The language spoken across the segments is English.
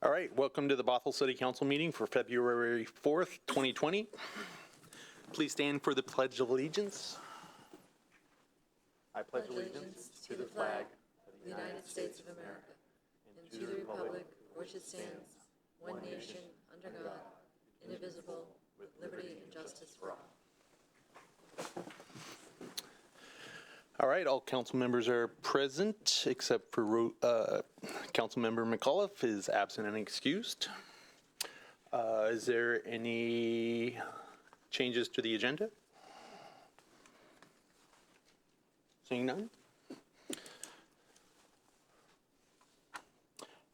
All right, welcome to the Bothell City Council meeting for February 4th, 2020. Please stand for the Pledge of Allegiance. I pledge allegiance to the flag of the United States of America and to the republic for which it stands, one nation, under God, indivisible, with liberty and justice for all. All right, all council members are present except for council member McAuliffe is absent and excused. Is there any changes to the agenda? Seeing none?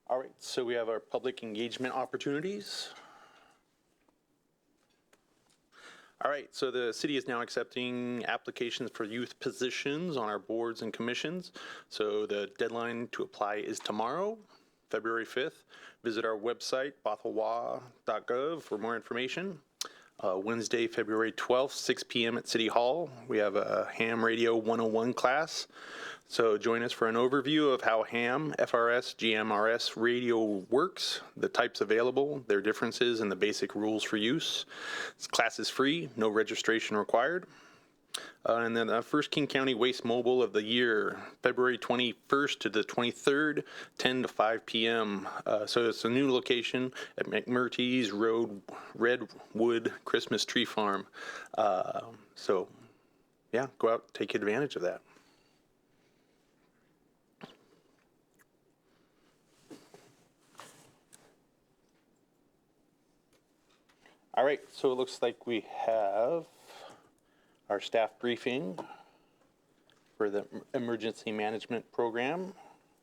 All right, so we have our public engagement opportunities. All right, so the city is now accepting applications for youth positions on our boards and commissions. So the deadline to apply is tomorrow, February 5th. Visit our website, bothellwa.gov, for more information. Wednesday, February 12th, 6 p.m. at City Hall. We have a Ham Radio 101 class. So join us for an overview of how ham, FRS, GMRS radio works, the types available, their differences, and the basic rules for use. This class is free, no registration required. And then the first King County Waste Mobile of the year, February 21st to the 23rd, 10 to 5 p.m. So it's a new location at McMurtry's Road, Redwood Christmas Tree Farm. So yeah, go out, take advantage of that. All right, so it looks like we have our staff briefing for the emergency management program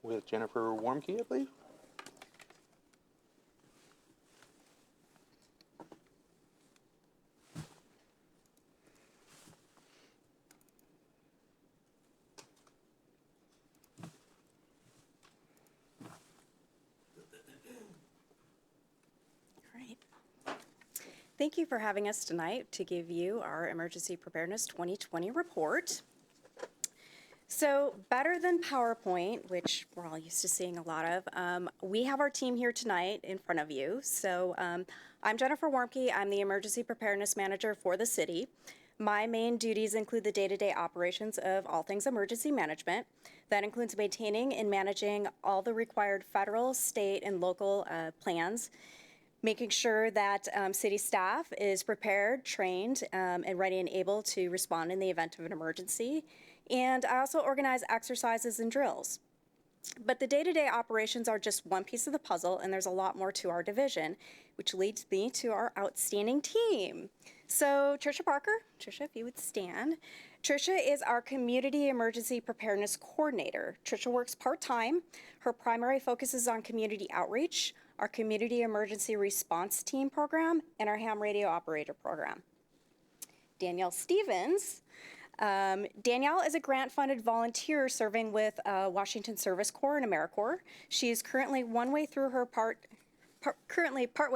with Jennifer Warmke, I believe. Thank you for having us tonight to give you our Emergency Preparedness 2020 report. So better than PowerPoint, which we're all used to seeing a lot of, we have our team here tonight in front of you. So I'm Jennifer Warmke. I'm the Emergency Preparedness Manager for the city. My main duties include the day-to-day operations of all things emergency management. That includes maintaining and managing all the required federal, state, and local plans, making sure that city staff is prepared, trained, and ready and able to respond in the event of an emergency. And I also organize exercises and drills. But the day-to-day operations are just one piece of the puzzle, and there's a lot more to our division, which leads me to our outstanding team. So Tricia Parker, Tricia, if you would stand. Tricia is our Community Emergency Preparedness Coordinator. Tricia works part-time. Her primary focus is on community outreach, our Community Emergency Response Team program, and our ham radio operator program. Danielle Stevens. Danielle is a grant-funded volunteer serving with Washington Service Corps and AmeriCorps. She is currently partway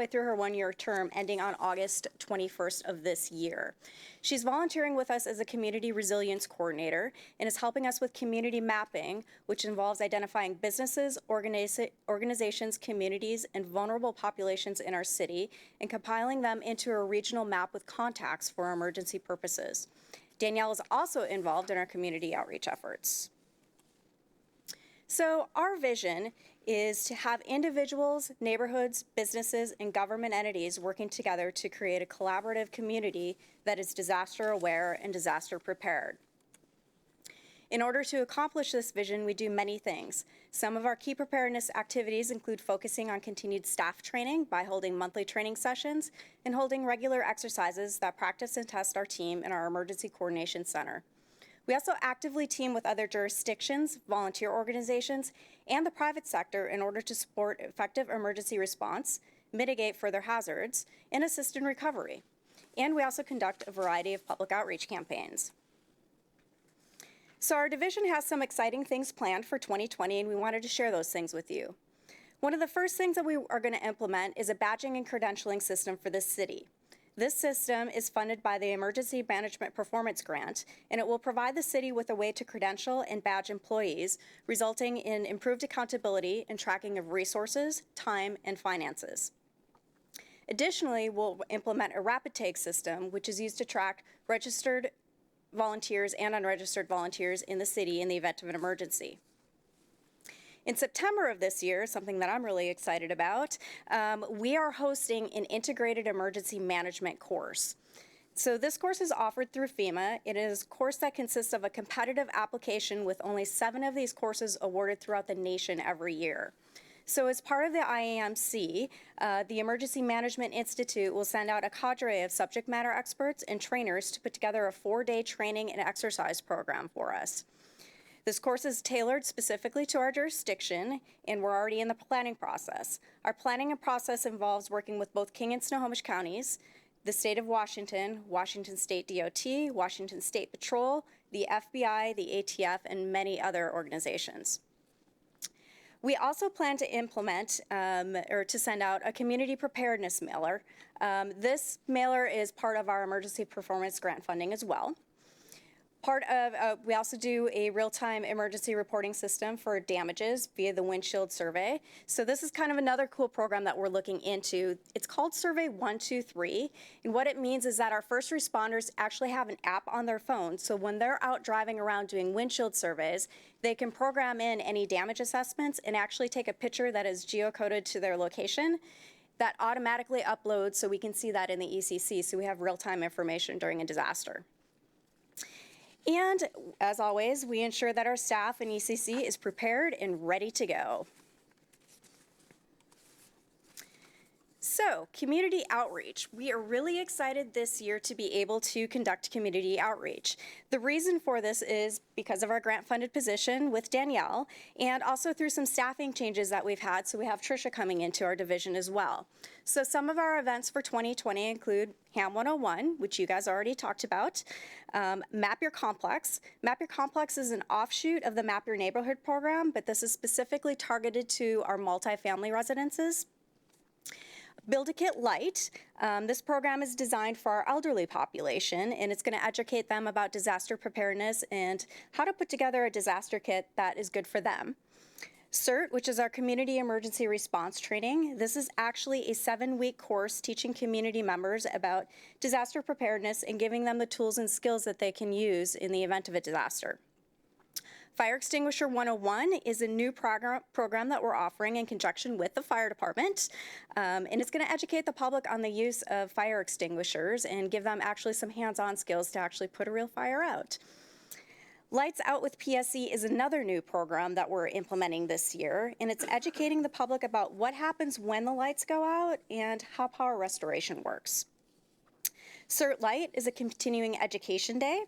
through her one-year term, ending on August 21st of this year. She's volunteering with us as a community resilience coordinator and is helping us with community mapping, which involves identifying businesses, organizations, communities, and vulnerable populations in our city and compiling them into a regional map with contacts for emergency purposes. Danielle is also involved in our community outreach efforts. So our vision is to have individuals, neighborhoods, businesses, and government entities working together to create a collaborative community that is disaster aware and disaster prepared. In order to accomplish this vision, we do many things. Some of our key preparedness activities include focusing on continued staff training by holding monthly training sessions and holding regular exercises that practice and test our team in our Emergency Coordination Center. We also actively team with other jurisdictions, volunteer organizations, and the private sector in order to support effective emergency response, mitigate further hazards, and assist in recovery. And we also conduct a variety of public outreach campaigns. So our division has some exciting things planned for 2020, and we wanted to share those things with you. One of the first things that we are going to implement is a badging and credentialing system for this city. This system is funded by the Emergency Management Performance Grant, and it will provide the city with a way to credential and badge employees, resulting in improved accountability and tracking of resources, time, and finances. Additionally, we'll implement a rapid take system, which is used to track registered volunteers and unregistered volunteers in the city in the event of an emergency. In September of this year, something that I'm really excited about, we are hosting an integrated emergency management course. So this course is offered through FEMA. It is a course that consists of a competitive application with only 7 of these courses awarded throughout the nation every year. So as part of the IAMC, the Emergency Management Institute will send out a cadre of subject matter experts and trainers to put together a 4-day training and exercise program for us. This course is tailored specifically to our jurisdiction, and we're already in the planning process. Our planning process involves working with both King and Snohomish counties, the state of Washington, Washington State DOT, Washington State Patrol, the FBI, the ATF, and many other organizations. We also plan to implement or to send out a community preparedness mailer. This mailer is part of our emergency performance grant funding as well. We also do a real-time emergency reporting system for damages via the windshield survey. So this is kind of another cool program that we're looking into. It's called Survey 123, and what it means is that our first responders actually have an app on their phone. So when they're out driving around doing windshield surveys, they can program in any damage assessments and actually take a picture that is geocoded to their location that automatically uploads so we can see that in the ECC, so we have real-time information during a disaster. And as always, we ensure that our staff in ECC is prepared and ready to go. So, community outreach. We are really excited this year to be able to conduct community outreach. The reason for this is because of our grant-funded position with Danielle, and also through some staffing changes that we've had, so we have Tricia coming into our division as well. So some of our events for 2020 include Ham 101, which you guys already talked about, Map Your Complex. Map Your Complex is an offshoot of the Map Your Neighborhood program, but this is specifically targeted to our multifamily residences. Build a Kit Light. This program is designed for our elderly population, and it's going to educate them about disaster preparedness and how to put together a disaster kit that is good for them. CERT, which is our Community Emergency Response Training. This is actually a 7-week course teaching community members about disaster preparedness and giving them the tools and skills that they can use in the event of a disaster. Fire Extinguisher 101 is a new program that we're offering in conjunction with the fire department, and it's going to educate the public on the use of fire extinguishers and give them actually some hands-on skills to actually put a real fire out. Lights Out with PSE is another new program that we're implementing this year, and it's educating the public about what happens when the lights go out and how power restoration works. CERT Light is a continuing education day.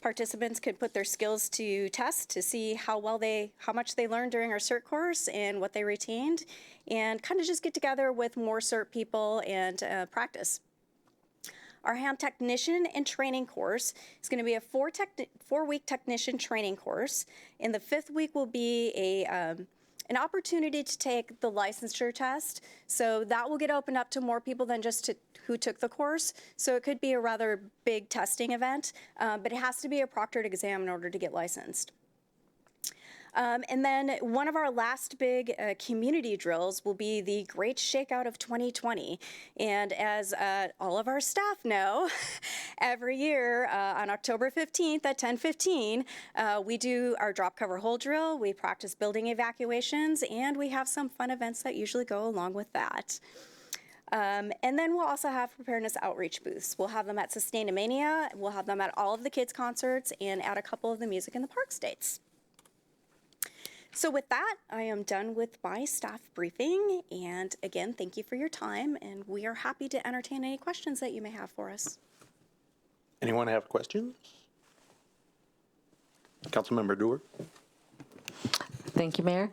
Participants can put their skills to test to see how much they learned during our CERT course and what they retained, and kind of just get together with more CERT people and practice. Our Ham Technician and Training course is going to be a 4-week technician training course, and the 5th week will be an opportunity to take the licensure test. So that will get opened up to more people than just who took the course. So it could be a rather big testing event, but it has to be a proctored exam in order to get licensed. And then one of our last big community drills will be the Great Shakeout of 2020. And as all of our staff know, every year on October 15th at 10:15, we do our drop, cover, hold drill. We practice building evacuations, and we have some fun events that usually go along with that. And then we'll also have preparedness outreach booths. We'll have them at Sustainamania. We'll have them at all of the kids' concerts and at a couple of the Music in the Park states. So with that, I am done with my staff briefing, and again, thank you for your time, and we are happy to entertain any questions that you may have for us. Anyone have questions? Councilmember Dewar. Thank you, Mayor.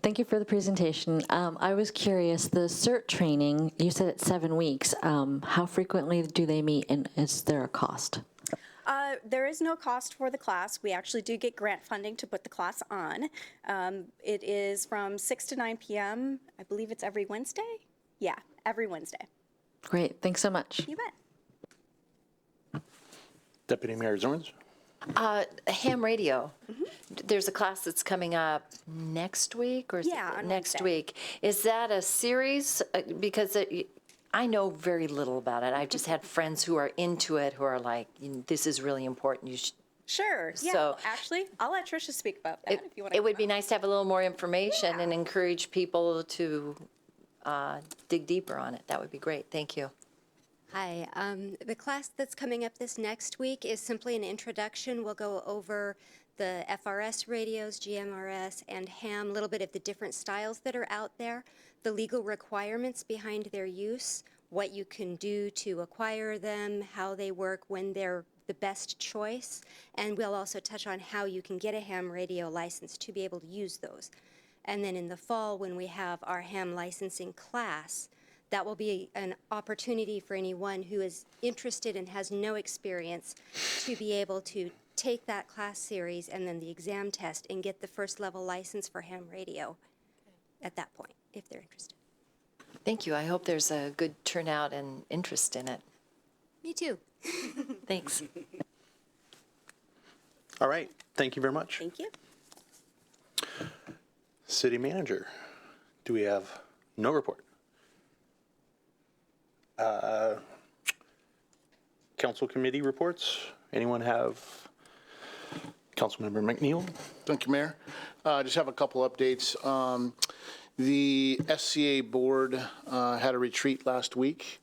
Thank you for the presentation. I was curious, the CERT training, you said it's 7 weeks. How frequently do they meet, and is there a cost? There is no cost for the class. We actually do get grant funding to put the class on. It is from 6 to 9 p.m. I believe it's every Wednesday? Yeah, every Wednesday. Great, thanks so much. You bet. Deputy Mayor Zorns? Ham radio. There's a class that's coming up next week, or is Yeah, it on next Wednesday. week? Is that a series? Because I know very little about it. I've just had friends who are into it, who are like, this is really important. You should. Sure. Yeah. So- Well, actually, I'll let Tricia speak about that if you want to. It would be nice to have a little more information Yeah. and encourage people to dig deeper on it. That would be great. Thank you. Hi. The class that's coming up this next week is simply an introduction. We'll go over the FRS radios, GMRS, and ham, a little bit of the different styles that are out there, the legal requirements behind their use, what you can do to acquire them, how they work, when they're the best choice, and we'll also touch on how you can get a ham radio license to be able to use those. And then in the fall, when we have our ham licensing class, that will be an opportunity for anyone who is interested and has no experience to be able to take that class series and then the exam test and get the first level license for ham radio at that point, if they're interested. Thank you. I hope there's a good turnout and interest in it. Me too. Thanks. All right, thank you very much. Thank you. City Manager, do we have no report? Council committee reports? Anyone have? Councilmember McNeil? Thank you, Mayor. Just have a couple updates. The SCA board had a retreat last week,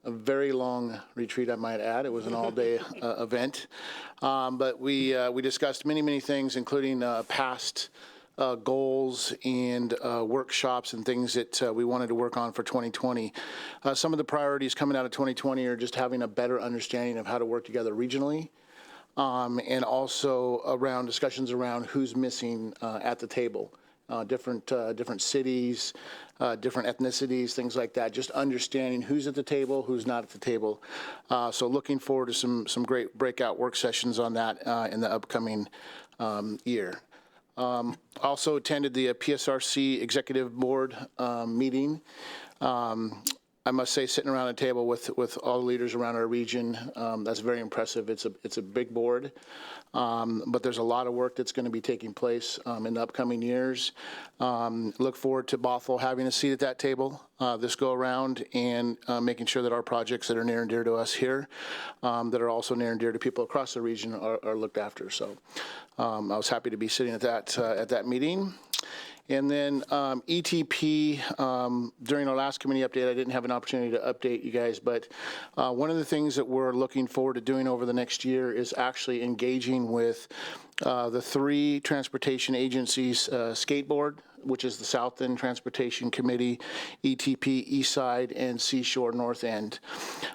a very long retreat, I might add. It was an all-day event. But we discussed many, many things, including past goals and workshops and things that we wanted to work on for 2020. Some of the priorities coming out of 2020 are just having a better understanding of how to work together regionally, and also around discussions around who's missing at the table. Different cities, different ethnicities, things like that. Just understanding who's at the table, who's not at the table. So looking forward to some great breakout work sessions on that in the upcoming year. Also attended the PSRC Executive Board meeting. I must say, sitting around a table with all the leaders around our region, that's very impressive. It's a big board, but there's a lot of work that's going to be taking place in the upcoming years. Look forward to Bothell having a seat at that table this go around, and making sure that our projects that are near and dear to us here, that are also near and dear to people across the region, are looked after. So I was happy to be sitting at that meeting. And then ETP, during our last committee update, I didn't have an opportunity to update you guys, but one of the things that we're looking forward to doing over the next year is actually engaging with the 3 transportation agencies, Skateboard, which is the South End Transportation Committee, ETP East Side, and Seashore North End.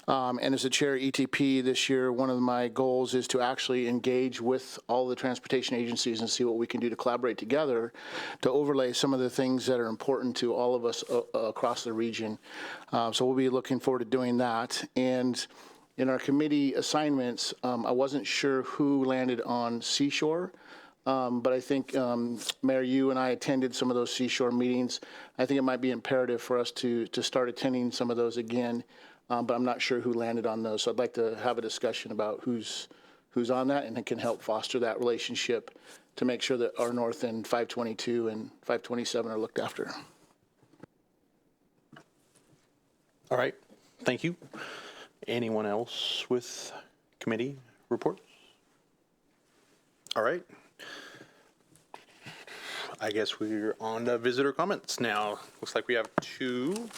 And as the chair of ETP this year, one of my goals is to actually engage with all the transportation agencies and see what we can do to collaborate together to overlay some of the things that are important to all of us across the region. So we'll be looking forward to doing that. And in our committee assignments, I wasn't sure who landed on Seashore. But I think, Mayor, you and I attended some of those Seashore meetings. I think it might be imperative for us to start attending some of those again, but I'm not sure who landed on those. So I'd like to have a discussion about who's on that, and it can help foster that relationship to make sure that our North End 522 and 527 are looked after. All right, thank you. Anyone else with committee reports? All right. I guess we're on to visitor comments now. Looks like we have 2.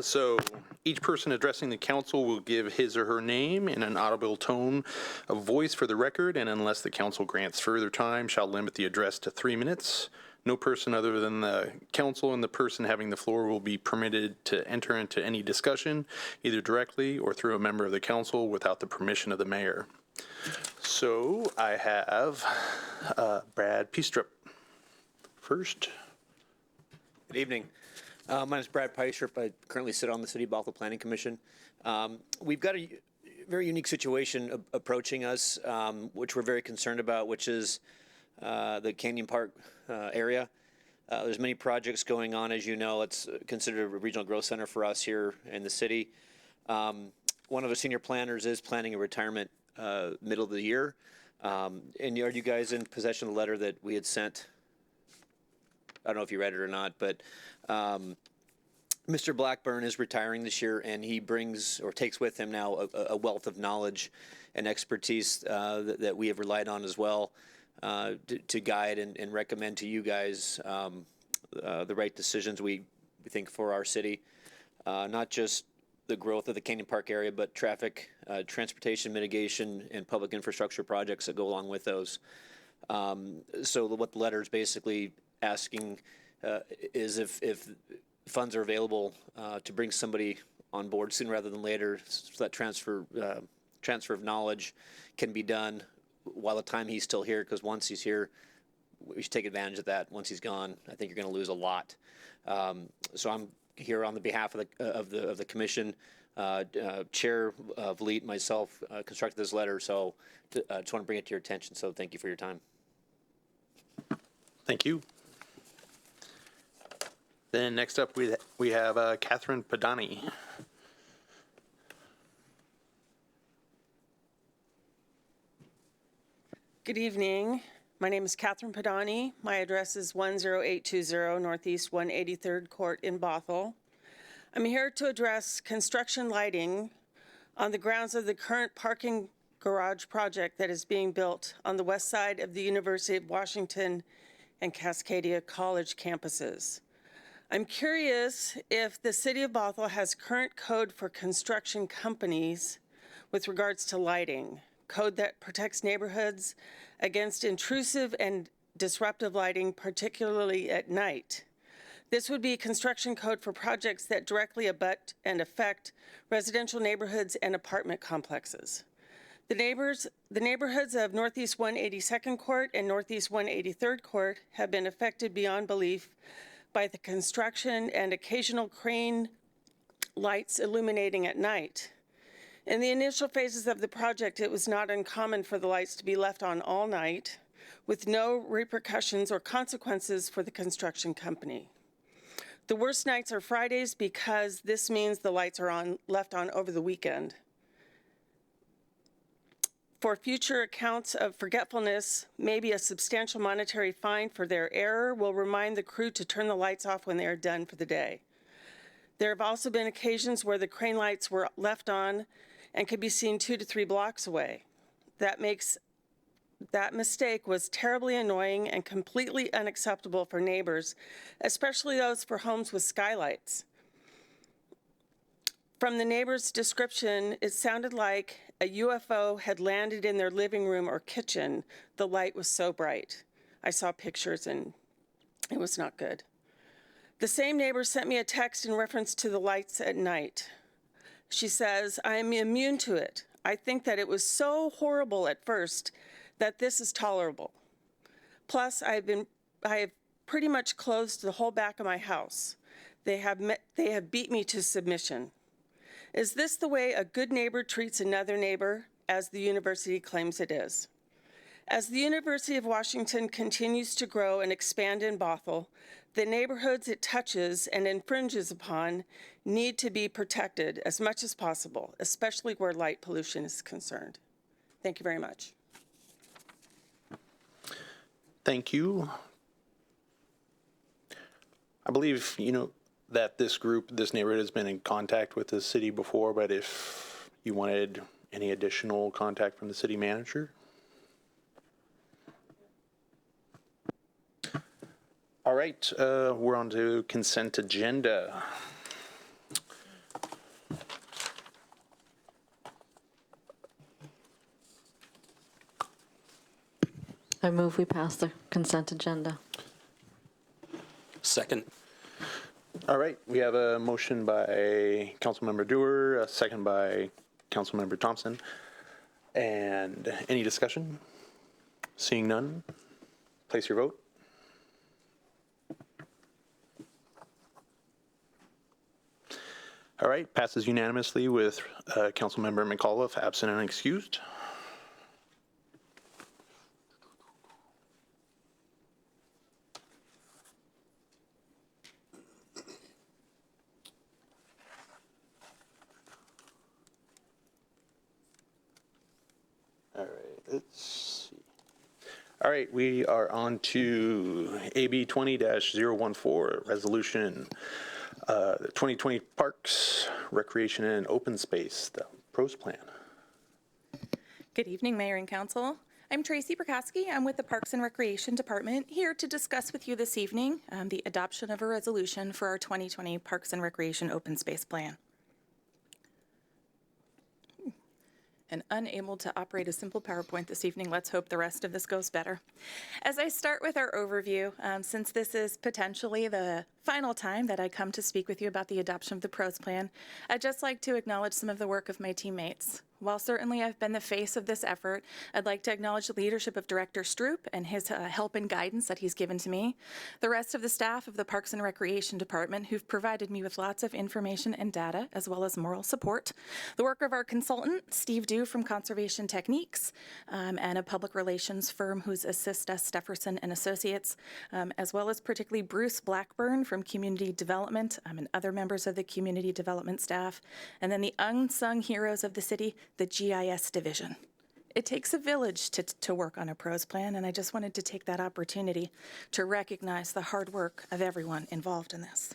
So each person addressing the council will give his or her name in an audible tone of voice for the record, and unless the council grants further time, shall limit the address to 3 minutes. No person other than the council and the person having the floor will be permitted to enter into any discussion, either directly or through a member of the council without the permission of the mayor. So I have Brad Peastrup first. Good evening. My name is Brad Peistrup. I currently sit on the City of Bothell Planning Commission. We've got a very unique situation approaching us, which we're very concerned about, which is the Canyon Park area. There's many projects going on, as you know. It's considered a regional growth center for us here in the city. One of the senior planners is planning a retirement middle of the year. And are you guys in possession of the letter that we had sent? I don't know if you read it or not, but Mr. Blackburn is retiring this year, and he brings or takes with him now a wealth of knowledge and expertise that we have relied on as well to guide and recommend to you guys the right decisions we think for our city, not just the growth of the Canyon Park area, but traffic, transportation mitigation, and public infrastructure projects that go along with those. So what the letter is basically asking is if funds are available to bring somebody on board sooner rather than later, so that transfer of knowledge can be done while the time he's still here, because once he's here, we should take advantage of that. Once he's gone, I think you're going to lose a lot. So I'm here on the behalf of the commission. Chair Vliet, myself, constructed this letter, so I just want to bring it to your attention. So thank you for your time. Thank you. Then next up, we have Catherine Padani. Good evening. My name is Catherine Padani. My address is 10820 Northeast 183rd Court in Bothell. I'm here to address construction lighting on the grounds of the current parking garage project that is being built on the west side of the University of Washington and Cascadia College campuses. I'm curious if the City of Bothell has current code for construction companies with regards to lighting, code that protects neighborhoods against intrusive and disruptive lighting, particularly at night. This would be construction code for projects that directly abut and affect residential neighborhoods and apartment complexes. The neighborhoods of Northeast 182nd Court and Northeast 183rd Court have been affected beyond belief by the construction and occasional crane lights illuminating at night. In the initial phases of the project, it was not uncommon for the lights to be left on all night with no repercussions or consequences for the construction company. The worst nights are Fridays because this means the lights are left on over the weekend. For future accounts of forgetfulness, maybe a substantial monetary fine for their error will remind the crew to turn the lights off when they are done for the day. There have also been occasions where the crane lights were left on and could be seen 2 to 3 blocks away. That mistake was terribly annoying and completely unacceptable for neighbors, especially those for homes with skylights. From the neighbor's description, it sounded like a UFO had landed in their living room or kitchen. The light was so bright. I saw pictures and it was not good. The same neighbor sent me a text in reference to the lights at night. She says, "I am immune to it. I think that it was so horrible at first that this is tolerable. Plus, I have pretty much closed the whole back of my house. They have beat me to submission. Is this the way a good neighbor treats another neighbor, as the university claims it is? As the University of Washington continues to grow and expand in Bothell, the neighborhoods it touches and infringes upon need to be protected as much as possible, especially where light pollution is concerned." Thank you very much. Thank you. I believe, that this neighborhood has been in contact with the city before, but if you wanted any additional contact from the city manager. All right, we're on to consent agenda. I move we pass the consent agenda. Second. All right, we have a motion by Councilmember Dewar, a second by Councilmember Thompson. And any discussion? Seeing none, place your vote. All right, passes unanimously with Councilmember McAuliffe absent and excused. All right, let's see. All right, we are on to AB 20-014, resolution, the 2020 Parks, Recreation, and Open Space, the pros plan. Good evening, Mayor and Council. I'm Tracy Prokowski. I'm with the Parks and Recreation Department, here to discuss with you this evening the adoption of a resolution for our 2020 Parks and Recreation Open Space Plan. And unable to operate a simple PowerPoint this evening. Let's hope the rest of this goes better. As I start with our overview, since this is potentially the final time that I come to speak with you about the adoption of the PROS plan, I'd just like to acknowledge some of the work of my teammates. While certainly I've been the face of this effort, I'd like to acknowledge the leadership of Director Stroop and his help and guidance that he's given to me, the rest of the staff of the Parks and Recreation Department who've provided me with lots of information and data, as well as moral support, the work of our consultant, Steve Dew from Conservation Techniques, and a public relations firm who's assist us, Stefferson and Associates, as well as particularly Bruce Blackburn from Community Development and other members of the Community Development staff, and then the unsung heroes of the city, the GIS division. It takes a village to work on a PROS plan, and I just wanted to take that opportunity to recognize the hard work of everyone involved in this.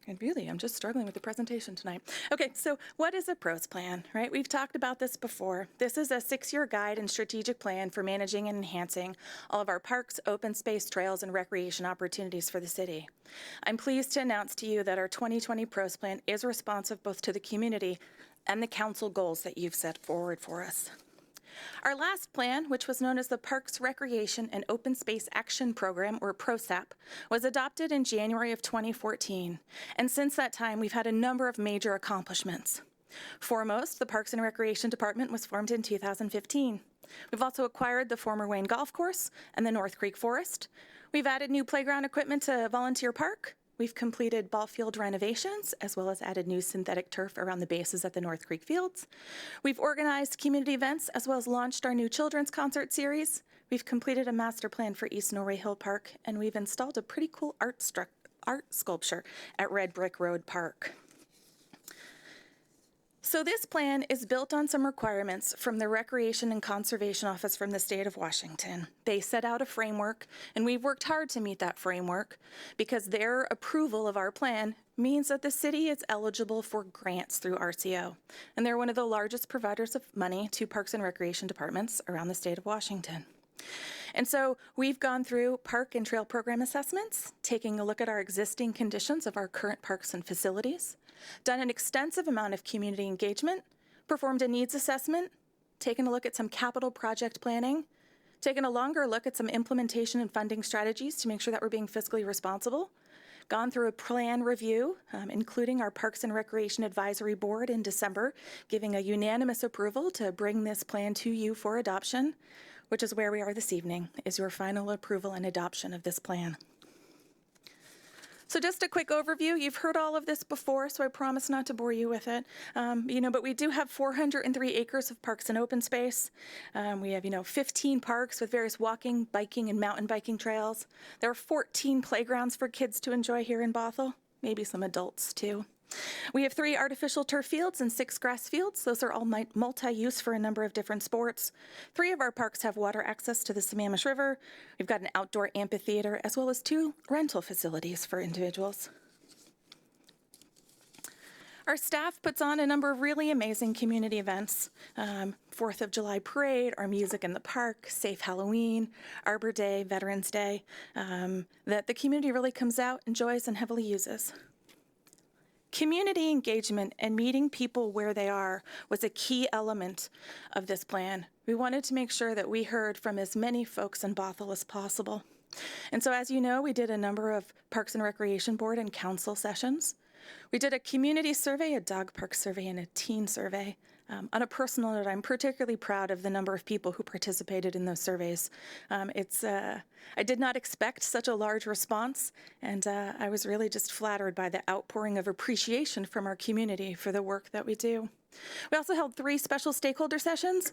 And really, I'm just struggling with the presentation tonight. Okay, so what is a PROS plan, right? We've talked about this before. This is a 6-year guide and strategic plan for managing and enhancing all of our parks, open space, trails, and recreation opportunities for the city. I'm pleased to announce to you that our 2020 PROS plan is responsive both to the community and the council goals that you've set forward for us. Our last plan, which was known as the Parks, Recreation, and Open Space Action Program, or PROSAP, was adopted in January of 2014. And since that time, we've had a number of major accomplishments. Foremost, the Parks and Recreation Department was formed in 2015. We've also acquired the former Wayne Golf Course and the North Creek Forest. We've added new playground equipment to Volunteer Park. We've completed ball field renovations, as well as added new synthetic turf around the bases at the North Creek Fields. We've organized community events, as well as launched our new children's concert series. We've completed a master plan for East Norway Hill Park, and we've installed a pretty cool art sculpture at Red Brick Road Park. So this plan is built on some requirements from the Recreation and Conservation Office from the state of Washington. They set out a framework, and we've worked hard to meet that framework because their approval of our plan means that the city is eligible for grants through RCO. And they're one of the largest providers of money to parks and recreation departments around the state of Washington. And so we've gone through park and trail program assessments, taking a look at our existing conditions of our current parks and facilities, done an extensive amount of community engagement, performed a needs assessment, taken a look at some capital project planning, taken a longer look at some implementation and funding strategies to make sure that we're being fiscally responsible, gone through a plan review, including our Parks and Recreation Advisory Board in December, giving a unanimous approval to bring this plan to you for adoption, which is where we are this evening, is your final approval and adoption of this plan. So just a quick overview. You've heard all of this before, so I promise not to bore you with it. But we do have 403 acres of parks and open space. We have, 15 parks with various walking, biking, and mountain biking trails. There are 14 playgrounds for kids to enjoy here in Bothell, maybe some adults too. We have 3 artificial turf fields and 6 grass fields. Those are all multi-use for a number of different sports. 3 of our parks have water access to the Sammamish River. We've got an outdoor amphitheater, as well as 2 rental facilities for individuals. Our staff puts on a number of really amazing community events. 4th of July Parade, our Music in the Park, Safe Halloween, Arbor Day, Veterans Day, that the community really comes out, enjoys, and heavily uses. Community engagement and meeting people where they are was a key element of this plan. We wanted to make sure that we heard from as many folks in Bothell as possible. And so, as you know, we did a number of Parks and Recreation Board and Council sessions. We did a community survey, a dog park survey, and a teen survey. On a personal note, I'm particularly proud of the number of people who participated in those surveys. I did not expect such a large response, and I was really just flattered by the outpouring of appreciation from our community for the work that we do. We also held 3 special stakeholder sessions,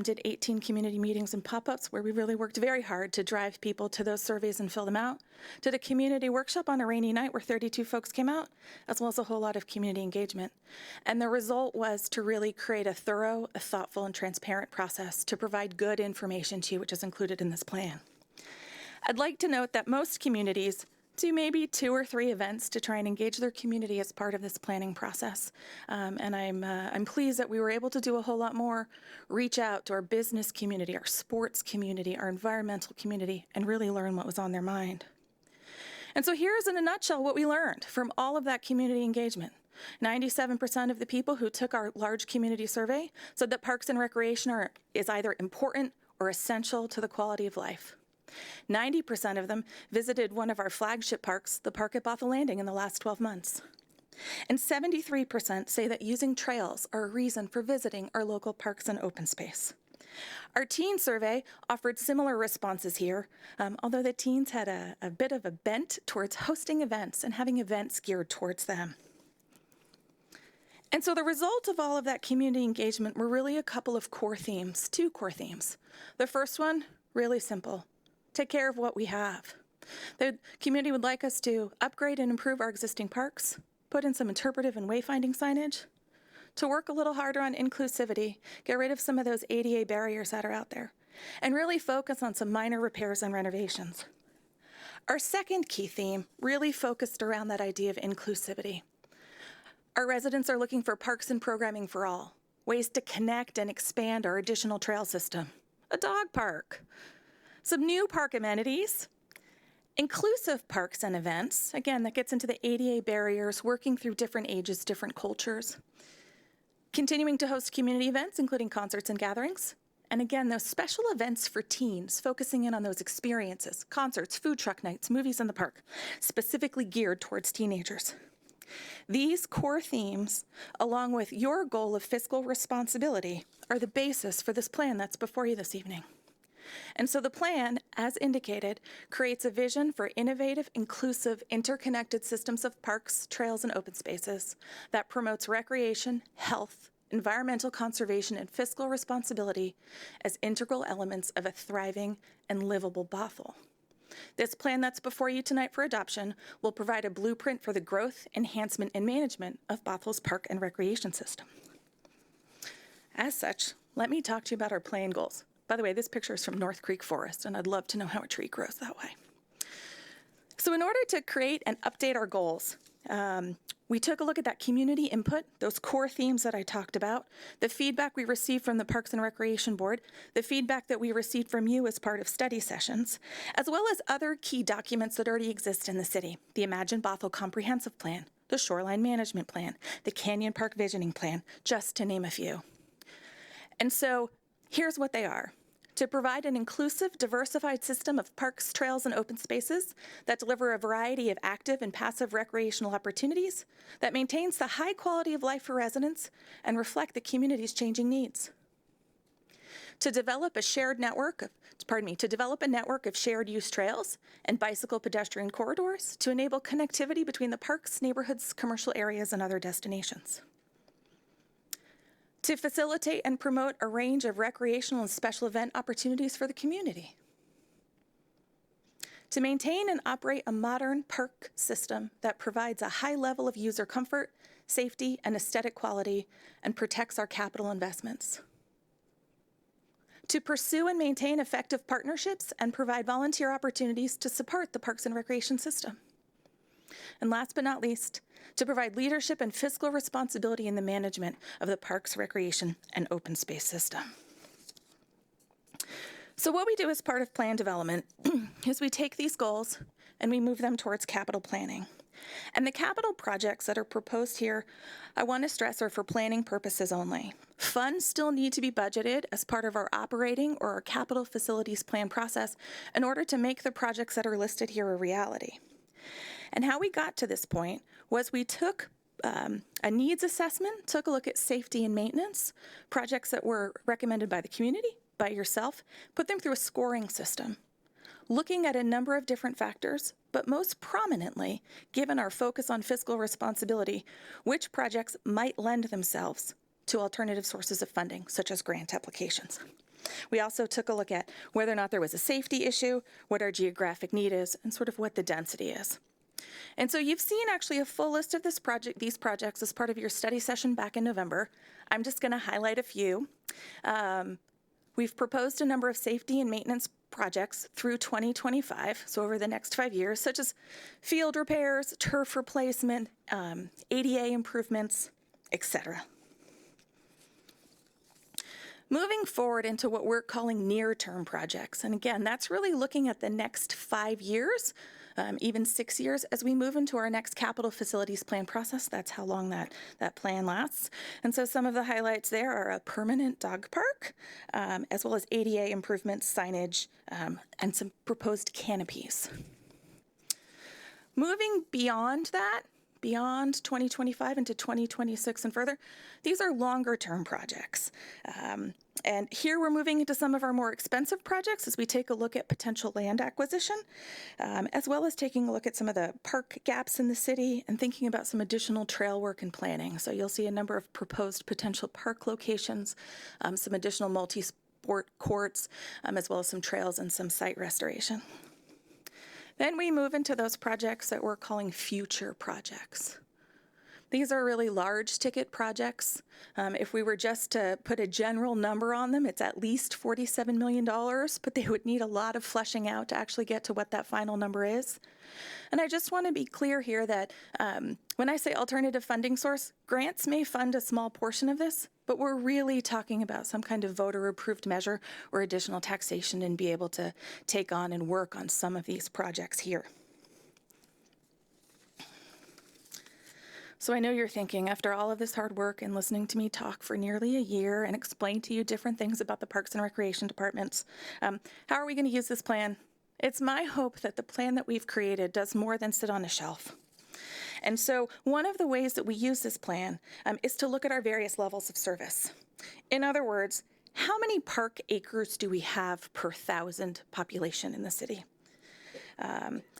did 18 community meetings and pop-ups where we really worked very hard to drive people to those surveys and fill them out. Did a community workshop on a rainy night where 32 folks came out, as well as a whole lot of community engagement. And the result was to really create a thorough, a thoughtful, and transparent process to provide good information to you, which is included in this plan. I'd like to note that most communities do maybe 2 or 3 events to try and engage their community as part of this planning process. And I'm pleased that we were able to do a whole lot more, reach out to our business community, our sports community, our environmental community, and really learn what was on their mind. And so here's in a nutshell what we learned from all of that community engagement. 97% of the people who took our large community survey said that parks and recreation is either important or essential to the quality of life. 90% of them visited one of our flagship parks, the park at Bothell Landing, in the last 12 months. And 73% say that using trails are a reason for visiting our local parks and open space. Our teen survey offered similar responses here, although the teens had a bit of a bent towards hosting events and having events geared towards them. And so the result of all of that community engagement were really a couple of core themes, 2 core themes. The first one, really simple. Take care of what we have. The community would like us to upgrade and improve our existing parks, put in some interpretive and wayfinding signage, to work a little harder on inclusivity, get rid of some of those ADA barriers that are out there, and really focus on some minor repairs and renovations. Our second key theme really focused around that idea of inclusivity. Our residents are looking for parks and programming for all, ways to connect and expand our additional trail system, a dog park, some new park amenities, inclusive parks and events. Again, that gets into the ADA barriers, working through different ages, different cultures. Continuing to host community events, including concerts and gatherings. And again, those special events for teens, focusing in on those experiences, concerts, food truck nights, movies in the park, specifically geared towards teenagers. These core themes, along with your goal of fiscal responsibility, are the basis for this plan that's before you this evening. And so the plan, as indicated, creates a vision for innovative, inclusive, interconnected systems of parks, trails, and open spaces that promotes recreation, health, environmental conservation, and fiscal responsibility as integral elements of a thriving and livable Bothell. This plan that's before you tonight for adoption will provide a blueprint for the growth, enhancement, and management of Bothell's park and recreation system. As such, let me talk to you about our plan goals. By the way, this picture is from North Creek Forest, and I'd love to know how a tree grows that way. So in order to create and update our goals, we took a look at that community input, those core themes that I talked about, the feedback we received from the Parks and Recreation Board, the feedback that we received from you as part of study sessions, as well as other key documents that already exist in the city, the Imagine Bothell Comprehensive Plan, the Shoreline Management Plan, the Canyon Park Visioning Plan, just to name a few. And so here's what they are. To provide an inclusive, diversified system of parks, trails, and open spaces that deliver a variety of active and passive recreational opportunities that maintains the high quality of life for residents and reflect the community's changing needs. To develop a network of shared use trails and bicycle pedestrian corridors to enable connectivity between the parks, neighborhoods, commercial areas, and other destinations. To facilitate and promote a range of recreational and special event opportunities for the community. To maintain and operate a modern park system that provides a high level of user comfort, safety, and aesthetic quality, and protects our capital investments. To pursue and maintain effective partnerships and provide volunteer opportunities to support the parks and recreation system. And last but not least, to provide leadership and fiscal responsibility in the management of the parks, recreation, and open space system. So what we do as part of plan development is we take these goals and we move them towards capital planning. And the capital projects that are proposed here, I want to stress, are for planning purposes only. Funds still need to be budgeted as part of our operating or our capital facilities plan process in order to make the projects that are listed here a reality. And how we got to this point was we took a needs assessment, took a look at safety and maintenance, projects that were recommended by the community, by yourself, put them through a scoring system, looking at a number of different factors, but most prominently, given our focus on fiscal responsibility, which projects might lend themselves to alternative sources of funding, such as grant applications. We also took a look at whether or not there was a safety issue, what our geographic need is, and sort of what the density is. And so you've seen actually a full list of these projects as part of your study session back in November. I'm just going to highlight a few. We've proposed a number of safety and maintenance projects through 2025, so over the next 5 years, such as field repairs, turf replacement, ADA improvements, etc. Moving forward into what we're calling near-term projects, and again, that's really looking at the next 5 years, even 6 years, as we move into our next capital facilities plan process. That's how long that plan lasts. And so some of the highlights there are a permanent dog park, as well as ADA improvements, signage, and some proposed canopies. Moving beyond that, beyond 2025 into 2026 and further, these are longer term projects. And here we're moving into some of our more expensive projects as we take a look at potential land acquisition, as well as taking a look at some of the park gaps in the city and thinking about some additional trail work and planning. So you'll see a number of proposed potential park locations, some additional multi-sport courts, as well as some trails and some site restoration. Then we move into those projects that we're calling future projects. These are really large ticket projects. If we were just to put a general number on them, it's at least $47 million, but they would need a lot of fleshing out to actually get to what that final number is. And I just want to be clear here that when I say alternative funding source, grants may fund a small portion of this, but we're really talking about some kind of voter-approved measure or additional taxation and be able to take on and work on some of these projects here. So I know you're thinking, after all of this hard work and listening to me talk for nearly a year and explain to you different things about the Parks and Recreation departments, how are we going to use this plan? It's my hope that the plan that we've created does more than sit on a shelf. And so one of the ways that we use this plan is to look at our various levels of service. In other words, how many park acres do we have per 1,000 population in the city?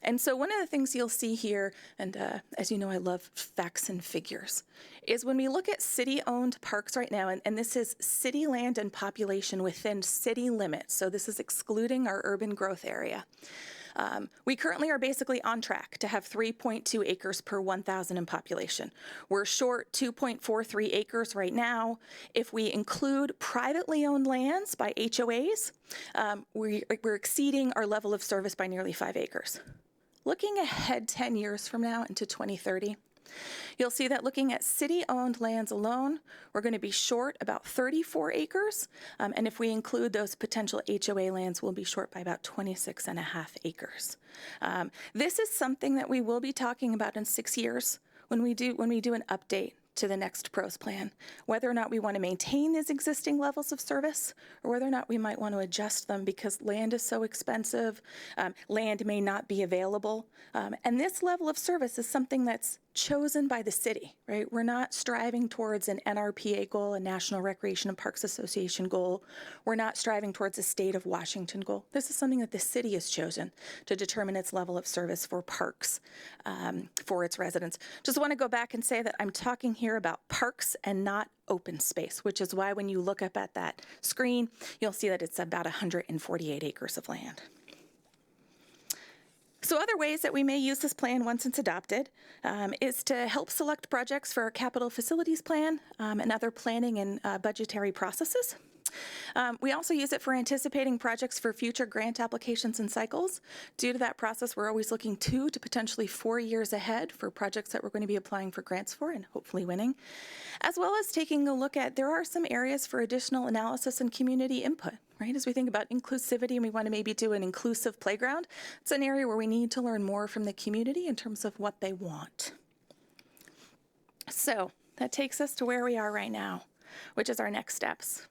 And so one of the things you'll see here, and as you know, I love facts and figures, is when we look at city-owned parks right now, and this is city land and population within city limits, so this is excluding our urban growth area. We currently are basically on track to have 3.2 acres per 1,000 in population. We're short 2.43 acres right now. If we include privately owned lands by HOAs, we're exceeding our level of service by nearly 5 acres. Looking ahead 10 years from now into 2030, you'll see that looking at city-owned lands alone, we're going to be short about 34 acres. And if we include those potential HOA lands, we'll be short by about 26.5 acres. This is something that we will be talking about in 6 years when we do an update to the next PROS plan, whether or not we want to maintain these existing levels of service or whether or not we might want to adjust them because land is so expensive, land may not be available. And this level of service is something that's chosen by the city, right? We're not striving towards an NRPA goal, a National Recreation and Parks Association goal. We're not striving towards a state of Washington goal. This is something that the city has chosen to determine its level of service for parks for its residents. Just want to go back and say that I'm talking here about parks and not open space, which is why when you look up at that screen, you'll see that it's about 148 acres of land. So other ways that we may use this plan once it's adopted is to help select projects for our capital facilities plan and other planning and budgetary processes. We also use it for anticipating projects for future grant applications and cycles. Due to that process, we're always looking 2 to potentially 4 years ahead for projects that we're going to be applying for grants for and hopefully winning, as well as taking a look at there are some areas for additional analysis and community input. Right? As we think about inclusivity and we want to maybe do an inclusive playground, it's an area where we need to learn more from the community in terms of what they want. So that takes us to where we are right now, which is our next steps.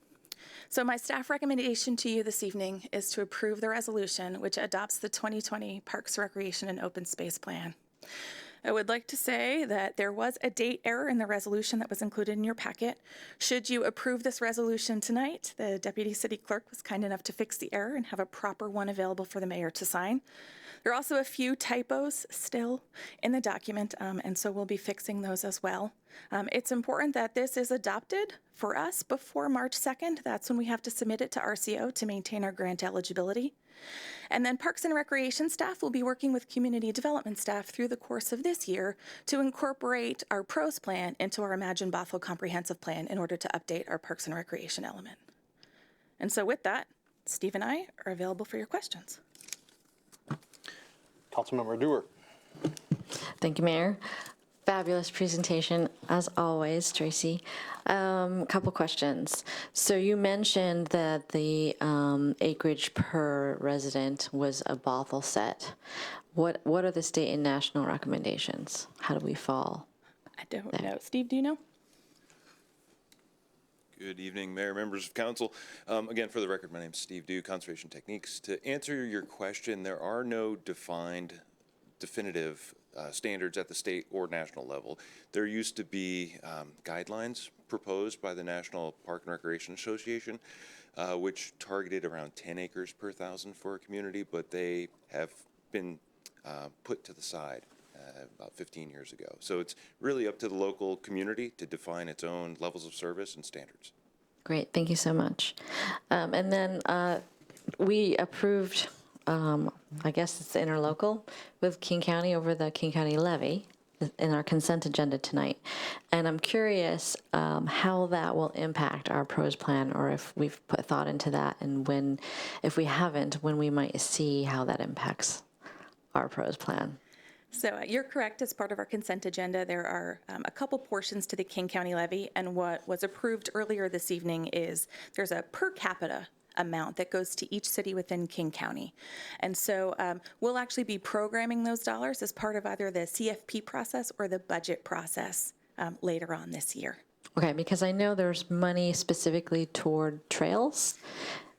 So my staff recommendation to you this evening is to approve the resolution which adopts the 2020 Parks, Recreation, and Open Space Plan. I would like to say that there was a date error in the resolution that was included in your packet. Should you approve this resolution tonight, the Deputy City Clerk was kind enough to fix the error and have a proper one available for the mayor to sign. There are also a few typos still in the document, and so we'll be fixing those as well. It's important that this is adopted for us before March 2nd. That's when we have to submit it to RCO to maintain our grant eligibility. And then Parks and Recreation staff will be working with community development staff through the course of this year to incorporate our PROS plan into our Imagine Bothell comprehensive plan in order to update our Parks and Recreation element. And so with that, Steve and I are available for your questions. Councilmember Dewar. Thank you, Mayor. Fabulous presentation, as always, Tracy. Couple questions. So you mentioned that the acreage per resident was a Bothell set. What are the state and national recommendations? How do we fall? I don't know. Steve, do you know? Good evening, Mayor, members of council. Again, for the record, my name is Steve Dew, Conservation Techniques. To answer your question, there are no definitive standards at the state or national level. There used to be guidelines proposed by the National Park and Recreation Association, which targeted around 10 acres per thousand for a community, but they have been put to the side about 15 years ago. So it's really up to the local community to define its own levels of service and standards. Great, thank you so much. And then we approved, I guess it's interlocal with King County over the King County levy in our consent agenda tonight. And I'm curious how that will impact our PROS plan, or if we've put thought into that, and when, if we haven't, when we might see how that impacts our PROS plan. So you're correct. As part of our consent agenda, there are a couple portions to the King County levy, and what was approved earlier this evening is there's a per capita amount that goes to each city within King County. And so we'll actually be programming those dollars as part of either the CFP process or the budget process later on this year. Okay, because I know there's money specifically toward trails,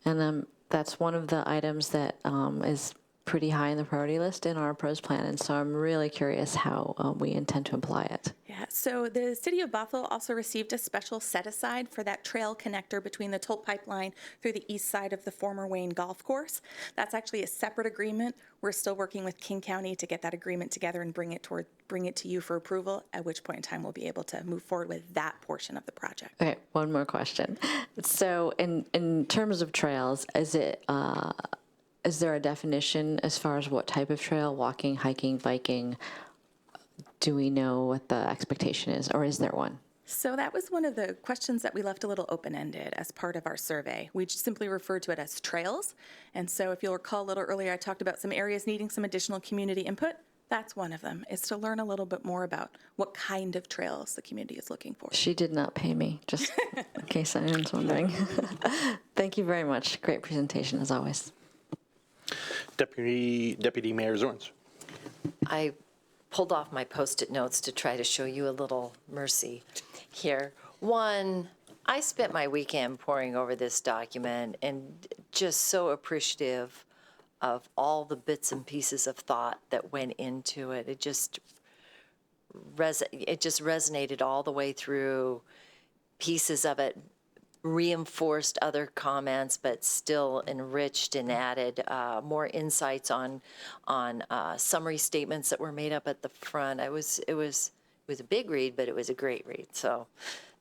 and that's one of the items that is pretty high in the priority list in our PROS plan, and so I'm really curious how we intend to apply it. Yeah, so the city of Bothell also received a special set aside for that trail connector between the toll pipeline through the east side of the former Wayne Golf Course. That's actually a separate agreement. We're still working with King County to get that agreement together and bring it to you for approval, at which point in time we'll be able to move forward with that portion of the project. Okay, one more question. So in terms of trails, is there a definition as far as what type of trail, walking, hiking, biking? Do we know what the expectation is, or is there one? So that was one of the questions that we left a little open-ended as part of our survey. We just simply referred to it as trails. And so if you'll recall a little earlier, I talked about some areas needing some additional community input. That's one of them, is to learn a little bit more about what kind of trails the community is looking for. She did not pay me, just in case anyone's wondering. Thank you very much. Great presentation, as always. Deputy Mayor Zorns. I pulled off my Post-it notes to try to show you a little mercy here. One, I spent my weekend poring over this document and just so appreciative of all the bits and pieces of thought that went into it. It just resonated all the way through. Pieces of it reinforced other comments, but still enriched and added more insights on summary statements that were made up at the front. It was a big read, but it was a great read. So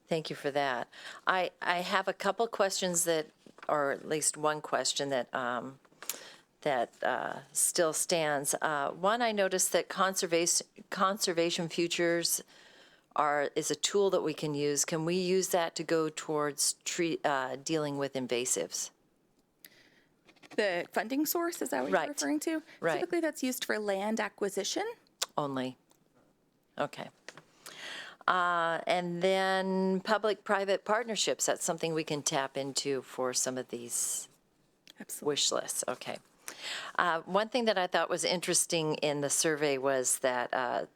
thank you for that. I have a couple questions that, or at least one question that still stands. One, I noticed that conservation futures is a tool that we can use. Can we use that to go towards dealing with invasives? The funding source, is that what Right. you're referring to? Right. Typically that's used for land acquisition. Only. Okay. And then public-private partnerships, that's something we can tap into for some of these Absolutely. wish lists. Okay. One thing that I thought was interesting in the survey was that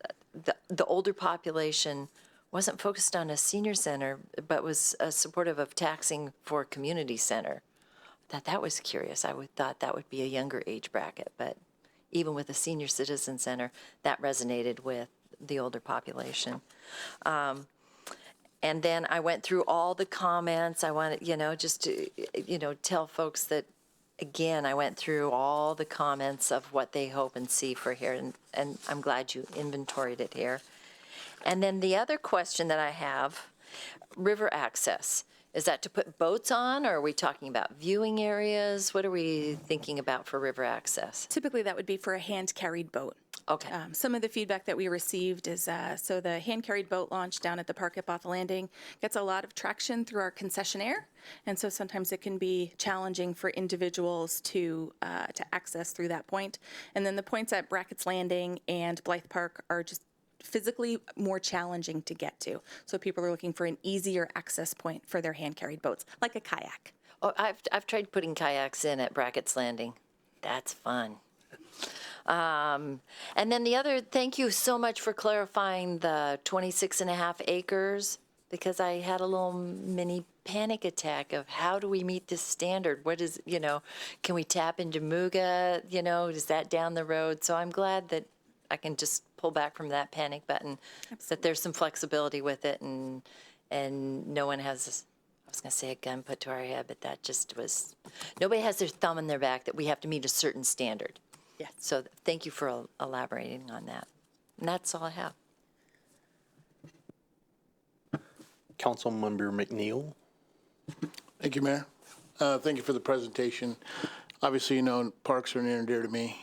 the older population wasn't focused on a senior center, but was supportive of taxing for a community center. That was curious. I thought that would be a younger age bracket, but even with a senior citizen center, that resonated with the older population. And then I went through all the comments. I wanted, just to, tell folks that, again, I went through all the comments of what they hope and see for here, and I'm glad you inventoried it here. And then the other question that I have, river access. Is that to put boats on, or are we talking about viewing areas? What are we thinking about for river access? Typically, that would be for a hand-carried boat. Okay. Some of the feedback that we received is, so the hand-carried boat launch down at the park at Bothell Landing gets a lot of traction through our concessionaire, and so sometimes it can be challenging for individuals to access through that point. And then the points at Brackett's Landing and Blythe Park are just physically more challenging to get to. So people are looking for an easier access point for their hand-carried boats, like a kayak. Oh, I've tried putting kayaks in at Brackett's Landing. That's fun. And then the other, thank you so much for clarifying the 26.5 acres, because I had a little mini panic attack of how do we meet this standard? What is, can we tap into Muga? Is that down the road? So I'm glad that I can just pull back from that panic button, that there's some flexibility with it, and no one has, I was going to say a gun put to our head, but that just was, nobody has their thumb in their back that we have to meet a certain standard. Yes. So thank you for elaborating on that. And that's all I have. Councilmember McNeil. Thank you, Mayor. Thank you for the presentation. Obviously, parks are near and dear to me.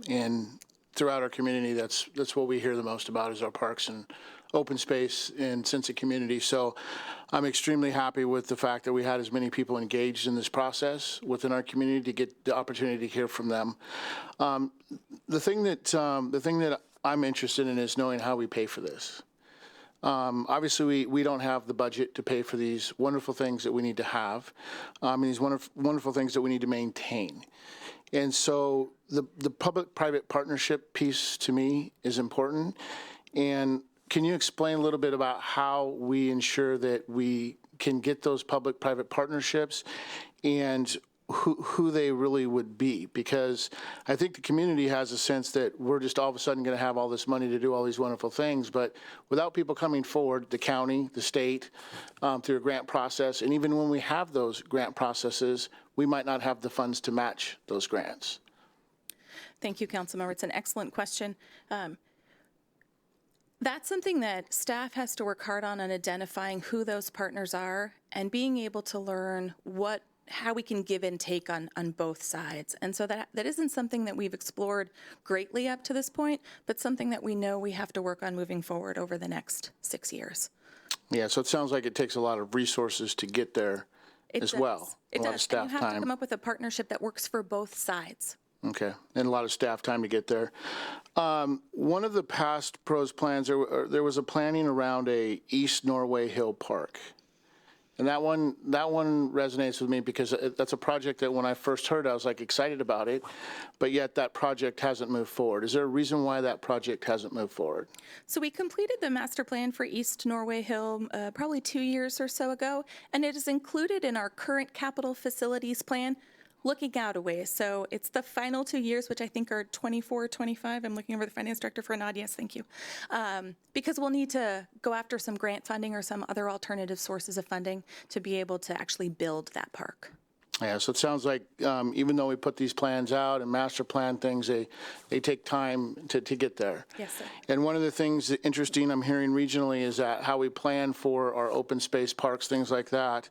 And throughout our community, that's what we hear the most about is our parks and open space and sense of community. So I'm extremely happy with the fact that we had as many people engaged in this process within our community to get the opportunity to hear from them. The thing that I'm interested in is knowing how we pay for this. Obviously, we don't have the budget to pay for these wonderful things that we need to have, and these wonderful things that we need to maintain. And so the public-private partnership piece to me is important. And can you explain a little bit about how we ensure that we can get those public-private partnerships and who they really would be? Because I think the community has a sense that we're just all of a sudden going to have all this money to do all these wonderful things, but without people coming forward, the county, the state, through a grant process, and even when we have those grant processes, we might not have the funds to match those grants. Thank you, Councilmember. It's an excellent question. That's something that staff has to work hard on identifying who those partners are and being able to learn how we can give and take on both sides. And so that isn't something that we've explored greatly up to this point, but something that we know we have to work on moving forward over the next 6 years. Yeah, so it sounds like it takes a lot of resources to get there as well. It a lot does. of staff And you have time. to come up with a partnership that works for both sides. Okay, and a lot of staff time to get there. One of the past PROS plans, there was a planning around a East Norway Hill Park. And that one resonates with me because that's a project that when I first heard, I was like excited about it, but yet that project hasn't moved forward. Is there a reason why that project hasn't moved forward? So we completed the master plan for East Norway Hill probably 2 years or so ago, and it is included in our current capital facilities plan, looking out a ways. So it's the final 2 years, which I think are 24, 25. I'm looking over the finance director for a nod. Yes, thank you. Because we'll need to go after some grant funding or some other alternative sources of funding to be able to actually build that park. Yeah, so it sounds like even though we put these plans out and master plan things, they take time to get there. Yes, sir. And one of the things that interesting I'm hearing regionally is that how we plan for our open space parks, things like that,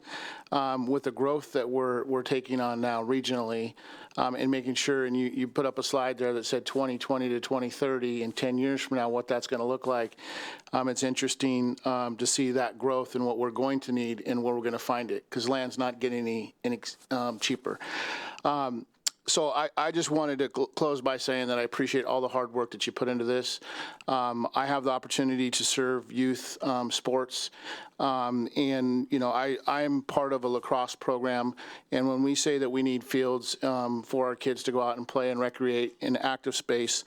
with the growth that we're taking on now regionally, and making sure, and you put up a slide there that said 2020 to 2030 and 10 years from now, what that's going to look like. It's interesting to see that growth and what we're going to need and where we're going to find it, because land's not getting any cheaper. So I just wanted to close by saying that I appreciate all the hard work that you put into this. I have the opportunity to serve youth sports, and I'm part of a lacrosse program. And when we say that we need fields for our kids to go out and play and recreate in active space,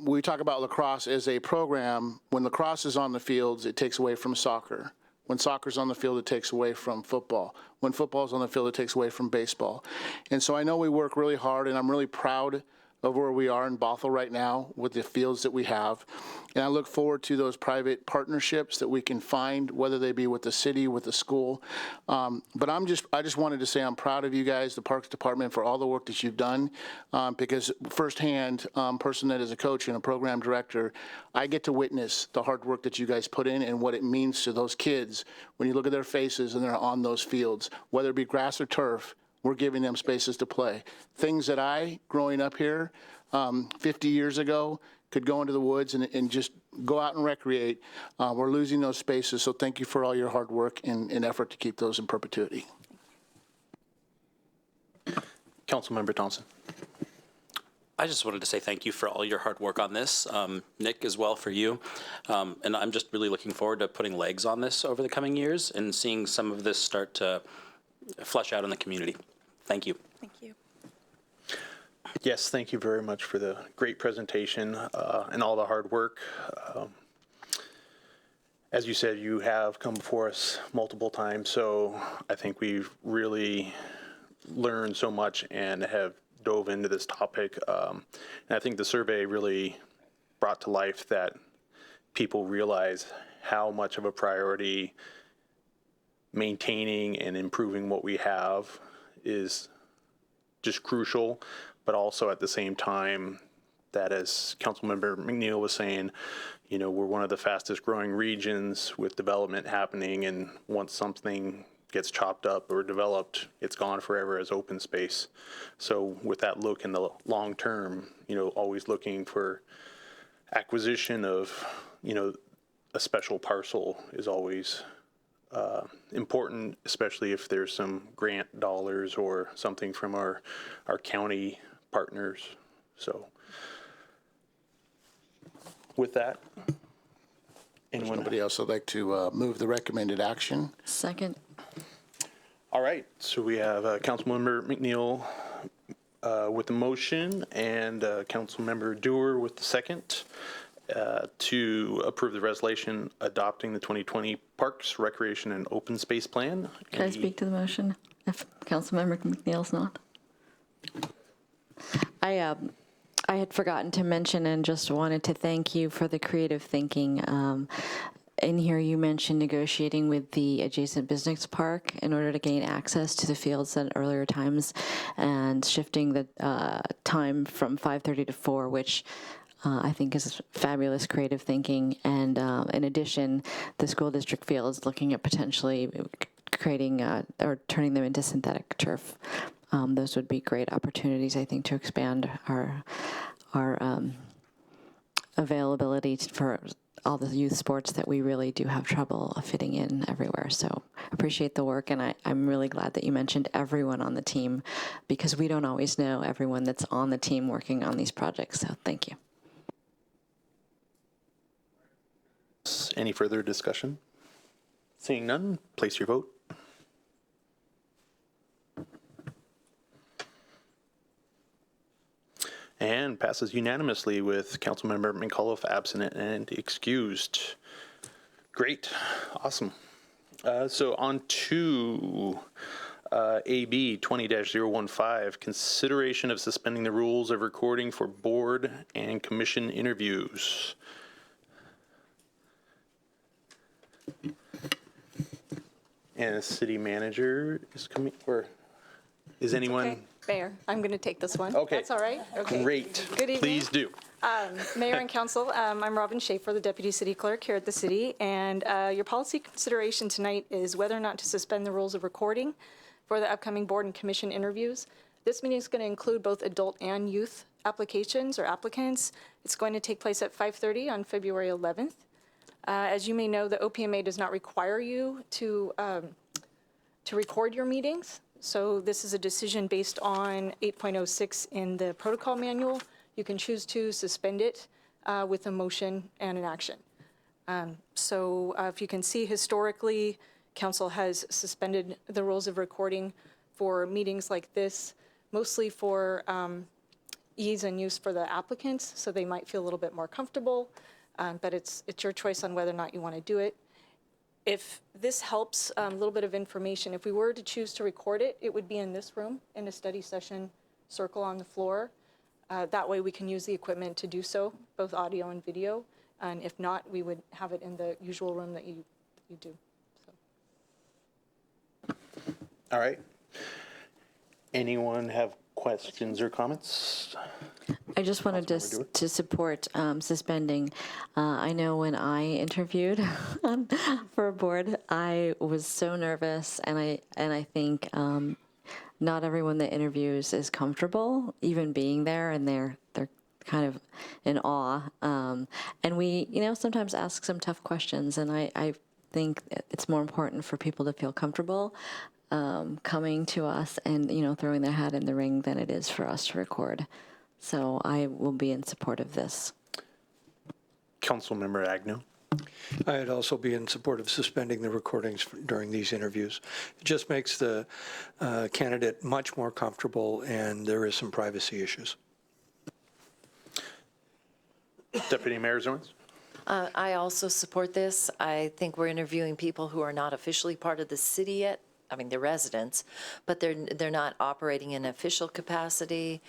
we talk about lacrosse as a program. When lacrosse is on the fields, it takes away from soccer. When soccer's on the field, it takes away from football. When football's on the field, it takes away from baseball. And so I know we work really hard, and I'm really proud of where we are in Bothell right now with the fields that we have. And I look forward to those private partnerships that we can find, whether they be with the city, with the school. But I just wanted to say I'm proud of you guys, the Parks Department, for all the work that you've done. Because firsthand, person that is a coach and a program director, I get to witness the hard work that you guys put in and what it means to those kids when you look at their faces and they're on those fields, whether it be grass or turf. We're giving them spaces to play. Things that I, growing up here 50 years ago, could go into the woods and just go out and recreate. We're losing those spaces, so thank you for all your hard work and effort to keep those in perpetuity. Councilmember Thompson. I just wanted to say thank you for all your hard work on this. Nick, as well, for you. And I'm just really looking forward to putting legs on this over the coming years and seeing some of this start to flesh out in the community. Thank you. Thank you. Yes, thank you very much for the great presentation and all the hard work. As you said, you have come before us multiple times, so I think we've really learned so much and have dove into this topic. And I think the survey really brought to life that people realize how much of a priority maintaining and improving what we have is just crucial, but also at the same time that, as Councilmember McNeil was saying, you know, we're one of the fastest growing regions with development happening, and once something gets chopped up or developed, it's gone forever as open space. So with that look in the long term, you know, always looking for acquisition of, you know, a special parcel is always important, especially if there's some grant dollars or something from our county partners. So with that, anyone? Somebody else would like to move the recommended action? Second. All right, so we have Councilmember McNeil with the motion and Councilmember Dewar with the second to approve the resolution adopting the 2020 Parks, Recreation, and Open Space Plan. Can I speak to the motion if Councilmember McNeil's not? I had forgotten to mention and just wanted to thank you for the creative thinking. In here, you mentioned negotiating with the adjacent business park in order to gain access to the fields at earlier times and shifting the time from 5:30 to 4, which I think is fabulous creative thinking. And in addition, the school district fields looking at potentially creating or turning them into synthetic turf. Those would be great opportunities, I think, to expand our availability for all the youth sports that we really do have trouble fitting in everywhere. So appreciate the work, and I'm really glad that you mentioned everyone on the team, because we don't always know everyone that's on the team working on these projects. So thank you. Any further discussion? Seeing none, place your vote. And passes unanimously with Councilmember McAuliffe absent and excused. Great, awesome. So on to AB 20-015, consideration of suspending the rules of recording for board and commission interviews. And the city manager is coming, or is anyone? Okay, Mayor, I'm going to take this one. Okay. That's all right? Okay. Great. Good evening. Please do. Mayor and Council, I'm Robin Schaefer, the Deputy City Clerk here at the city, and your policy consideration tonight is whether or not to suspend the rules of recording for the upcoming board and commission interviews. This meeting is going to include both adult and youth applications or applicants. It's going to take place at 5:30 on February 11th. As you may know, the OPMA does not require you to record your meetings. So this is a decision based on 8.06 in the protocol manual. You can choose to suspend it with a motion and an action. So if you can see historically, council has suspended the rules of recording for meetings like this, mostly for ease and use for the applicants, so they might feel a little bit more comfortable, but it's your choice on whether or not you want to do it. If this helps, a little bit of information, if we were to choose to record it, it would be in this room, in a study session circle on the floor. That way we can use the equipment to do so, both audio and video. And if not, we would have it in the usual room that you do. So. All right. Anyone have questions or comments? I just wanted to support suspending. I know when I interviewed for a board, I was so nervous, and I think not everyone that interviews is comfortable even being there, and they're kind of in awe. And we, sometimes ask some tough questions, and I think it's more important for people to feel comfortable coming to us and, throwing their hat in the ring than it is for us to record. So I will be in support of this. Councilmember Agnew. I'd also be in support of suspending the recordings during these interviews. It just makes the candidate much more comfortable, and there is some privacy issues. Deputy Mayor Zorns. I also support this. I think we're interviewing people who are not officially part of the city yet. I mean, they're residents, but they're not operating in official capacity.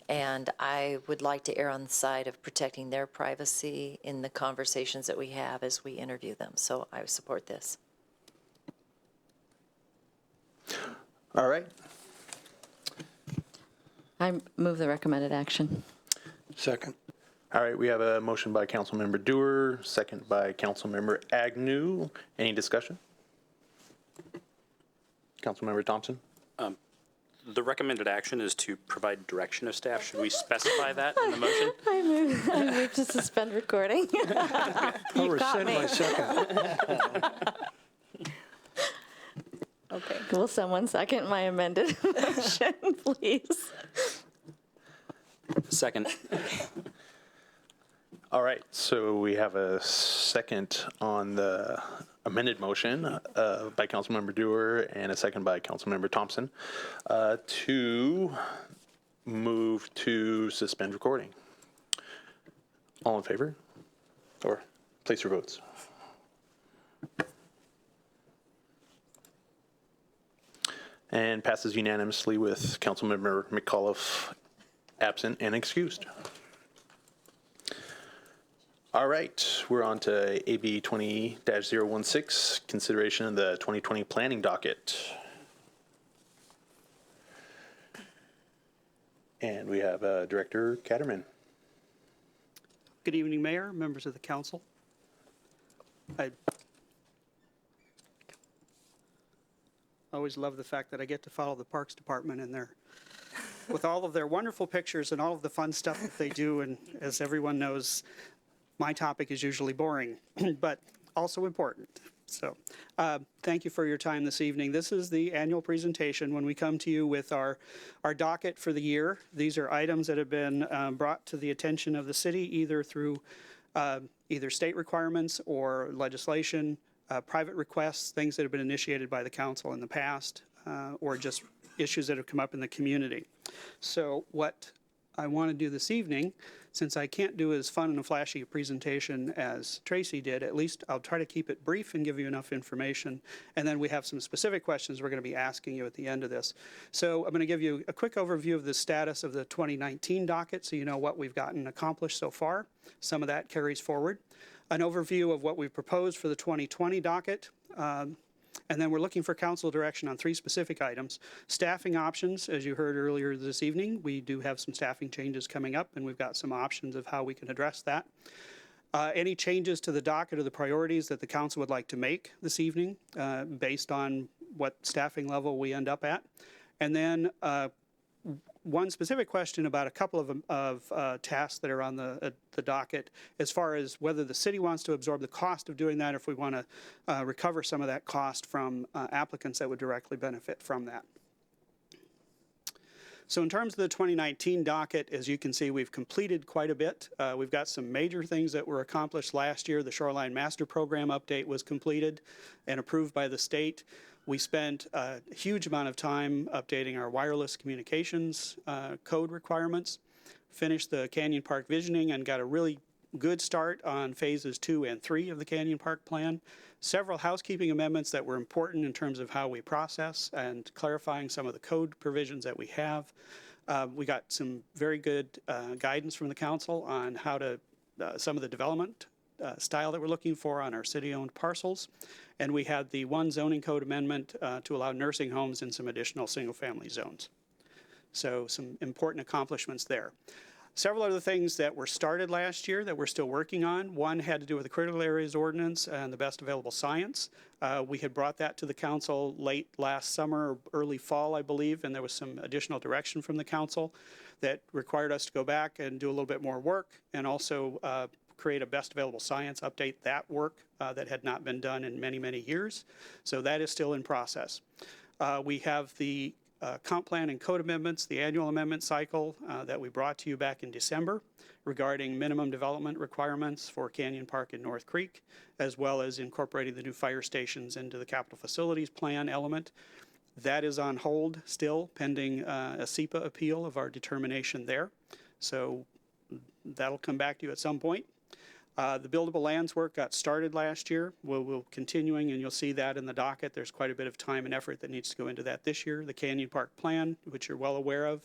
And I would like to err on the side of protecting their privacy in the conversations that we have as we interview them. So I support this. All right. I move the recommended action. Second. All right, we have a motion by Councilmember Dewar, second by Councilmember Agnew. Any discussion? Councilmember Thompson? The recommended action is to provide direction of staff. Should we specify that in the motion? I move to suspend recording. I'll rescind my second. Okay. Will someone second my amended motion, please? Second. All right, so we have a second on the amended motion by Councilmember Dewar and a second by Councilmember Thompson to move to suspend recording. All in favor? Or place your votes. And passes unanimously with Councilmember McAuliffe absent and excused. All right, we're on to AB 20-016, consideration of the 2020 planning docket. And we have Director Catterman. Good evening, Mayor, members of the council. I always love the fact that I get to follow the Parks Department and with all of their wonderful pictures and all of the fun stuff that they do. And as everyone knows, my topic is usually boring, but also important. So thank you for your time this evening. This is the annual presentation when we come to you with our docket for the year. These are items that have been brought to the attention of the city either through either state requirements or legislation, private requests, things that have been initiated by the council in the past, or just issues that have come up in the community. So what I want to do this evening, since I can't do as fun and a flashy a presentation as Tracy did, at least I'll try to keep it brief and give you enough information. And then we have some specific questions we're going to be asking you at the end of this. So I'm going to give you a quick overview of the status of the 2019 docket so you know what we've gotten accomplished so far. Some of that carries forward. An overview of what we've proposed for the 2020 docket. And then we're looking for council direction on 3 specific items. Staffing options, as you heard earlier this evening, we do have some staffing changes coming up, and we've got some options of how we can address that. Any changes to the docket or the priorities that the council would like to make this evening based on what staffing level we end up at. And then one specific question about a couple of tasks that are on the docket as far as whether the city wants to absorb the cost of doing that or if we want to recover some of that cost from applicants that would directly benefit from that. So in terms of the 2019 docket, as you can see, we've completed quite a bit. We've got some major things that were accomplished last year. The Shoreline Master Program update was completed and approved by the state. We spent a huge amount of time updating our wireless communications code requirements, finished the Canyon Park visioning and got a really good start on phases 2 and 3 of the Canyon Park plan. Several housekeeping amendments that were important in terms of how we process and clarifying some of the code provisions that we have. We got some very good guidance from the council on how to, some of the development style that we're looking for on our city-owned parcels. And we had the one zoning code amendment to allow nursing homes in some additional single-family zones. So some important accomplishments there. Several other things that were started last year that we're still working on. One had to do with the critical areas ordinance and the best available science. We had brought that to the council late last summer, or early fall, I believe, and there was some additional direction from the council that required us to go back and do a little bit more work and also create a best available science, update that work that had not been done in many, many years. So that is still in process. We have the comp plan and code amendments, the annual amendment cycle that we brought to you back in December regarding minimum development requirements for Canyon Park and North Creek, as well as incorporating the new fire stations into the capital facilities plan element. That is on hold still pending a SEPA appeal of our determination there. So that'll come back to you at some point. The buildable lands work got started last year. We'll continuing, and you'll see that in the docket. There's quite a bit of time and effort that needs to go into that this year. The Canyon Park plan, which you're well aware of.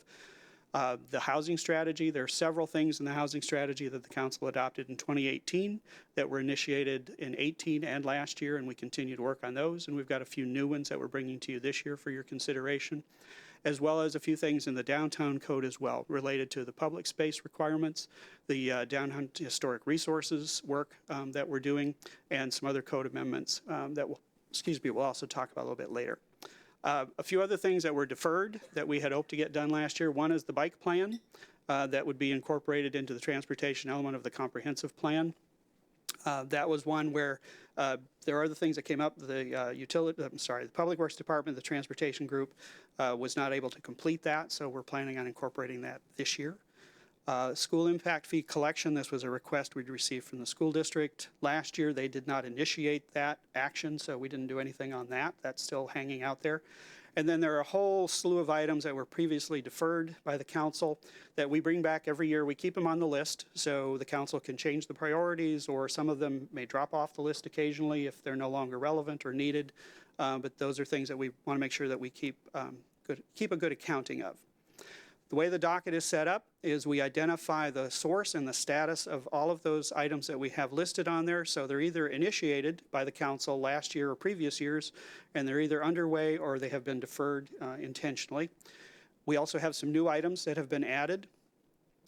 The housing strategy, there are several things in the housing strategy that the council adopted in 2018 that were initiated in 18 and last year, and we continue to work on those. And we've got a few new ones that we're bringing to you this year for your consideration, as well as a few things in the downtown code as well related to the public space requirements, the downtown historic resources work that we're doing, and some other code amendments that we'll also talk about a little bit later. A few other things that were deferred that we had hoped to get done last year. One is the bike plan that would be incorporated into the transportation element of the comprehensive plan. That was one where there are other things that came up. The Public Works Department, the Transportation Group, was not able to complete that, so we're planning on incorporating that this year. School impact fee collection, this was a request we'd received from the school district. Last year, they did not initiate that action, so we didn't do anything on that. That's still hanging out there. And then there are a whole slew of items that were previously deferred by the council that we bring back every year. We keep them on the list so the council can change the priorities, or some of them may drop off the list occasionally if they're no longer relevant or needed. But those are things that we want to make sure that we keep a good accounting of. The way the docket is set up is we identify the source and the status of all of those items that we have listed on there. So they're either initiated by the council last year or previous years, and they're either underway or they have been deferred intentionally. We also have some new items that have been added.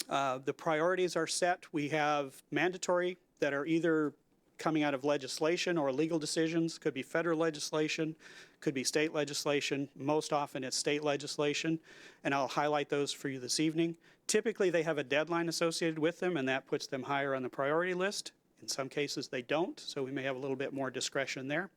The priorities are set. We have mandatory that are either coming out of legislation or legal decisions. Could be federal legislation, could be state legislation. Most often it's state legislation, and I'll highlight those for you this evening. Typically they have a deadline associated with them, and that puts them higher on the priority list. In some cases they don't, so we may have a little bit more discretion there.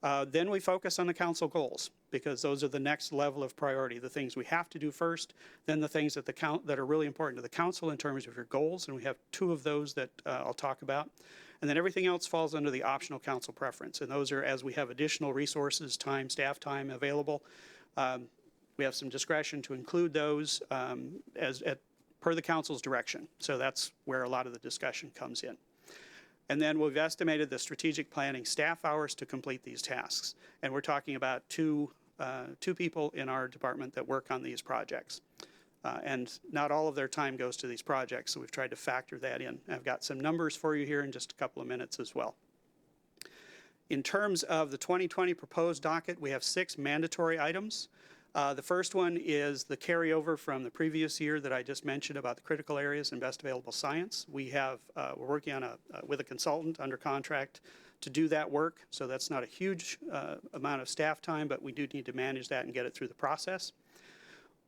Then we focus on the council goals, because those are the next level of priority, the things we have to do first, then the things that that are really important to the council in terms of your goals, and we have two of those that I'll talk about. And then everything else falls under the optional council preference, and those are as we have additional resources, time, staff time available. We have some discretion to include those per the council's direction. So that's where a lot of the discussion comes in. And then we've estimated the strategic planning staff hours to complete these tasks. And we're talking about two people in our department that work on these projects. And not all of their time goes to these projects, so we've tried to factor that in. I've got some numbers for you here in just a couple of minutes as well. In terms of the 2020 proposed docket, we have 6 mandatory items. The first one is the carryover from the previous year that I just mentioned about the critical areas and best available science. We're working on with a consultant under contract to do that work, so that's not a huge amount of staff time, but we do need to manage that and get it through the process.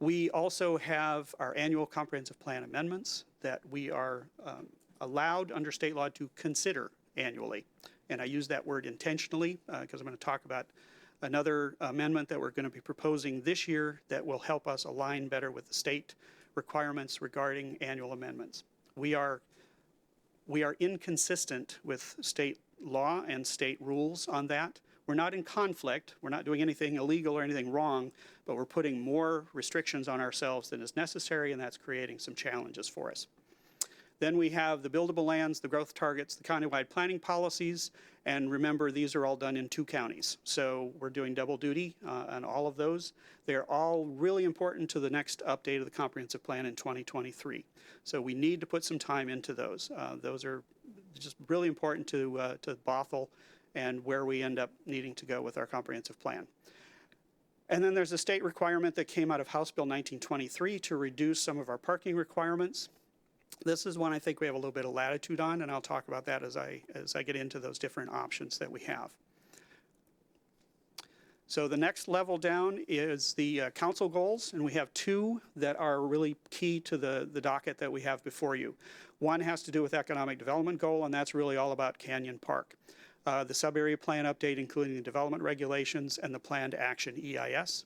We also have our annual comprehensive plan amendments that we are allowed under state law to consider annually. And I use that word intentionally because I'm going to talk about another amendment that we're going to be proposing this year that will help us align better with the state requirements regarding annual amendments. We are inconsistent with state law and state rules on that. We're not in conflict. We're not doing anything illegal or anything wrong, but we're putting more restrictions on ourselves than is necessary, and that's creating some challenges for us. Then we have the buildable lands, the growth targets, the countywide planning policies, and remember, these are all done in 2 counties. So we're doing double duty on all of those. They're all really important to the next update of the comprehensive plan in 2023. So we need to put some time into those. Those are just really important to Bothell and where we end up needing to go with our comprehensive plan. And then there's a state requirement that came out of House Bill 1923 to reduce some of our parking requirements. This is one I think we have a little bit of latitude on, and I'll talk about that as I get into those different options that we have. So the next level down is the council goals, and we have 2 that are really key to the docket that we have before you. One has to do with economic development goal, and that's really all about Canyon Park. The sub-area plan update, including the development regulations and the planned action EIS.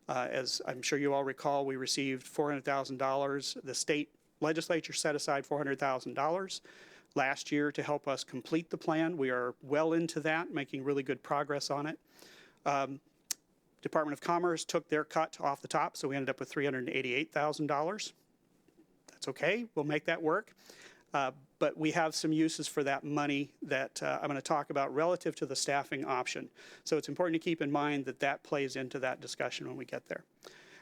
As I'm sure you all recall, we received $400,000. The state legislature set aside $400,000 last year to help us complete the plan. We are well into that, making really good progress on it. Department of Commerce took their cut off the top, so we ended up with $388,000. That's okay, we'll make that work. But we have some uses for that money that I'm going to talk about relative to the staffing option. So it's important to keep in mind that that plays into that discussion when we get there.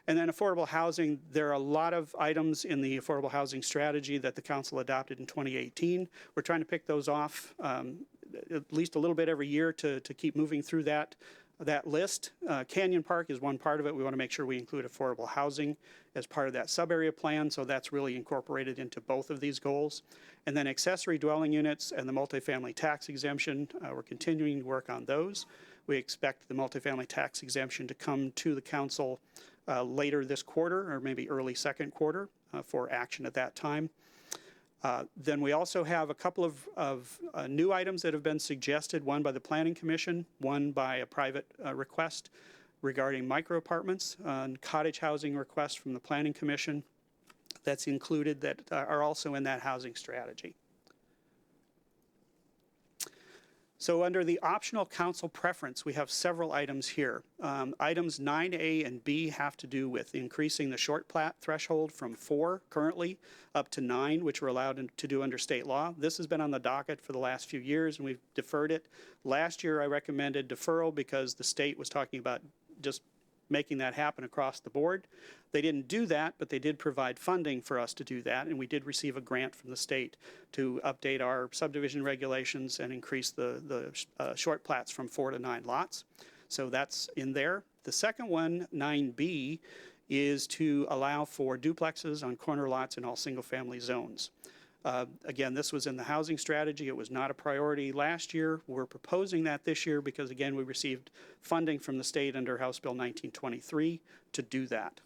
And then affordable housing, there are a lot of items in the affordable housing strategy that the council adopted in 2018. We're trying to pick those off at least a little bit every year to keep moving through that list. Canyon Park is one part of it. We want to make sure we include affordable housing as part of that sub-area plan, so that's really incorporated into both of these goals. And then accessory dwelling units and the multifamily tax exemption, we're continuing to work on those. We expect the multifamily tax exemption to come to the council later this quarter or maybe early second quarter for action at that time. Then we also have a couple of new items that have been suggested, one by the Planning Commission, one by a private request regarding micro apartments, cottage housing requests from the Planning Commission that's included that are also in that housing strategy. So under the optional council preference, we have several items here. Items 9A and B have to do with increasing the short plat threshold from 4 currently up to 9, which we're allowed to do under state law. This has been on the docket for the last few years, and we've deferred it. Last year, I recommended deferral because the state was talking about just making that happen across the board. They didn't do that, but they did provide funding for us to do that, and we did receive a grant from the state to update our subdivision regulations and increase the short plats from 4 to 9 lots. So that's in there. The second one, 9B, is to allow for duplexes on corner lots in all single-family zones. Again, this was in the housing strategy. It was not a priority last year. We're proposing that this year because, again, we received funding from the state under House Bill 1923 to do that.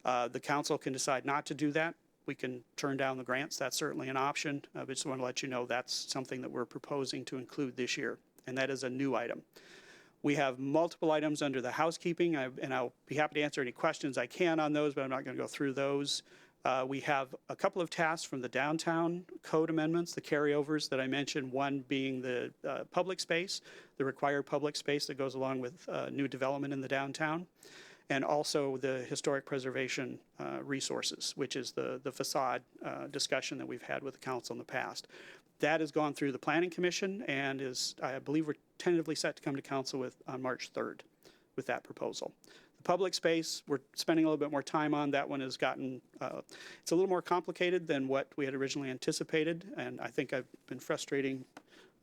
The council can decide not to do that. We can turn down the grants. That's certainly an option. I just want to let you know that's something that we're proposing to include this year, and that is a new item. We have multiple items under the housekeeping, and I'll be happy to answer any questions I can on those, but I'm not going to go through those. We have a couple of tasks from the downtown code amendments, the carryovers that I mentioned, one being the public space, the required public space that goes along with new development in the downtown, and also the historic preservation resources, which is the facade discussion that we've had with the council in the past. That has gone through the Planning Commission and is, I believe, we're tentatively set to come to council on March 3rd with that proposal. Public space, we're spending a little bit more time on. That one has gotten, it's a little more complicated than what we had originally anticipated, and I think I've been frustrating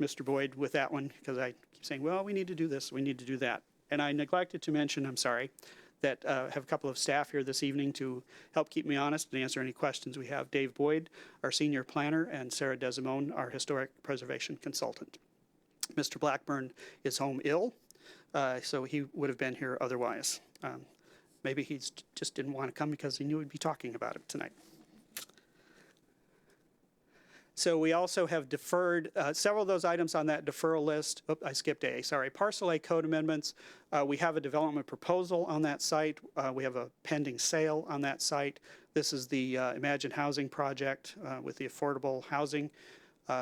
Mr. Boyd with that one because I keep saying, well, we need to do this, we need to do that. And I neglected to mention, I'm sorry, that have a couple of staff here this evening to help keep me honest and answer any questions we have. Dave Boyd, our senior planner, and Sarah Desimone, our historic preservation consultant. Mr. Blackburn is home ill, so he would have been here otherwise. Maybe he just didn't want to come because he knew we'd be talking about it tonight. So we also have deferred several of those items on that deferral list. Oh, I skipped A, sorry. Parcel A code amendments. We have a development proposal on that site. We have a pending sale on that site. This is the Imagine Housing project with the affordable housing.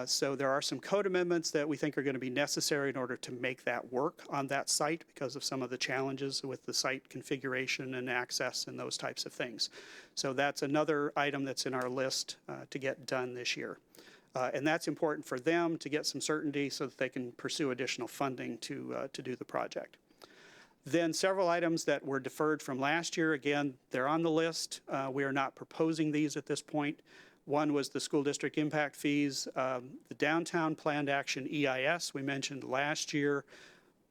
So there are some code amendments that we think are going to be necessary in order to make that work on that site because of some of the challenges with the site configuration and access and those types of things. So that's another item that's in our list to get done this year. And that's important for them to get some certainty so that they can pursue additional funding to do the project. Then several items that were deferred from last year, again, they're on the list. We are not proposing these at this point. One was the school district impact fees, the downtown planned action EIS we mentioned last year.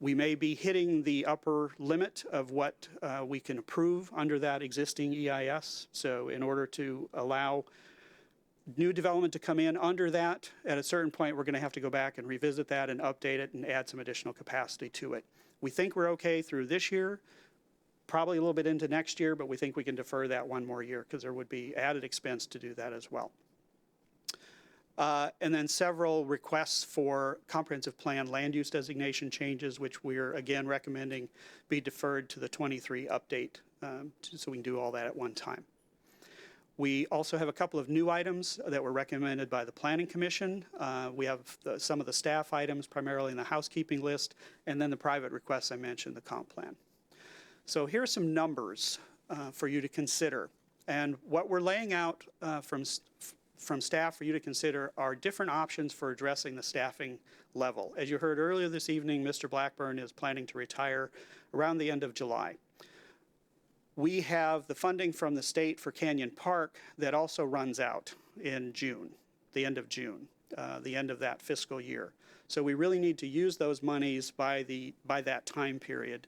We may be hitting the upper limit of what we can approve under that existing EIS. So in order to allow new development to come in under that, at a certain point, we're going to have to go back and revisit that and update it and add some additional capacity to it. We think we're okay through this year, probably a little bit into next year, but we think we can defer that one more year because there would be added expense to do that as well. And then several requests for comprehensive plan land use designation changes, which we're again recommending be deferred to the 23 update so we can do all that at one time. We also have a couple of new items that were recommended by the Planning Commission. We have some of the staff items primarily in the housekeeping list, and then the private requests I mentioned, the comp plan. So here are some numbers for you to consider. And what we're laying out from staff for you to consider are different options for addressing the staffing level. As you heard earlier this evening, Mr. Blackburn is planning to retire around the end of July. We have the funding from the state for Canyon Park that also runs out in June, the end of June, the end of that fiscal year. So we really need to use those monies by that time period.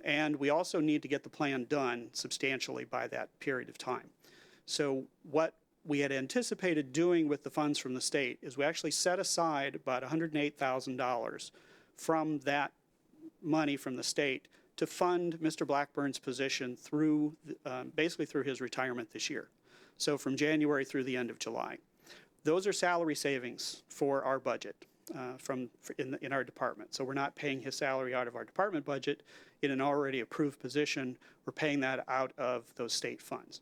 And we also need to get the plan done substantially by that period of time. So what we had anticipated doing with the funds from the state is we actually set aside about $108,000 from that money from the state to fund Mr. Blackburn's position through, basically through his retirement this year. So from January through the end of July. Those are salary savings for our budget in our department. So we're not paying his salary out of our department budget in an already approved position. We're paying that out of those state funds.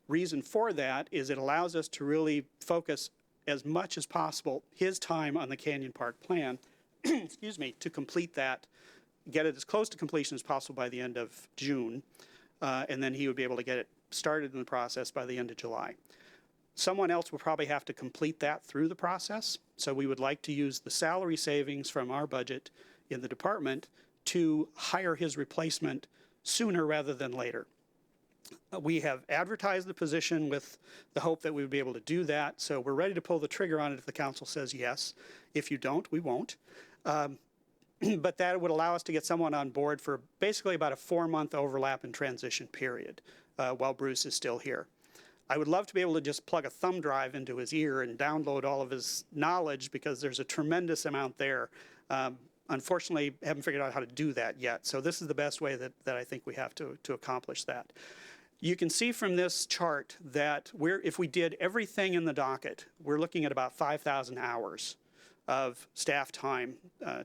Reason for that is it allows us to really focus as much as possible his time on the Canyon Park plan, excuse me, to complete that, get it as close to completion as possible by the end of June, and then he would be able to get it started in the process by the end of July. Someone else will probably have to complete that through the process, so we would like to use the salary savings from our budget in the department to hire his replacement sooner rather than later. We have advertised the position with the hope that we would be able to do that, so we're ready to pull the trigger on it if the council says yes. If you don't, we won't. But that would allow us to get someone on board for basically about a 4-month overlap and transition period while Bruce is still here. I would love to be able to just plug a thumb drive into his ear and download all of his knowledge because there's a tremendous amount there. Unfortunately, haven't figured out how to do that yet. So this is the best way that I think we have to accomplish that. You can see from this chart that if we did everything in the docket, we're looking at about 5,000 hours of staff time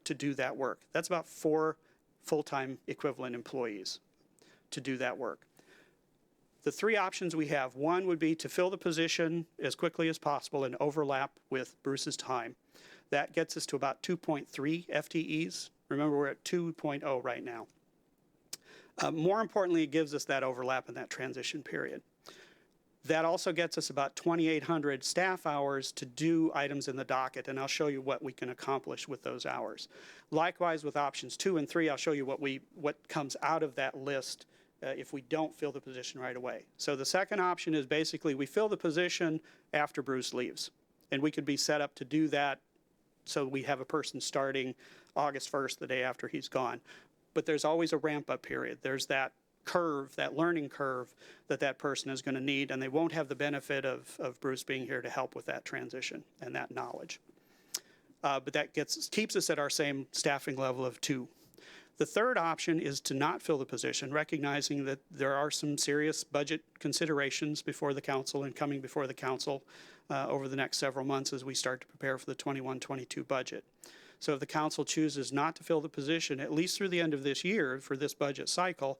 to do that work. That's about 4 full-time equivalent employees to do that work. The 3 options we have, one would be to fill the position as quickly as possible and overlap with Bruce's time. That gets us to about 2.3 FTEs. Remember, we're at 2.0 right now. More importantly, it gives us that overlap in that transition period. That also gets us about 2,800 staff hours to do items in the docket, and I'll show you what we can accomplish with those hours. Likewise, with options 2 and 3, I'll show you what comes out of that list if we don't fill the position right away. So the second option is basically we fill the position after Bruce leaves, and we could be set up to do that so we have a person starting August 1st, the day after he's gone. But there's always a ramp-up period. There's that curve, that learning curve that person is going to need, and they won't have the benefit of Bruce being here to help with that transition and that knowledge. But that keeps us at our same staffing level of 2. The third option is to not fill the position, recognizing that there are some serious budget considerations before the council and coming before the council over the next several months as we start to prepare for the 21-22 budget. So if the council chooses not to fill the position, at least through the end of this year for this budget cycle,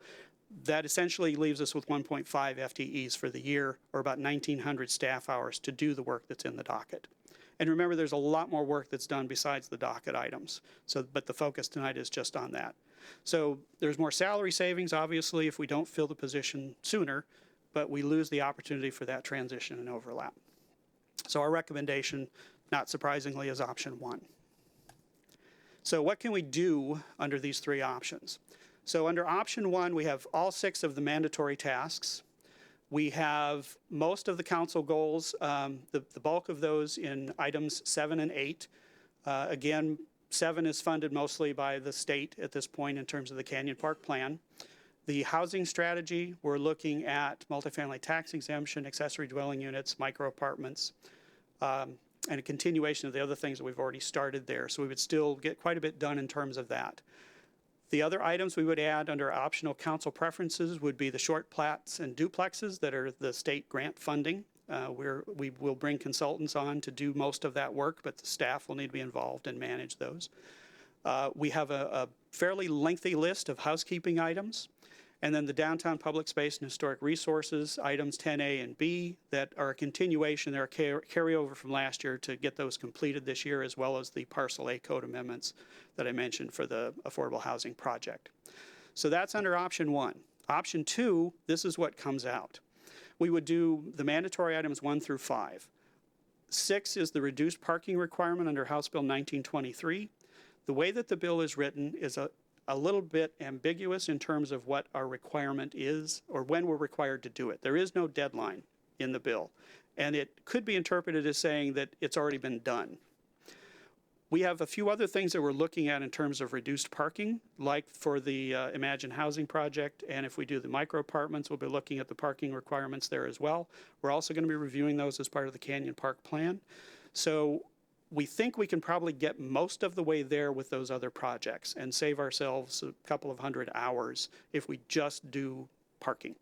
that essentially leaves us with 1.5 FTEs for the year, or about 1,900 staff hours to do the work that's in the docket. And remember, there's a lot more work that's done besides the docket items. But the focus tonight is just on that. So there's more salary savings, obviously, if we don't fill the position sooner, but we lose the opportunity for that transition and overlap. So our recommendation, not surprisingly, is option 1. So what can we do under these 3 options? So under option 1, we have all 6 of the mandatory tasks. We have most of the council goals, the bulk of those in items 7 and 8. Again, 7 is funded mostly by the state at this point in terms of the Canyon Park Plan. The housing strategy, we're looking at multifamily tax exemption, accessory dwelling units, micro apartments, and a continuation of the other things that we've already started there. So we would still get quite a bit done in terms of that. The other items we would add under optional council preferences would be the short plats and duplexes that are the state grant funding. We will bring consultants on to do most of that work, but the staff will need to be involved and manage those. We have a fairly lengthy list of housekeeping items. And then the downtown public space and historic resources, items 10A and B, that are a continuation, they're a carryover from last year to get those completed this year, as well as the Parcel A code amendments that I mentioned for the affordable housing project. So that's under option 1. Option 2, this is what comes out. We would do the mandatory items 1 through 5. 6 is the reduced parking requirement under House Bill 1923. The way that the bill is written is a little bit ambiguous in terms of what our requirement is or when we're required to do it. There is no deadline in the bill, and it could be interpreted as saying that it's already been done. We have a few other things that we're looking at in terms of reduced parking, like for the Imagine Housing project, and if we do the micro apartments, we'll be looking at the parking requirements there as well. We're also going to be reviewing those as part of the Canyon Park Plan. So we think we can probably get most of the way there with those other projects and save ourselves a couple of hundred hours if we just do parking.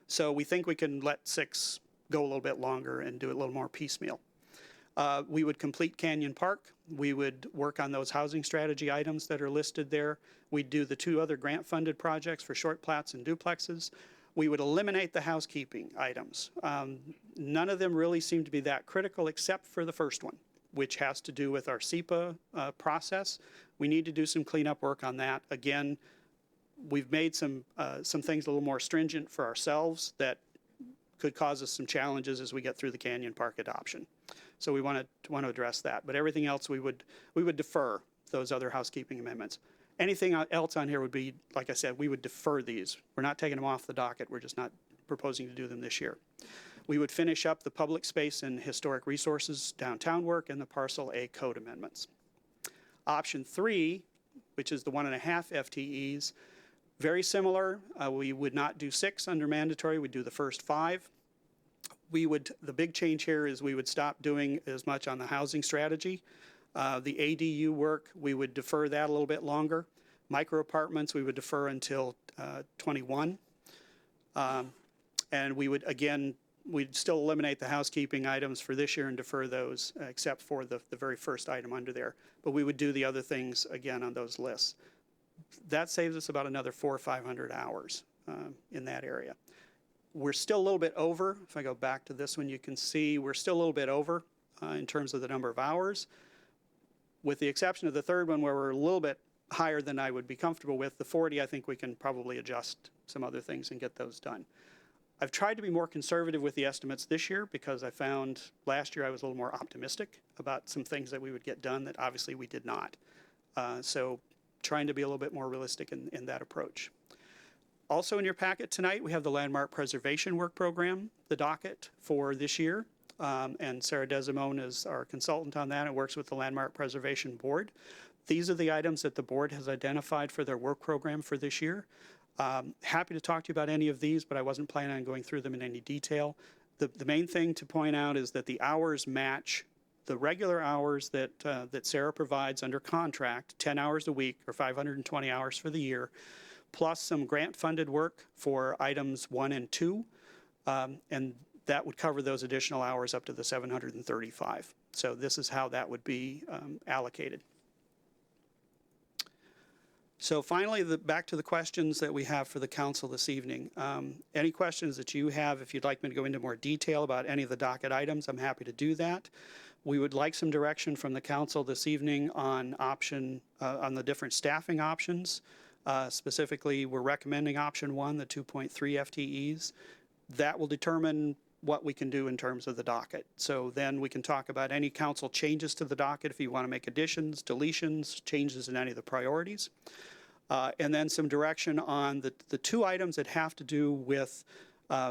So we think we can let 6 go a little bit longer and do it a little more piecemeal. We would complete Canyon Park. We would work on those housing strategy items that are listed there. We'd do the 2 other grant-funded projects for short plats and duplexes. We would eliminate the housekeeping items. None of them really seem to be that critical except for the first one, which has to do with our SEPA process. We need to do some cleanup work on that. Again, we've made some things a little more stringent for ourselves that could cause us some challenges as we get through the Canyon Park adoption. So we want to address that. But everything else we would defer those other housekeeping amendments. Anything else on here would be, like I said, we would defer these. We're not taking them off the docket. We're just not proposing to do them this year. We would finish up the public space and historic resources downtown work and the Parcel A code amendments. Option 3, which is the 1.5 FTEs, very similar. We would not do 6 under mandatory. We'd do the first 5. The big change here is we would stop doing as much on the housing strategy. The ADU work, we would defer that a little bit longer. Micro apartments, we would defer until 21. And we would, again, we'd still eliminate the housekeeping items for this year and defer those, except for the very first item under there. But we would do the other things, again, on those lists. That saves us about another 400 or 500 hours in that area. We're still a little bit over. If I go back to this one, you can see we're still a little bit over in terms of the number of hours. With the exception of the third one where we're a little bit higher than I would be comfortable with, the 40, I think we can probably adjust some other things and get those done. I've tried to be more conservative with the estimates this year because I found last year I was a little more optimistic about some things that we would get done that obviously we did not. So trying to be a little bit more realistic in that approach. Also in your packet tonight, we have the Landmark Preservation Work Program, the docket for this year. And Sarah Desimone is our consultant on that and works with the Landmark Preservation Board. These are the items that the board has identified for their work program for this year. Happy to talk to you about any of these, but I wasn't planning on going through them in any detail. The main thing to point out is that the hours match the regular hours that Sarah provides under contract, 10 hours a week or 520 hours for the year, plus some grant-funded work for items 1 and 2. And that would cover those additional hours up to the 735. So this is how that would be allocated. So finally, back to the questions that we have for the council this evening. Any questions that you have, if you'd like me to go into more detail about any of the docket items, I'm happy to do that. We would like some direction from the council this evening on on the different staffing options. Specifically, we're recommending option 1, the 2.3 FTEs. That will determine what we can do in terms of the docket. So then we can talk about any council changes to the docket if you want to make additions, deletions, changes in any of the priorities. And then some direction on the 2 items that have to do with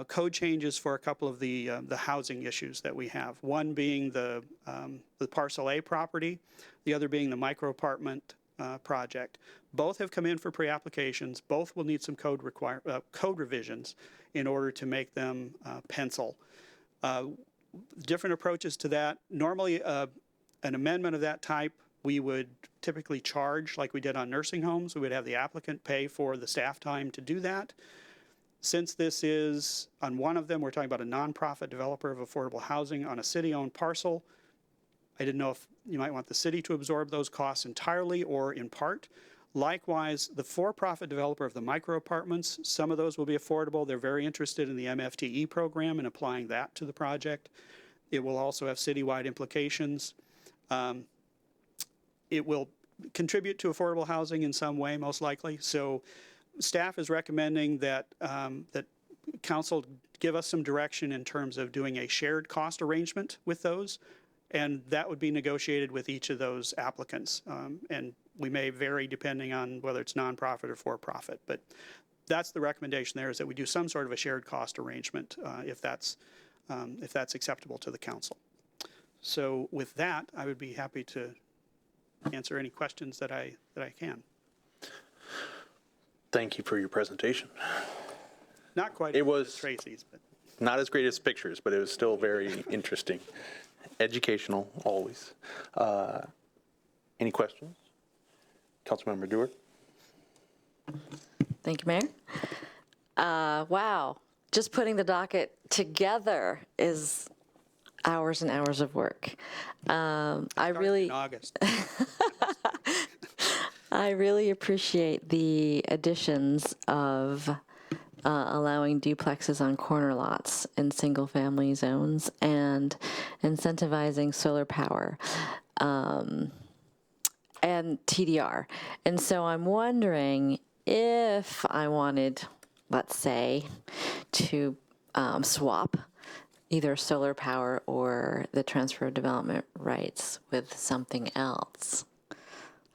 code changes for a couple of the housing issues that we have. One being the Parcel A property, the other being the micro apartment project. Both have come in for pre-applications. Both will need some code revisions in order to make them pencil. Different approaches to that. Normally, an amendment of that type, we would typically charge, like we did on nursing homes. We would have the applicant pay for the staff time to do that. Since this is, on one of them, we're talking about a nonprofit developer of affordable housing on a city-owned parcel. I didn't know if you might want the city to absorb those costs entirely or in part. Likewise, the for-profit developer of the micro apartments, some of those will be affordable. They're very interested in the MFTE program and applying that to the project. It will also have citywide implications. It will contribute to affordable housing in some way, most likely. So staff is recommending that that council give us some direction in terms of doing a shared cost arrangement with those, and that would be negotiated with each of those applicants. And we may vary depending on whether it's nonprofit or for-profit, but that's the recommendation there, is that we do some sort of a shared cost arrangement if that's acceptable to the council. So with that, I would be happy to answer any questions that I can. Thank you for your presentation. Not quite It as was good as Tracy's, but not as great as pictures, but it was still very interesting. Educational, always. Any questions? Councilmember Dewar? Thank you, Mayor. Wow, just putting the docket together is hours and hours of work. in August. I really appreciate the additions of allowing duplexes on corner lots in single-family zones and incentivizing solar power and TDR. And so I'm wondering if I wanted, let's say, to swap either solar power or the transfer of development rights with something else. I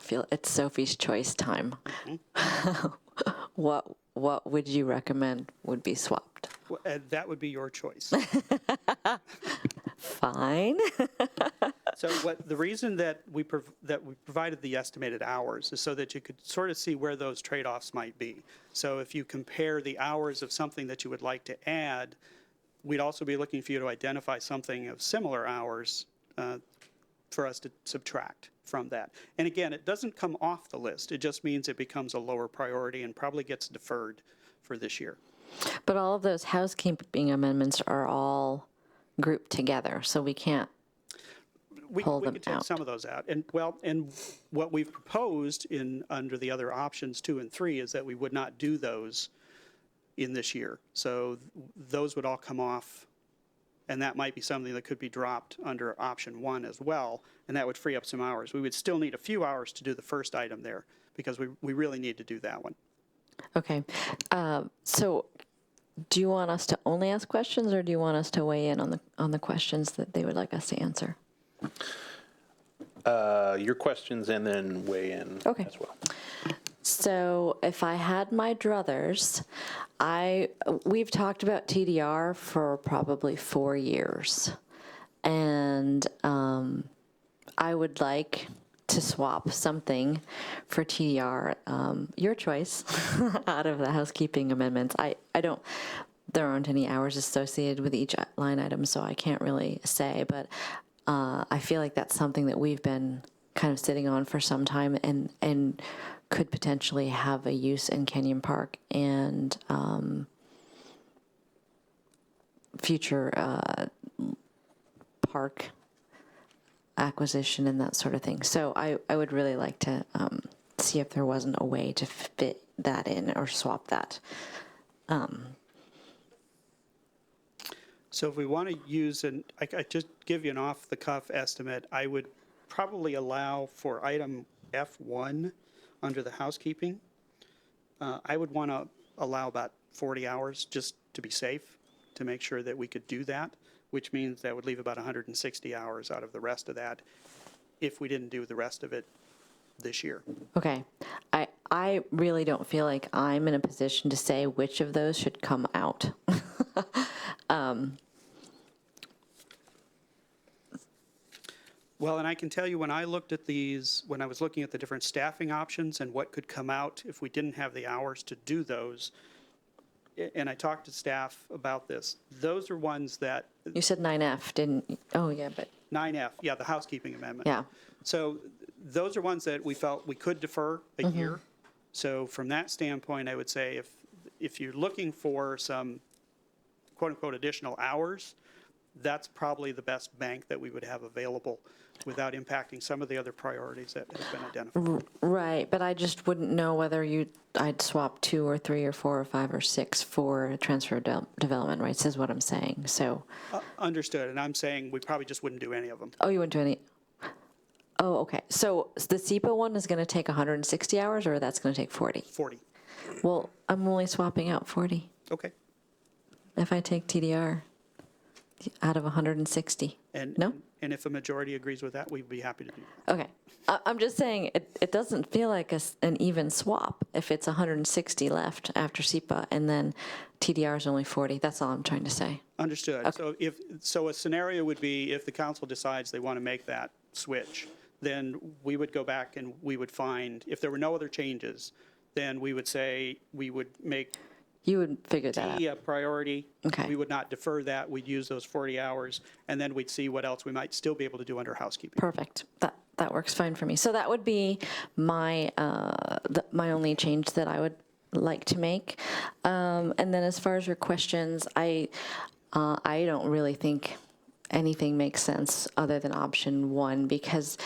feel it's Sophie's choice time. What would you recommend would be swapped? Well, that would be your choice. Fine. So the reason that we provided the estimated hours is so that you could sort of see where those trade-offs might be. So if you compare the hours of something that you would like to add, we'd also be looking for you to identify something of similar hours for us to subtract from that. And again, it doesn't come off the list. It just means it becomes a lower priority and probably gets deferred for this year. But all of those housekeeping amendments are all grouped together, so we can't pull them We could take out. some of those out. And what we've proposed under the other options 2 and 3 is that we would not do those in this year. So those would all come off, and that might be something that could be dropped under option 1 as well, and that would free up some hours. We would still need a few hours to do the first item there because we really need to do that one. Okay. So do you want us to only ask questions, or do you want us to weigh in on the questions that they would like us to answer? Your questions and then weigh in as well. So if I had my druthers, we've talked about TDR for probably 4 years, and I would like to swap something for TDR, your choice, out of the housekeeping amendments. There aren't any hours associated with each line item, so I can't really say, but I feel like that's something that we've been kind of sitting on for some time and could potentially have a use in Kenyon Park and future park acquisition and that sort of thing. So I would really like to see if there wasn't a way to fit that in or swap that. So if we want to use I just give you an off-the-cuff estimate, I would probably allow for item F1 under the housekeeping. I would want to allow about 40 hours just to be safe, to make sure that we could do that, which means that would leave about 160 hours out of the rest of that if we didn't do the rest of it this year. Okay. I really don't feel like I'm in a position to say which of those should come out. Well, and I can tell you when I looked at these, when I was looking at the different staffing options and what could come out if we didn't have the hours to do those, and I talked to staff about this, those are ones that, You said 9F, didn't you? Oh, yeah, but 9F, yeah, the housekeeping amendment. yeah. So those are ones that we felt we could defer a year. So from that standpoint, I would say if you're looking for some quote-unquote additional hours, that's probably the best bank that we would have available without impacting some of the other priorities that have been identified. Right, but I just wouldn't know whether I'd swap 2 or 3 or 4 or 5 or 6 for transfer development rights is what I'm saying, so. Understood, and I'm saying we probably just wouldn't do any of them. Oh, you wouldn't do any? Oh, okay. So the SEPA one is going to take 160 hours, or that's going to take 40? 40. Well, I'm only swapping out 40 Okay. if I take TDR out of 160. No? And if a majority agrees with that, we'd be happy to do that. Okay. I'm just saying, it doesn't feel like an even swap if it's 160 left after SEPA, and then TDR is only 40. That's all I'm trying to say. Understood. Okay. So a scenario would be if the council decides they want to make that switch, then we would go back and we would find, if there were no other changes, then we would say we would make You would figure that out. T a priority. Okay. We would not defer that. We'd use those 40 hours, and then we'd see what else we might still be able to do under housekeeping. Perfect. That works fine for me. So that would be my my only change that I would like to make. And then as far as your questions, I don't really think anything makes sense other than option 1, because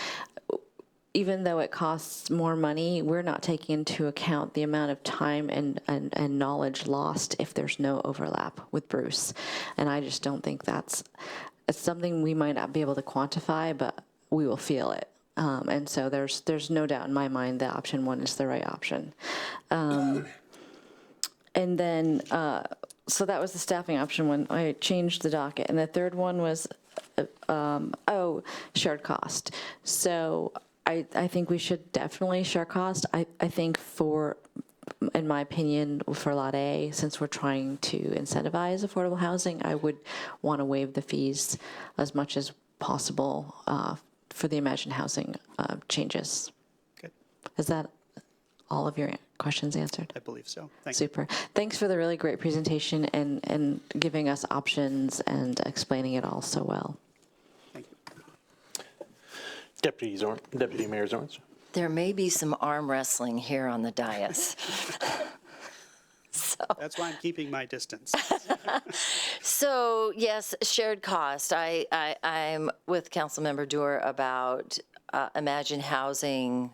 even though it costs more money, we're not taking into account the amount of time and knowledge lost if there's no overlap with Bruce. And I just don't think it's something we might not be able to quantify, but we will feel it. And so there's no doubt in my mind that option 1 is the right option. And then, so that was the staffing option 1. I changed the docket. And the third one was, shared cost. So I think we should definitely share cost. I think in my opinion, for Lot A, since we're trying to incentivize affordable housing, I would want to waive the fees as much as possible for the Imagine Housing changes. Okay. Is that all of your questions answered? I believe so. Thank you. Super. Thanks for the really great presentation and giving us options and explaining it all so well. Thank you. Deputy Mayor Zorns. There may be some arm wrestling here on the dais. That's why I'm keeping my distance. So, yes, shared cost. I'm with Councilmember Doer about Imagine Housing.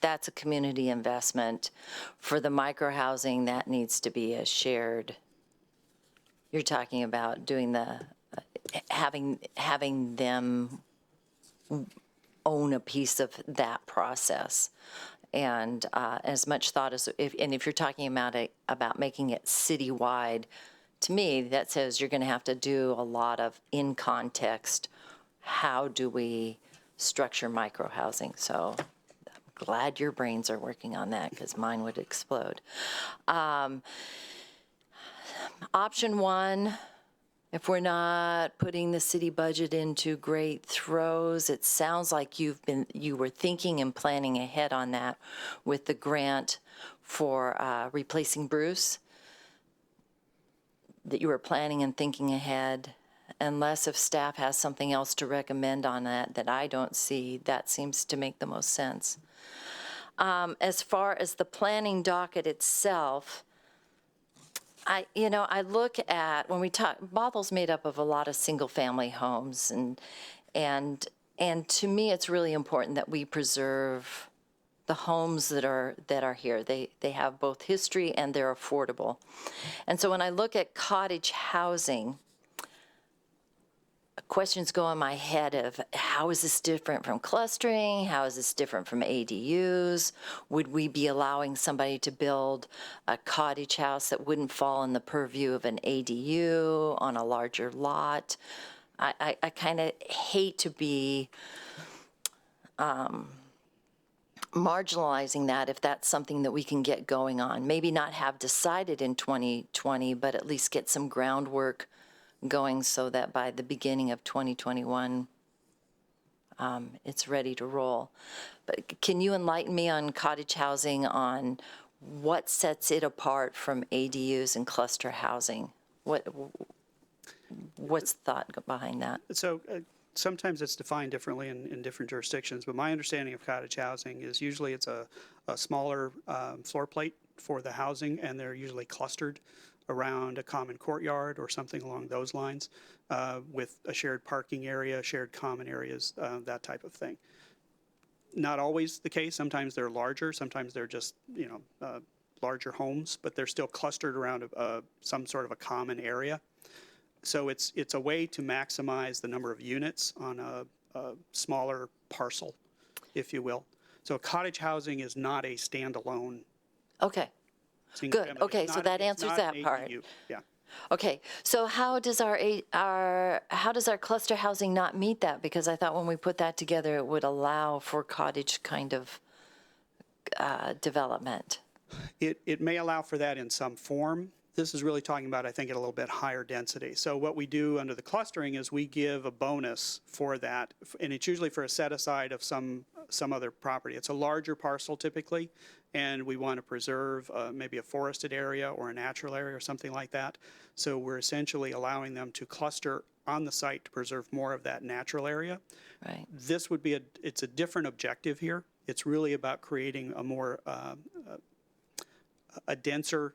That's a community investment. For the micro-housing, that needs to be a shared. You're talking about doing having them own a piece of that process. And as much thought as, if you're talking about making it citywide, to me, that says you're going to have to do a lot of in context, how do we structure micro-housing? So I'm glad your brains are working on that, because mine would explode. Option 1, if we're not putting the city budget into great throes, it sounds like you were thinking and planning ahead on that with the grant for replacing Bruce, that you were planning and thinking ahead. Unless if staff has something else to recommend on that I don't see, that seems to make the most sense. As far as the planning docket itself, I look at, when we talk, Bothell's made up of a lot of single-family homes, and to me, it's really important that we preserve the homes that are here. They have both history and they're affordable. And so when I look at cottage housing, questions go in my head of how is this different from clustering? How is this different from ADUs? Would we be allowing somebody to build a cottage house that wouldn't fall in the purview of an ADU on a larger lot? I kind of hate to be marginalizing that if that's something that we can get going on. Maybe not have decided in 2020, but at least get some groundwork going so that by the beginning of 2021, it's ready to roll. But can you enlighten me on cottage housing, on what sets it apart from ADUs and cluster housing? What's the thought behind that? So sometimes it's defined differently in different jurisdictions, but my understanding of cottage housing is usually it's a smaller floor plate for the housing, and they're usually clustered around a common courtyard or something along those lines, with a shared parking area, shared common areas, that type of thing. Not always the case. Sometimes they're larger. Sometimes they're just, larger homes, but they're still clustered around some sort of a common area. So it's a way to maximize the number of units on a smaller parcel, if you will. So cottage housing is not a standalone. Okay. Single Good. family. Okay, It's so not- that it's answers not that an part. ADU. Yeah. Okay, so how does how does our cluster housing not meet that? Because I thought when we put that together, it would allow for cottage kind of development. It may allow for that in some form. This is really talking about, I think, at a little bit higher density. So what we do under the clustering is we give a bonus for that, and it's usually for a set aside of some other property. It's a larger parcel typically, and we want to preserve maybe a forested area or a natural area or something like that. So we're essentially allowing them to cluster on the site to preserve more of that natural area. Right. This would be it's a different objective here. It's really about creating a more, a denser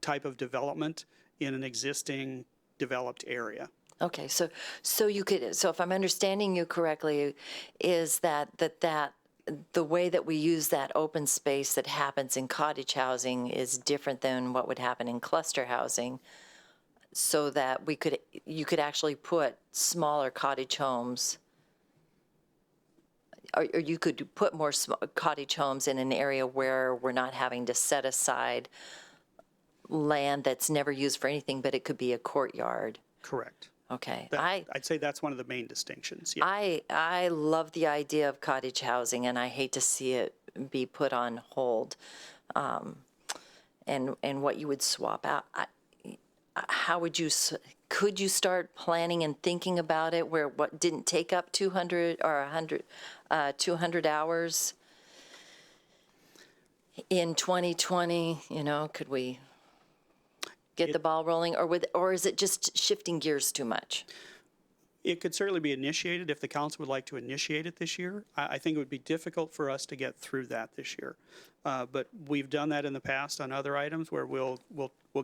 type of development in an existing developed area. Okay, so if I'm understanding you correctly, is that the way that we use that open space that happens in cottage housing is different than what would happen in cluster housing, so that you could actually put smaller cottage homes, or you could put more cottage homes in an area where we're not having to set aside land that's never used for anything, but it could be a courtyard. Correct. Okay. I'd say that's one of the main distinctions. Yeah. I love the idea of cottage housing, and I hate to see it be put on hold. And what you would swap out. Could you start planning and thinking about it where what didn't take up 200 hours in 2020? Could we get the ball rolling, or is it just shifting gears too much? It could certainly be initiated if the council would like to initiate it this year. I think it would be difficult for us to get through that this year. But we've done that in the past on other items where we'll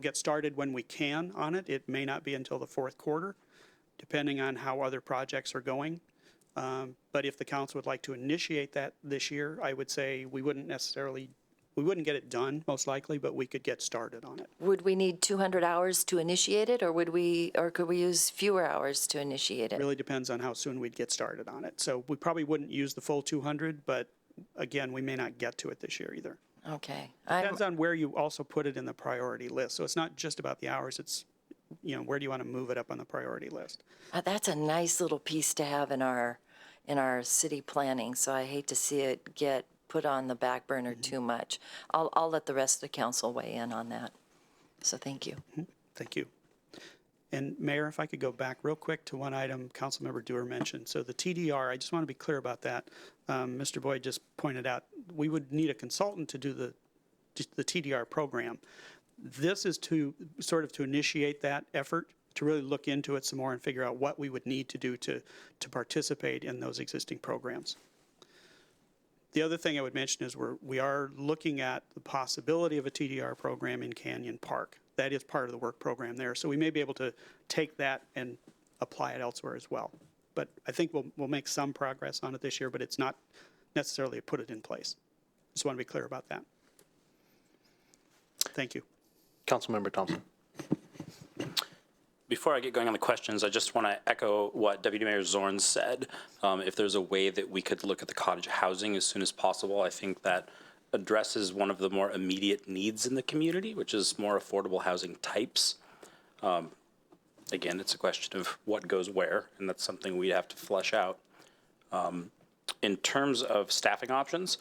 get started when we can on it. It may not be until the fourth quarter, depending on how other projects are going. But if the council would like to initiate that this year, I would say we wouldn't get it done, most likely, but we could get started on it. Would we need 200 hours to initiate it, or could we use fewer hours to initiate it? Really depends on how soon we'd get started on it. So we probably wouldn't use the full 200, but again, we may not get to it this year either. Okay. Depends on where you also put it in the priority list. So it's not just about the hours, it's, where do you want to move it up on the priority list? That's a nice little piece to have in our city planning, so I hate to see it get put on the back burner too much. I'll let the rest of the council weigh in on that. So thank you. Thank you. And Mayor, if I could go back real quick to one item Councilmember Dewar mentioned. So the TDR, I just want to be clear about that. Mr. Boyd just pointed out we would need a consultant to do the TDR program. This is to initiate that effort, to really look into it some more and figure out what we would need to do to participate in those existing programs. The other thing I would mention is we are looking at the possibility of a TDR program in Canyon Park. That is part of the work program there. So we may be able to take that and apply it elsewhere as well. But I think we'll make some progress on it this year, but it's not necessarily put it in place. Just want to be clear about that. Thank you. Councilmember Thompson. Before I get going on the questions, I just want to echo what Deputy Mayor Zorn said. If there's a way that we could look at the cottage housing as soon as possible, I think that addresses one of the more immediate needs in the community, which is more affordable housing types. Again, it's a question of what goes where, and that's something we have to flesh out. In terms of staffing options,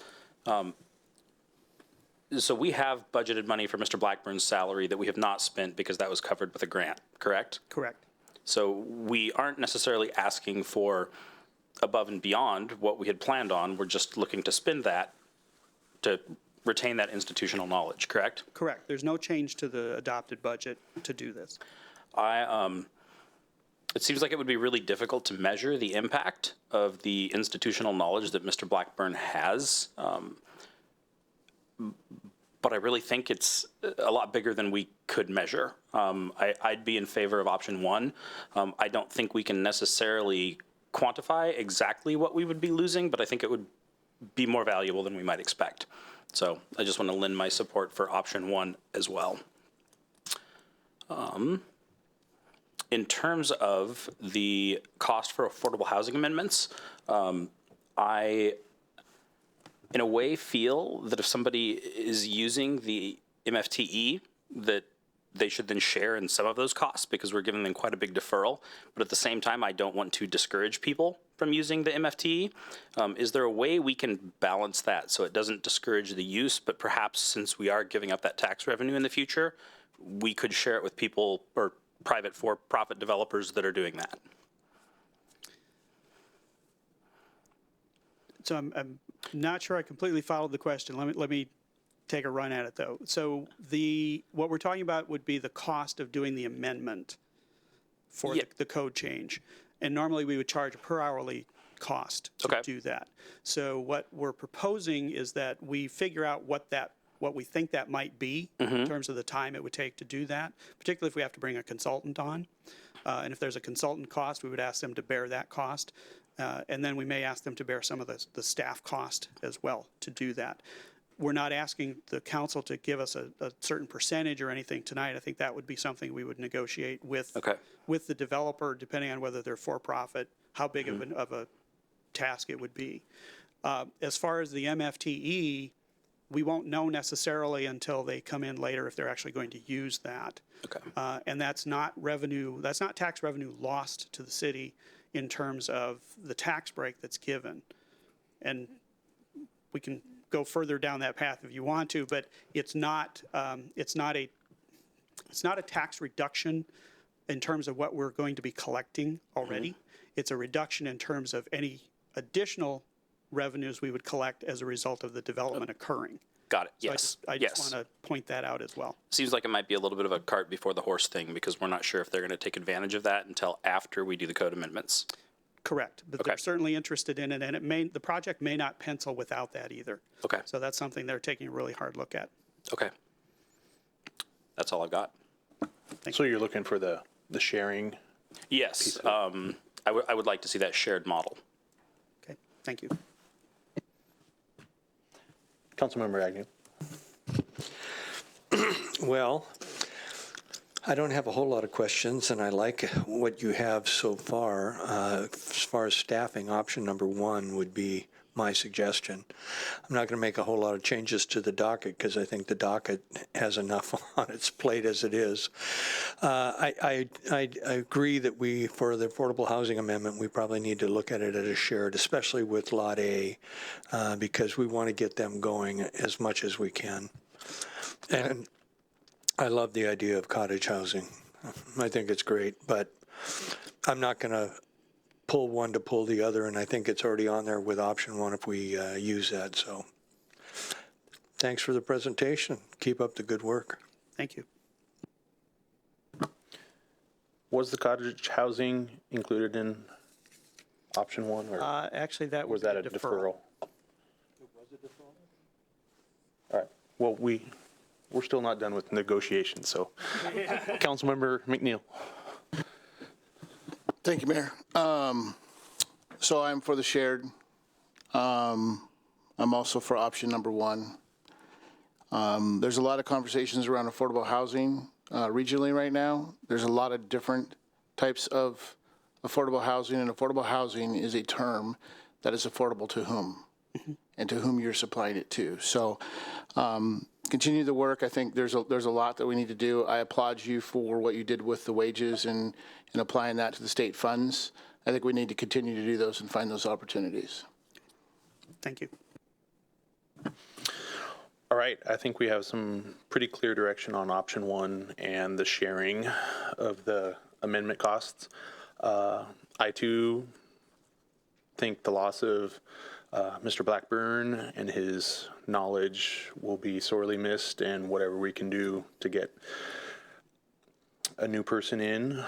so we have budgeted money for Mr. Blackburn's salary that we have not spent because that was covered with a grant, correct? Correct. So we aren't necessarily asking for above and beyond what we had planned on. We're just looking to spend that to retain that institutional knowledge, correct? Correct. There's no change to the adopted budget to do this. It seems like it would be really difficult to measure the impact of the institutional knowledge that Mr. Blackburn has. But I really think it's a lot bigger than we could measure. I'd be in favor of option one. I don't think we can necessarily quantify exactly what we would be losing, but I think it would be more valuable than we might expect. So I just want to lend my support for option one as well. In terms of the cost for affordable housing amendments, I, in a way, feel that if somebody is using the MFTE, that they should then share in some of those costs because we're giving them quite a big deferral. But at the same time, I don't want to discourage people from using the MFTE. Is there a way we can balance that so it doesn't discourage the use, but perhaps since we are giving up that tax revenue in the future, we could share it with people or private for-profit developers that are doing that? So I'm not sure I completely followed the question. Let me take a run at it, though. So what we're talking about would be the cost of doing the amendment for the code change. And normally we would charge a per hourly cost to do that. So what we're proposing is that we figure out what we think that might be in terms of the time it would take to do that, particularly if we have to bring a consultant on. And if there's a consultant cost, we would ask them to bear that cost. And then we may ask them to bear some of the staff cost as well to do that. We're not asking the council to give us a certain percentage or anything tonight. I think that would be something we would negotiate with the developer, depending on whether they're for-profit, how big of a task it would be. As far as the MFTE, we won't know necessarily until they come in later if they're actually going to use that. And that's not tax revenue lost to the city in terms of the tax break that's given. And we can go further down that path if you want to, but it's not a tax reduction in terms of what we're going to be collecting already. It's a reduction in terms of any additional revenues we would collect as a result of the development occurring. Got it. So Yes. I just want to point that out as well. Seems like it might be a little bit of a cart before the horse thing because we're not sure if they're going to take advantage of that until after we do the code amendments. Correct, but they're certainly interested in it, and the project may not pencil without that either. So that's something they're taking a really hard look at. That's all I've got. So you're looking for the sharing? Yes. I would like to see that shared model. Okay, thank you. Councilmember Agnew. Well, I don't have a whole lot of questions, and I like what you have so far. As far as staffing, option number one would be my suggestion. I'm not going to make a whole lot of changes to the docket because I think the docket has enough on its plate as it is. I agree that for the affordable housing amendment, we probably need to look at it as a shared, especially with Lot A, because we want to get them going as much as we can. And I love the idea of cottage housing. I think it's great, but I'm not going to pull one to pull the other, and I think it's already on there with option one if we use that. So thanks for the presentation. Keep up the good work. Thank you. Was the cottage housing included in option one, or actually, that was that a deferral? It was a deferral? All right. Well, we're still not done with negotiations, so Councilmember McNeil. Thank you, Mayor. So I'm for the shared. I'm also for option number one. There's a lot of conversations around affordable housing regionally right now. There's a lot of different types of affordable housing, and affordable housing is a term that is affordable to whom and to whom you're supplying it to. So continue the work. I think there's a lot that we need to do. I applaud you for what you did with the wages and applying that to the state funds. I think we need to continue to do those and find those opportunities. Thank you. All right, I think we have some pretty clear direction on option 1 and the sharing of the amendment costs. I too think the loss of Mr. Blackburn and his knowledge will be sorely missed, and whatever we can do to get a new person in,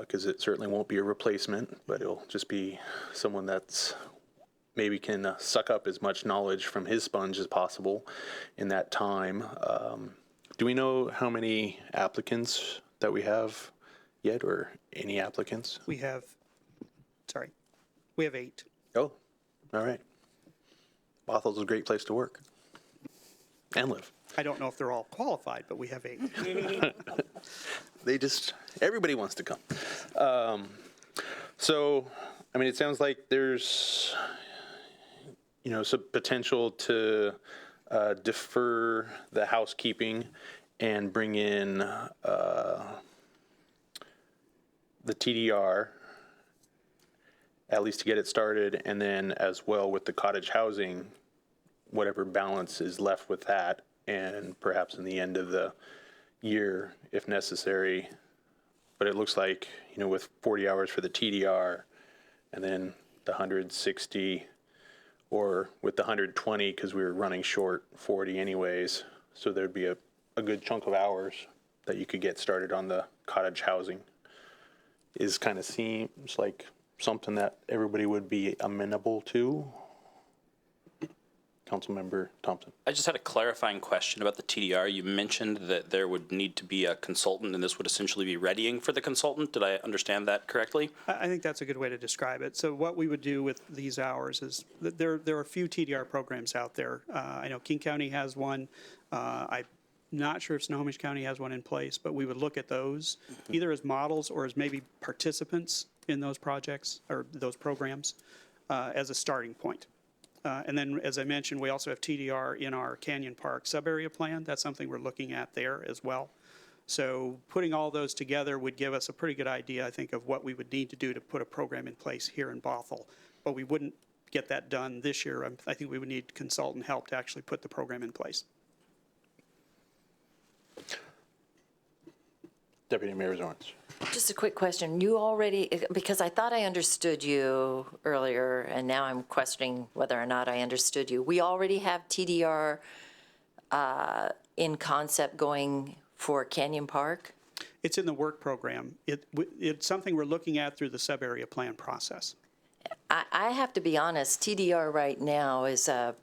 because it certainly won't be a replacement, but it'll just be someone that's maybe can suck up as much knowledge from his sponge as possible in that time. Do we know how many applicants that we have yet, or any applicants? We have 8. Oh, all right. Bothell's a great place to work and live. I don't know if they're all qualified, but we have 8. Everybody wants to come. So, I mean, it sounds like there's, some potential to defer the housekeeping and bring in the TDR, at least to get it started, and then as well with the cottage housing, whatever balance is left with that, and perhaps in the end of the year, if necessary. But it looks like, with 40 hours for the TDR, and then the 160, or with the 120, because we were running short 40 anyways, so there'd be a good chunk of hours that you could get started on the cottage housing. Kind of seems like something that everybody would be amenable to. Councilmember Thompson. I just had a clarifying question about the TDR. You mentioned that there would need to be a consultant, and this would essentially be readying for the consultant. Did I understand that correctly? I think that's a good way to describe it. So what we would do with these hours is that there are a few TDR programs out there. I know King County has one. I'm not sure if Snohomish County has one in place, but we would look at those either as models or as maybe participants in those projects or those programs as a starting point. And then, as I mentioned, we also have TDR in our Canyon Park sub-area plan. That's something we're looking at there as well. So putting all those together would give us a pretty good idea, I think, of what we would need to do to put a program in place here in Bothell. But we wouldn't get that done this year. I think we would need consultant help to actually put the program in place. Deputy Mayor Zorns. Just a quick question. You already, because I thought I understood you earlier, and now I'm questioning whether or not I understood you. We already have TDR in concept going for Canyon Park? It's in the work program. It's something we're looking at through the sub-area plan process. I have to be honest, TDR right now is a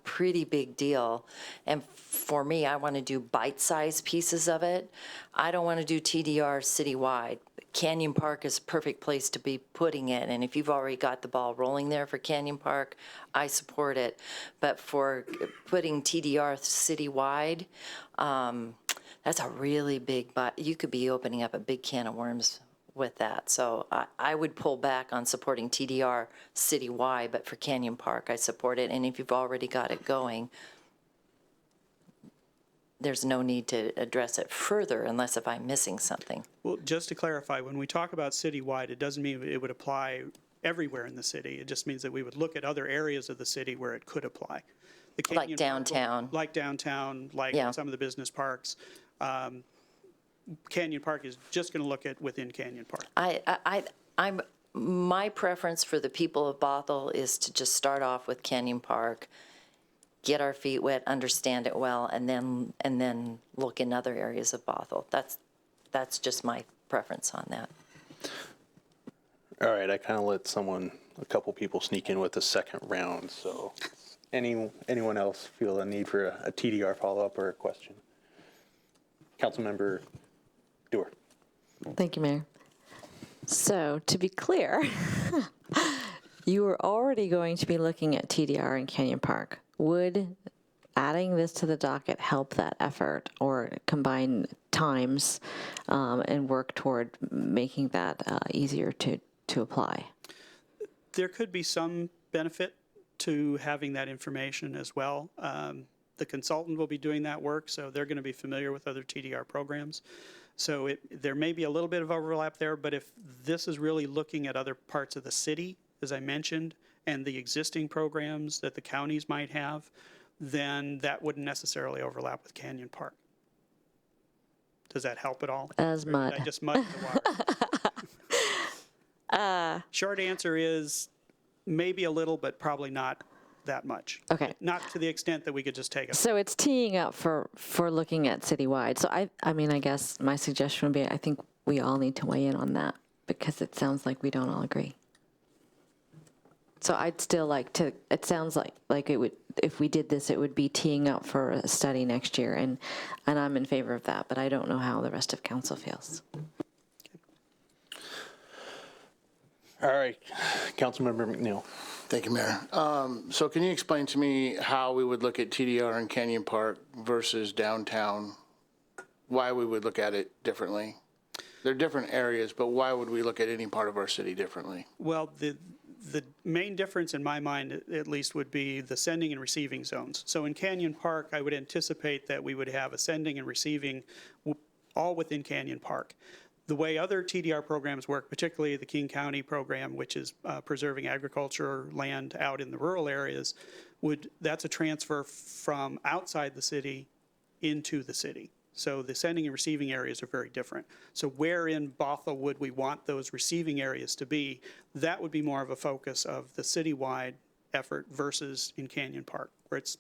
pretty big deal. And for me, I want to do bite-sized pieces of it. I don't want to do TDR citywide. Canyon Park is a perfect place to be putting it. And if you've already got the ball rolling there for Canyon Park, I support it. But for putting TDR citywide, that's a really big, you could be opening up a big can of worms with that. So I would pull back on supporting TDR citywide, but for Canyon Park, I support it. And if you've already got it going, there's no need to address it further unless if I'm missing something. Well, just to clarify, when we talk about citywide, it doesn't mean it would apply everywhere in the city. It just means that we would look at other areas of the city where it could apply. Like downtown. Like downtown, like some of the business parks. Canyon Park is just going to look at within Canyon Park. My preference for the people of Bothell is to just start off with Canyon Park, get our feet wet, understand it well, and then look in other areas of Bothell. That's just my preference on that. All right, I kind of let a couple people sneak in with the second round. So, anyone else feel a need for a TDR follow-up or a question? Councilmember Dewar. Thank you, Mayor. So, to be clear, you were already going to be looking at TDR in Canyon Park. Would adding this to the docket help that effort or combine times and work toward making that easier to apply. There could be some benefit to having that information as well. The consultant will be doing that work, so they're going to be familiar with other TDR programs. So there may be a little bit of overlap there, but if this is really looking at other parts of the city, as I mentioned, and the existing programs that the counties might have, then that wouldn't necessarily overlap with Canyon Park. Does that help at all? As Or mud. did I just muddy the water? Short answer is maybe a little, but probably not that much. Okay. Not to the extent that we could just take it. So it's teeing up for looking at citywide. So I mean, I guess my suggestion would be, I think we all need to weigh in on that because it sounds like we don't all agree. So I'd still like to, it sounds like it would, if we did this, it would be teeing up for a study next year. And I'm in favor of that, but I don't know how the rest of council feels. All right, Councilmember McNeil. Thank you, Mayor. So can you explain to me how we would look at TDR in Canyon Park versus downtown? Why we would look at it differently? They're different areas, but why would we look at any part of our city differently? Well, the main difference in my mind, at least, would be the sending and receiving zones. So in Canyon Park, I would anticipate that we would have a sending and receiving all within Canyon Park. The way other TDR programs work, particularly the King County program, which is preserving agriculture land out in the rural areas, that's a transfer from outside the city into the city. So the sending and receiving areas are very different. So where in Bothell would we want those receiving areas to be? That would be more of a focus of the citywide effort versus in Canyon Park, where it's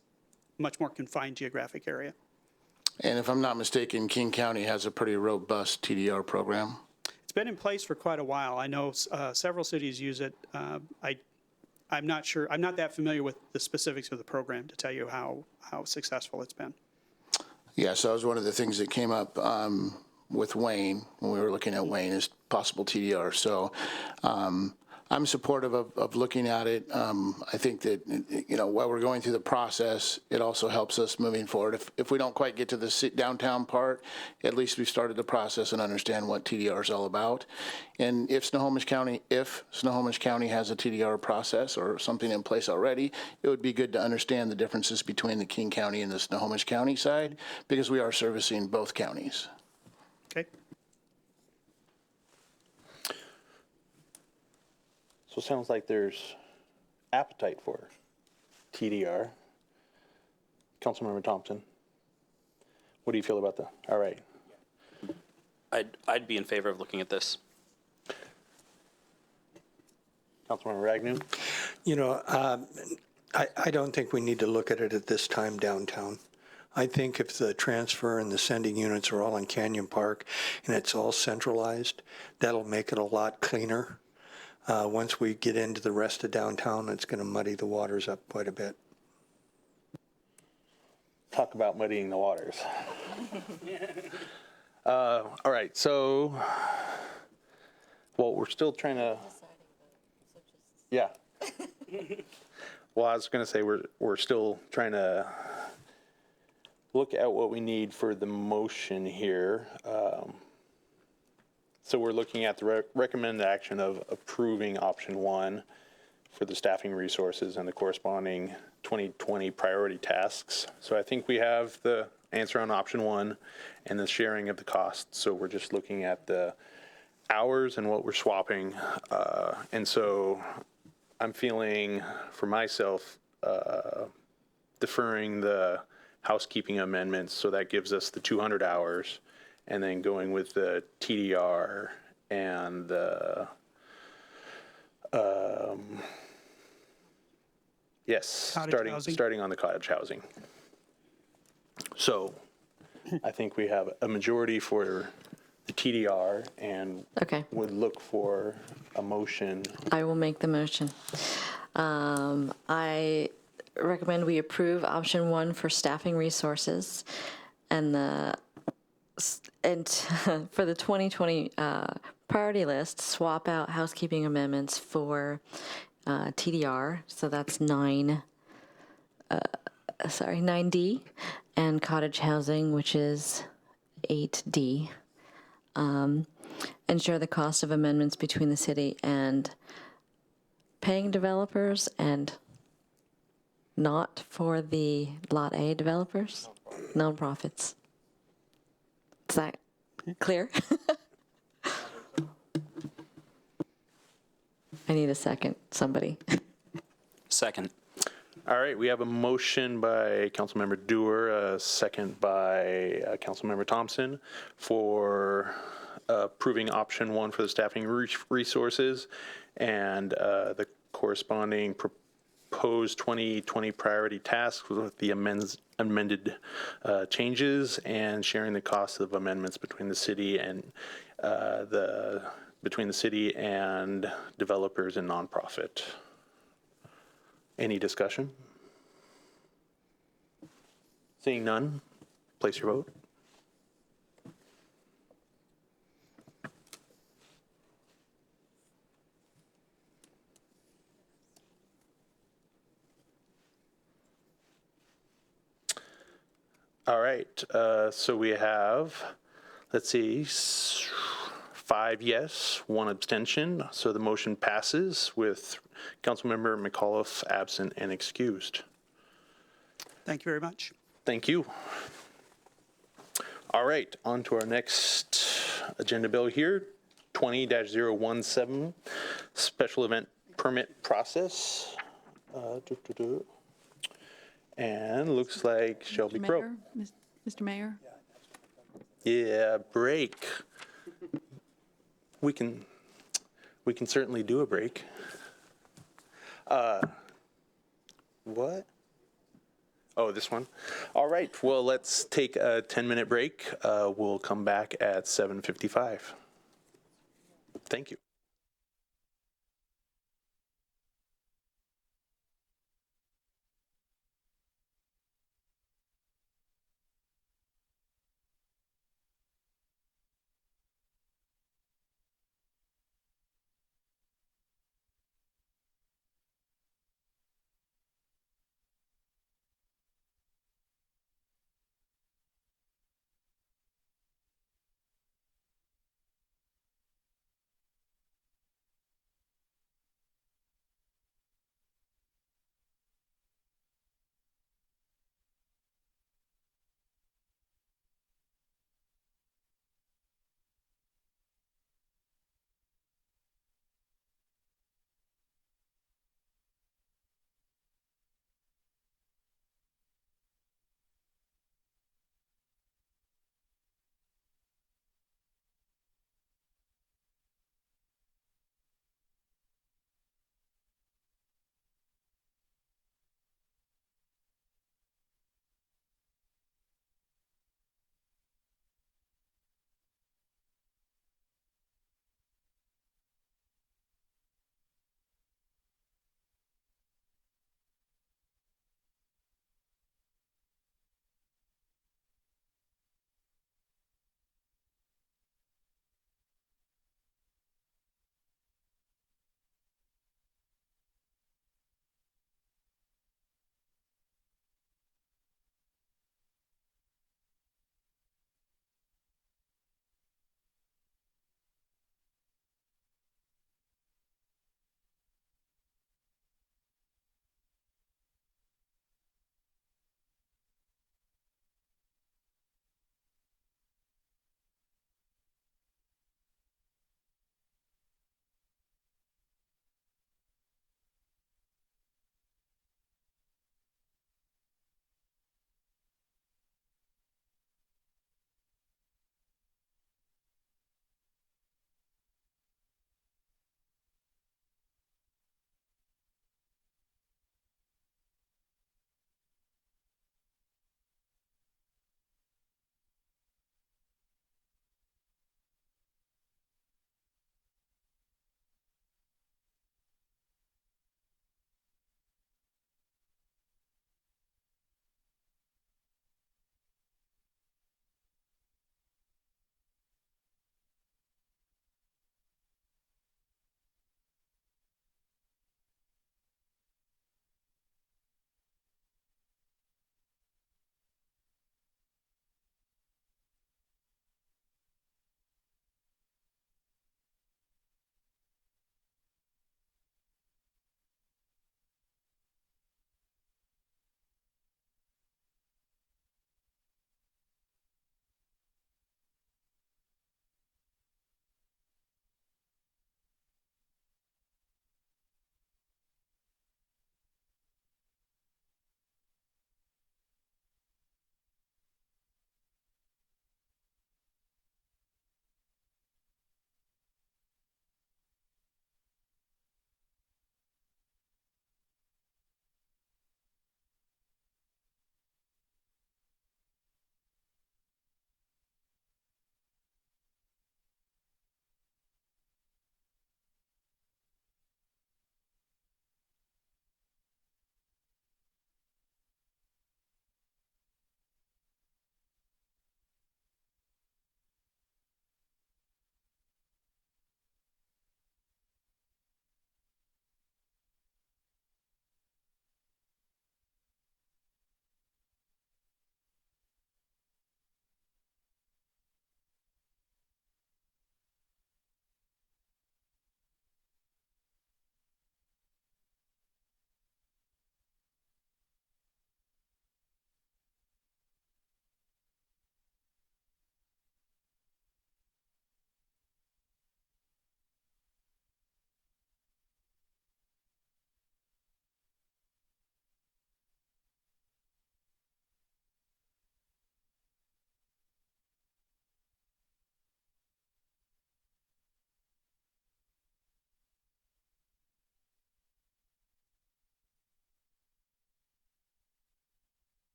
much more confined geographic area. And if I'm not mistaken, King County has a pretty robust TDR program. It's been in place for quite a while. I know several cities use it. I'm not sure, I'm not that familiar with the specifics of the program to tell you how successful it's been. Yeah, so that was one of the things that came up with Wayne when we were looking at Wayne is possible TDR. So I'm supportive of looking at it. I think that, while we're going through the process, it also helps us moving forward. If we don't quite get to the downtown part, at least we started the process and understand what TDR is all about. And if Snohomish County has a TDR process or something in place already, it would be good to understand the differences between the King County and the Snohomish County side, because we are servicing both counties. Okay. So it sounds like there's appetite for TDR. Councilmember Thompson, what do you feel about that? All right. I'd be in favor of looking at this. Councilmember Agnew? I don't think we need to look at it at this time downtown. I think if the transfer and the sending units are all in Canyon Park and it's all centralized, that'll make it a lot cleaner. Once we get into the rest of downtown, it's going to muddy the waters up quite a bit. Talk about muddying the waters. All right, so, well, we're still trying to, yeah. Well, I was going to say we're still trying to look at what we need for the motion here. So we're looking at the recommended action of approving option 1 for the staffing resources and the corresponding 2020 priority tasks. So I think we have the answer on option 1 and the sharing of the costs. So we're just looking at the hours and what we're swapping. And so I'm feeling for myself deferring the housekeeping amendments. So that gives us the 200 hours. And then going with the TDR and the, starting on the cottage housing. So I think we have a majority for the TDR and would look for a motion. I will make the motion. I recommend we approve option 1 for staffing resources and for the 2020 priority list, swap out housekeeping amendments for TDR, so that's 9D, and cottage housing, which is 8D. Ensure the cost of amendments between the city and paying developers and not for the Lot A developers, nonprofits. Is that clear? I need a second, somebody. Second. All right, we have a motion by Councilmember Dewar, a second by Councilmember Thompson for approving option 1 for the staffing resources and the corresponding proposed 2020 priority tasks with the amended changes and sharing the cost of amendments between the city and developers and nonprofit. Any discussion? Seeing none, place your vote. All right, so we have, let's see, 5 yes, 1 abstention. So the motion passes with Councilmember McAuliffe absent and excused. Thank you very much. Thank you. All right, on to our next agenda bill here, 20-017, special event permit process. And looks like Shelby Crow. Mr. Mayor? Yeah, break. We can certainly do a break. What? Oh, this one? All right, well, let's take a 10-minute break. We'll come back at 7:55. Thank you.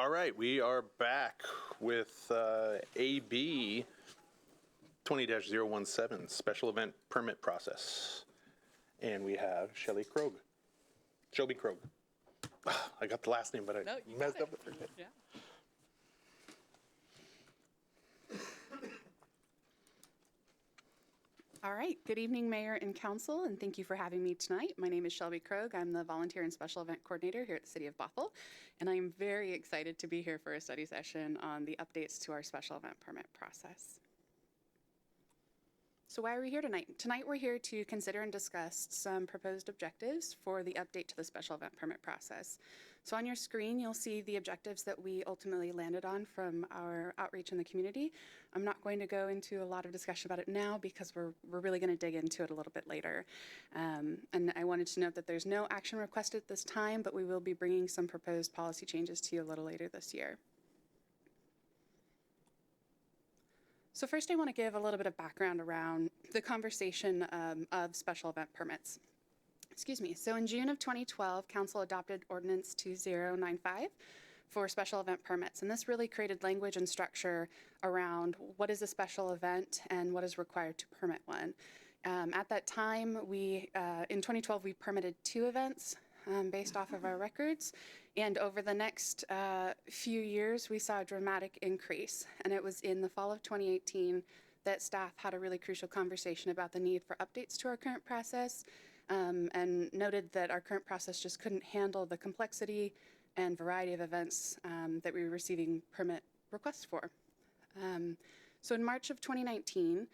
All right, we are back with AB 20-017, special event permit process. And we have Shelby Krogh. I got the last name, but I messed up the first name. Yeah. All right. Good evening, Mayor and Council, and thank you for having me tonight. My name is Shelby Krogh. I'm the Volunteer and Special Event Coordinator here at the City of Bothell, and I am very excited to be here for a study session on the updates to our special event permit process. So why are we here tonight? Tonight we're here to consider and discuss some proposed objectives for the update to the special event permit process. So on your screen, you'll see the objectives that we ultimately landed on from our outreach in the community. I'm not going to go into a lot of discussion about it now because we're really going to dig into it a little bit later. And I wanted to note that there's no action requested at this time, but we will be bringing some proposed policy changes to you a little later this year. So first I want to give a little bit of background around the conversation of special event permits. Excuse me. So in June of 2012, Council adopted Ordinance 2095 for special event permits. And this really created language and structure around what is a special event and what is required to permit one. At that time, in 2012, we permitted 2 events based off of our records. And over the next few years, we saw a dramatic increase. And it was in the fall of 2018 that staff had a really crucial conversation about the need for updates to our current process, and noted that our current process just couldn't handle the complexity and variety of events that we were receiving permit requests for. So in March of 2019,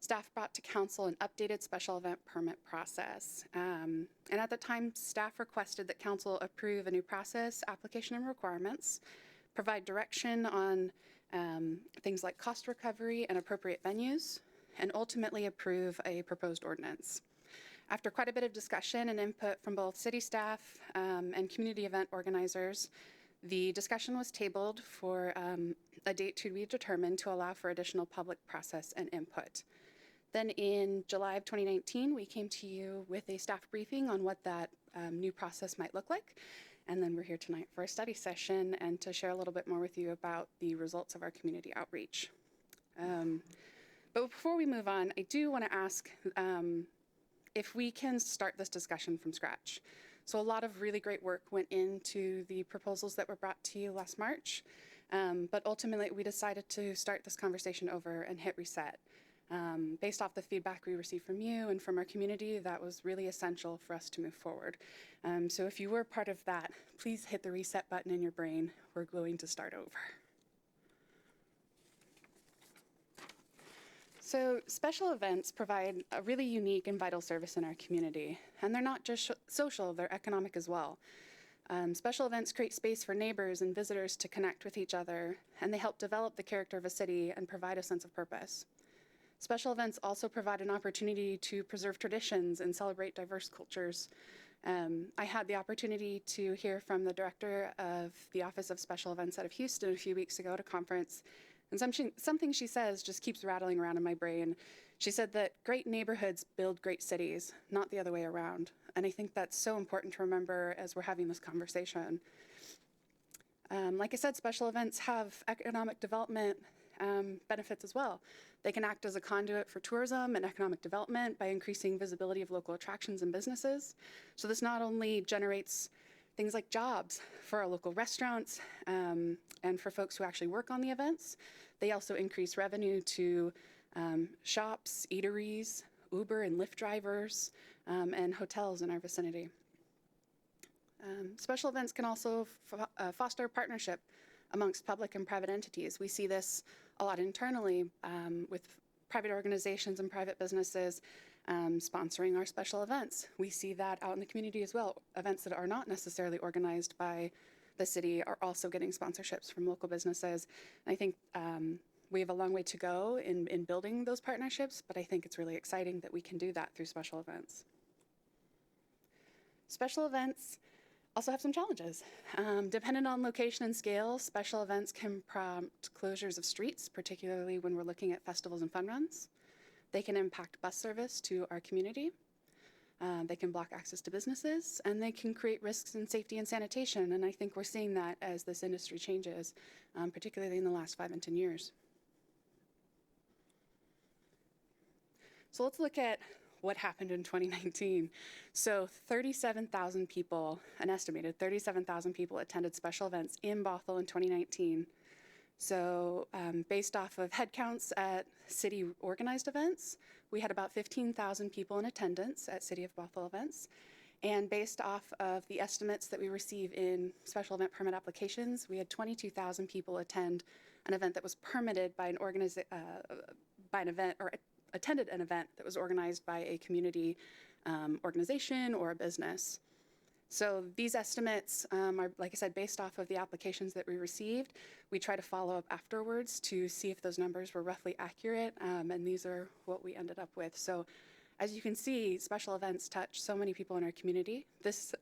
staff brought to Council an updated special event permit process. And at the time, staff requested that Council approve a new process, application, and requirements, provide direction on things like cost recovery and appropriate venues, and ultimately approve a proposed ordinance. After quite a bit of discussion and input from both city staff and community event organizers, the discussion was tabled for a date to be determined to allow for additional public process and input. Then in July of 2019, we came to you with a staff briefing on what that new process might look like. And then we're here tonight for a study session and to share a little bit more with you about the results of our community outreach. But before we move on, I do want to ask if we can start this discussion from scratch. So a lot of really great work went into the proposals that were brought to you last March, but ultimately we decided to start this conversation over and hit reset. Based off the feedback we received from you and from our community, that was really essential for us to move forward. So if you were part of that, please hit the reset button in your brain. We're going to start over. So special events provide a really unique and vital service in our community. And they're not just social, they're economic as well. Special events create space for neighbors and visitors to connect with each other, and they help develop the character of a city and provide a sense of purpose. Special events also provide an opportunity to preserve traditions and celebrate diverse cultures. I had the opportunity to hear from the director of the Office of Special Events out of Houston a few weeks ago at a conference. And something she says just keeps rattling around in my brain. She said that great neighborhoods build great cities, not the other way around. And I think that's so important to remember as we're having this conversation. Like I said, special events have economic development benefits as well. They can act as a conduit for tourism and economic development by increasing visibility of local attractions and businesses. So this not only generates things like jobs for our local restaurants and for folks who actually work on the events, they also increase revenue to shops, eateries, Uber and Lyft drivers, and hotels in our vicinity. Special events can also foster partnership amongst public and private entities. We see this a lot internally with private organizations and private businesses sponsoring our special events. We see that out in the community as well. Events that are not necessarily organized by the city are also getting sponsorships from local businesses. And I think we have a long way to go in building those partnerships, but I think it's really exciting that we can do that through special events. Special events also have some challenges. Depending on location and scale, special events can prompt closures of streets, particularly when we're looking at festivals and fun runs. They can impact bus service to our community. They can block access to businesses, and they can create risks in safety and sanitation. And I think we're seeing that as this industry changes, particularly in the last 5 and 10 years. So let's look at what happened in 2019. So 37,000 people, an estimated 37,000 people attended special events in Bothell in 2019. So based off of head counts at city organized events, we had about 15,000 people in attendance at City of Bothell events. And based off of the estimates that we receive in special event permit applications, we had 22,000 people attend an event that was permitted by an event, or attended an event that was organized by a community organization or a business. So these estimates are, like I said, based off of the applications that we received. We try to follow up afterwards to see if those numbers were roughly accurate, and these are what we ended up with. So as you can see, special events touch so many people in our community. This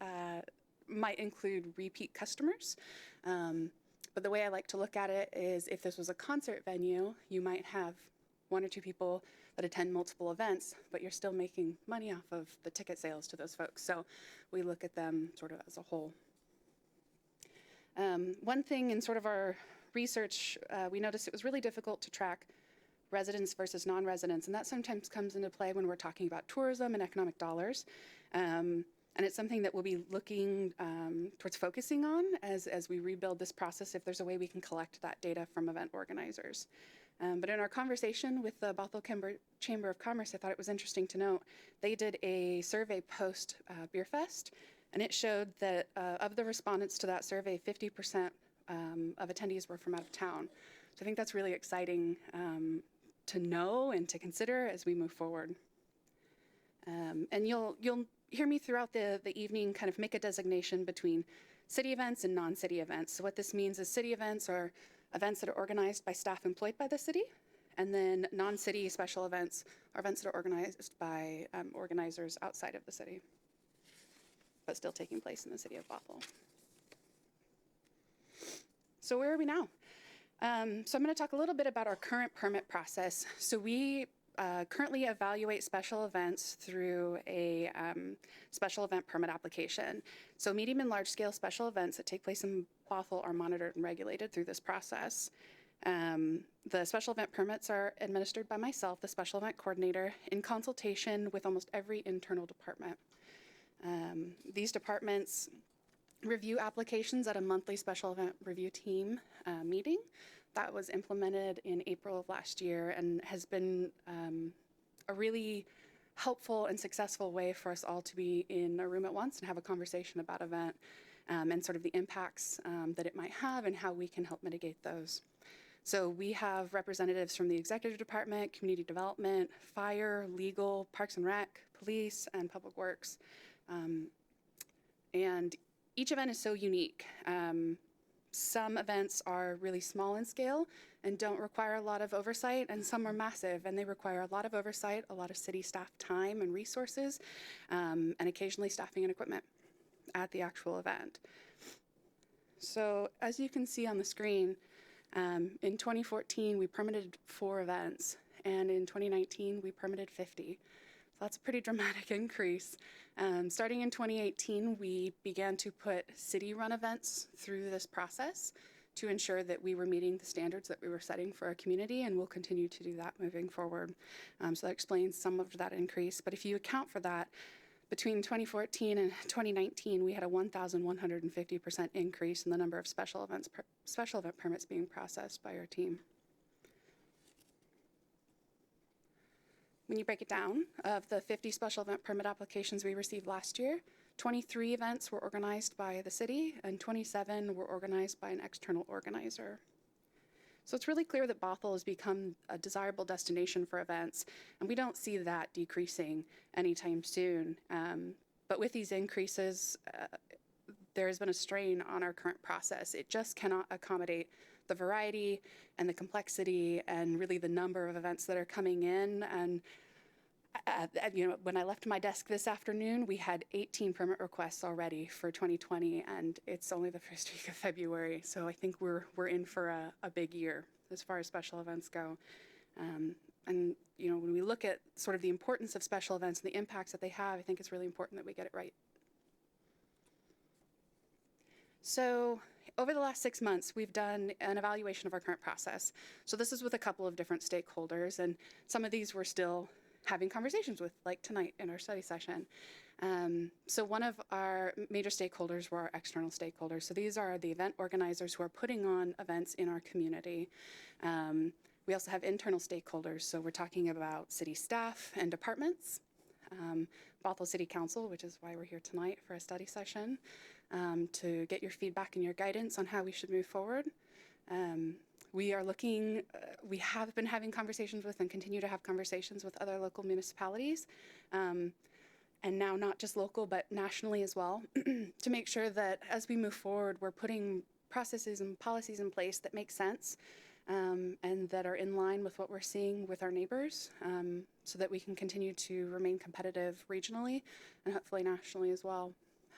might include repeat customers, but the way I like to look at it is if this was a concert venue, you might have 1 or 2 people that attend multiple events, but you're still making money off of the ticket sales to those folks. So we look at them sort of as a whole. One thing in sort of our research, we noticed it was really difficult to track residents versus non-residents, and that sometimes comes into play when we're talking about tourism and economic dollars. And it's something that we'll be looking towards focusing on as we rebuild this process, if there's a way we can collect that data from event organizers. But in our conversation with the Bothell Chamber of Commerce, I thought it was interesting to note, they did a survey post Beer Fest, and it showed that of the respondents to that survey, 50% of attendees were from out of town. So I think that's really exciting to know and to consider as we move forward. And you'll hear me throughout the evening kind of make a designation between city events and non-city events. So what this means is city events are events that are organized by staff employed by the city, and then non-city special events are events that are organized by organizers outside of the city, but still taking place in the city of Bothell. So where are we now? So I'm going to talk a little bit about our current permit process. So we currently evaluate special events through a special event permit application. So medium and large scale special events that take place in Bothell are monitored and regulated through this process. The special event permits are administered by myself, the special event coordinator, in consultation with almost every internal department. These departments review applications at a monthly special event review team meeting. That was implemented in April of last year and has been a really helpful and successful way for us all to be in a room at once and have a conversation about event and sort of the impacts that it might have and how we can help mitigate those. So we have representatives from the executive department, community development, fire, legal, parks and rec, police, and public works. And each event is so unique. Some events are really small in scale and don't require a lot of oversight, and some are massive and they require a lot of oversight, a lot of city staff time and resources, and occasionally staffing and equipment at the actual event. So as you can see on the screen, in 2014 we permitted 4 events, and in 2019 we permitted 50. So that's a pretty dramatic increase. Starting in 2018, we began to put city-run events through this process to ensure that we were meeting the standards that we were setting for our community, and we'll continue to do that moving forward. So that explains some of that increase. But if you account for that, between 2014 and 2019, we had a 1,150% increase in the number of special event permits being processed by our team. When you break it down, of the 50 special event permit applications we received last year, 23 events were organized by the city and 27 were organized by an external organizer. So it's really clear that Bothell has become a desirable destination for events, and we don't see that decreasing anytime soon. But with these increases, there has been a strain on our current process. It just cannot accommodate the variety and the complexity and really the number of events that are coming in. And when I left my desk this afternoon, we had 18 permit requests already for 2020, and it's only the first week of February. So I think we're in for a big year as far as special events go. And, you know, when we look at sort of the importance of special events and the impacts that they have, I think it's really important that we get it right. So over the last 6 months, we've done an evaluation of our current process. So this is with a couple of different stakeholders, and some of these we're still having conversations with, like tonight in our study session. So one of our major stakeholders were our external stakeholders. So these are the event organizers who are putting on events in our community. We also have internal stakeholders. So we're talking about city staff and departments, Bothell City Council, which is why we're here tonight for a study session, to get your feedback and your guidance on how we should move forward. We are looking, we have been having conversations with and continue to have conversations with other local municipalities, and now not just local, but nationally as well, to make sure that as we move forward, we're putting processes and policies in place that make sense and that are in line with what we're seeing with our neighbors, so that we can continue to remain competitive regionally and hopefully nationally as well.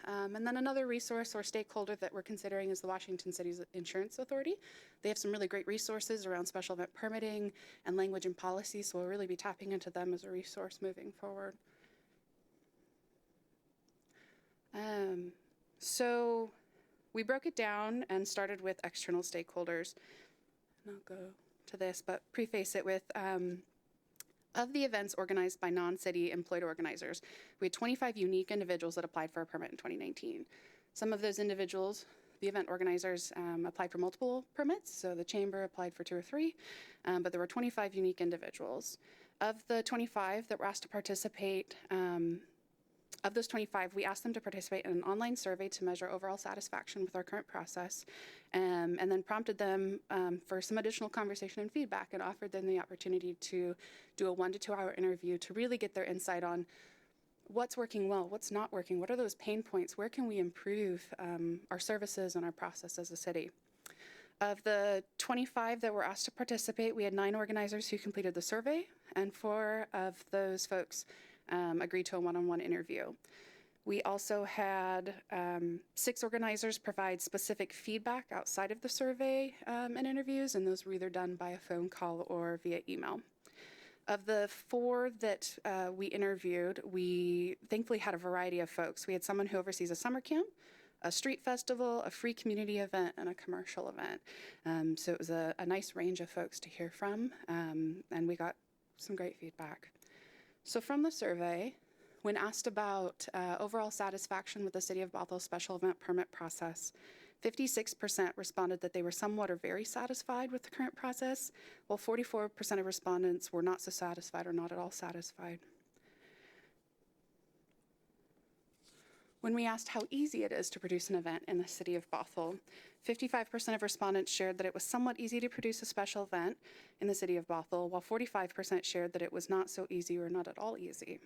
And then another resource or stakeholder that we're considering is the Washington City's Insurance Authority. They have some really great resources around special event permitting and language and policy, so we'll really be tapping into them as a resource moving forward. So we broke it down and started with external stakeholders. And I'll go to this, but preface it with, of the events organized by non-city employed organizers, we had 25 unique individuals that applied for a permit in 2019. Some of those individuals, the event organizers, applied for multiple permits, so the chamber applied for 2 or 3, but there were 25 unique individuals. Of the 25 that were asked to participate, of those 25, we asked them to participate in an online survey to measure overall satisfaction with our current process, and then prompted them for some additional conversation and feedback, and offered them the opportunity to do a 1 to 2 hour interview to really get their insight on what's working well, what's not working, what are those pain points, where can we improve our services and our process as a city. Of the 25 that were asked to participate, we had 9 organizers who completed the survey, and 4 of those folks agreed to a one-on-one interview. We also had 6 organizers provide specific feedback outside of the survey and interviews, and those were either done by a phone call or via email. Of the 4 that we interviewed, we thankfully had a variety of folks. We had someone who oversees a summer camp, a street festival, a free community event, and a commercial event. So it was a nice range of folks to hear from, and we got some great feedback. So from the survey, when asked about overall satisfaction with the City of Bothell special event permit process, 56% responded that they were somewhat or very satisfied with the current process, while 44% of respondents were not so satisfied or not at all satisfied. When we asked how easy it is to produce an event in the City of Bothell, 55% of respondents shared that it was somewhat easy to produce a special event in the City of Bothell, while 45% shared that it was not so easy or not at all easy.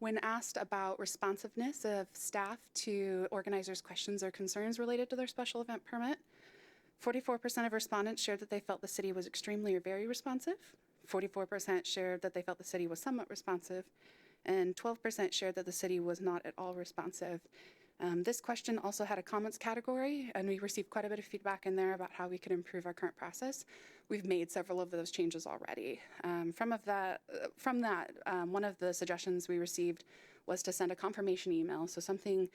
When asked about responsiveness of staff to organizers' questions or concerns related to their special event permit, 44% of respondents shared that they felt the city was extremely or very responsive, 44% shared that they felt the city was somewhat responsive, and 12% shared that the city was not at all responsive. This question also had a comments category, and we received quite a bit of feedback in there about how we could improve our current process. We've made several of those changes already. From that, one of the suggestions we received was to send a confirmation email. So something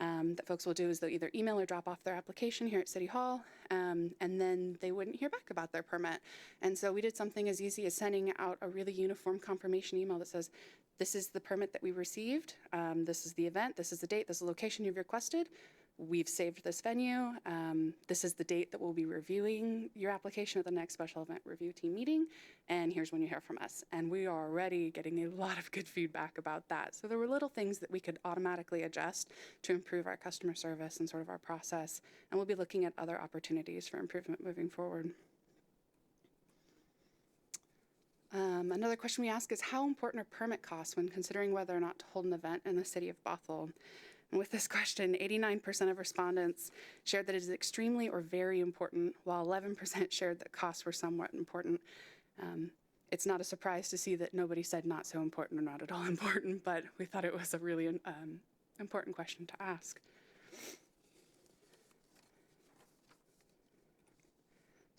that folks will do is they'll either email or drop off their application here at City Hall, and then they wouldn't hear back about their permit. And so we did something as easy as sending out a really uniform confirmation email that says, this is the permit that we received, this is the event, this is the date, this is the location you've requested, we've saved this venue, this is the date that we'll be reviewing your application at the next special event review team meeting, and here's when you hear from us. And we are already getting a lot of good feedback about that. So there were little things that we could automatically adjust to improve our customer service and sort of our process, and we'll be looking at other opportunities for improvement moving forward. Another question we ask is how important are permit costs when considering whether or not to hold an event in the City of Bothell? And with this question, 89% of respondents shared that it is extremely or very important, while 11% shared that costs were somewhat important. It's not a surprise to see that nobody said not so important or not at all important, but we thought it was a really important question to ask.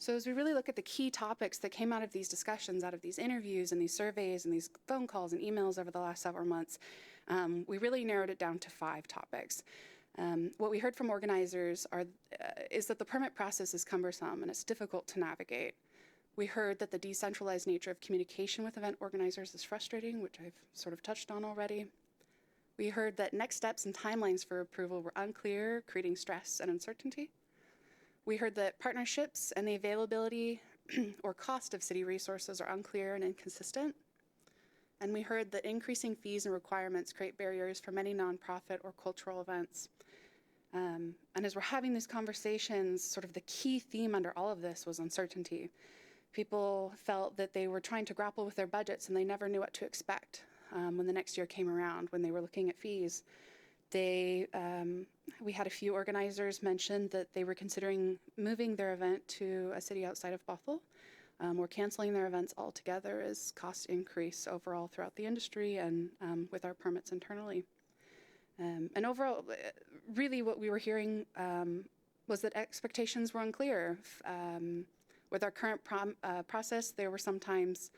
So as we really look at the key topics that came out of these discussions, out of these interviews and these surveys and these phone calls and emails over the last several months, we really narrowed it down to 5 topics. What we heard from organizers is that the permit process is cumbersome and it's difficult to navigate. We heard that the decentralized nature of communication with event organizers is frustrating, which I've sort of touched on already. We heard that next steps and timelines for approval were unclear, creating stress and uncertainty. We heard that partnerships and the availability or cost of city resources are unclear and inconsistent. And we heard that increasing fees and requirements create barriers for many nonprofit or cultural events. And as we're having these conversations, sort of the key theme under all of this was uncertainty. People felt that they were trying to grapple with their budgets and they never knew what to expect when the next year came around, when they were looking at fees. We had a few organizers mention that they were considering moving their event to a city outside of Bothell, or canceling their events altogether as costs increase overall throughout the industry and with our permits internally. And overall, really what we were hearing was that expectations were unclear. With our current process, there were sometimes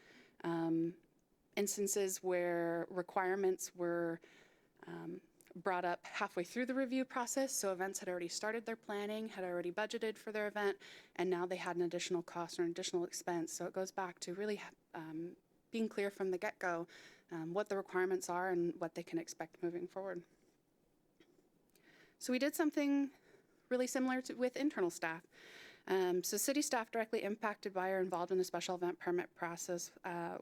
instances where requirements were brought up halfway through the review process, so events had already started their planning, had already budgeted for their event, and now they had an additional cost or an additional expense. So it goes back to really being clear from the get-go what the requirements are and what they can expect moving forward. So we did something really similar with internal staff. So city staff directly impacted by or involved in the special event permit process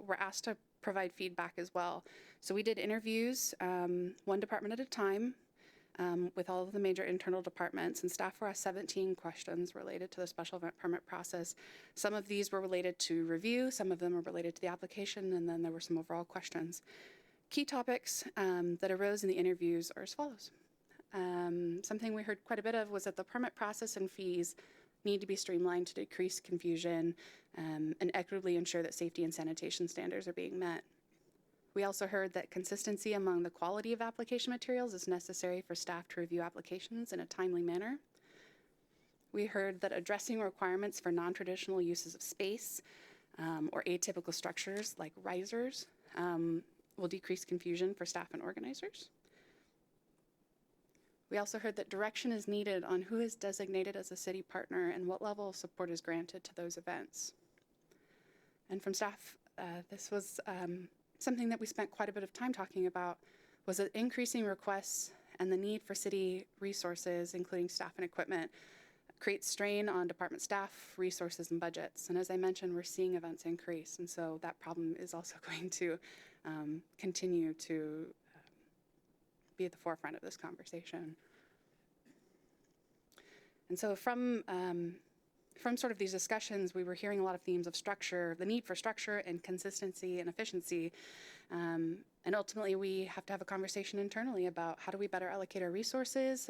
were asked to provide feedback as well. So we did interviews, one department at a time, with all of the major internal departments, and staff were asked 17 questions related to the special event permit process. Some of these were related to review, some of them were related to the application, and then there were some overall questions. Key topics that arose in the interviews are as follows. Something we heard quite a bit of was that the permit process and fees need to be streamlined to decrease confusion and equitably ensure that safety and sanitation standards are being met. We also heard that consistency among the quality of application materials is necessary for staff to review applications in a timely manner. We heard that addressing requirements for non-traditional uses of space or atypical structures like risers will decrease confusion for staff and organizers. We also heard that direction is needed on who is designated as a city partner and what level of support is granted to those events. And from staff, this was something that we spent quite a bit of time talking about, was that increasing requests and the need for city resources, including staff and equipment, creates strain on department staff, resources, and budgets. And as I mentioned, we're seeing events increase, and so that problem is also going to continue to be at the forefront of this conversation. And so from sort of these discussions, we were hearing a lot of themes of structure, the need for structure and consistency and efficiency. And ultimately, we have to have a conversation internally about how do we better allocate our resources,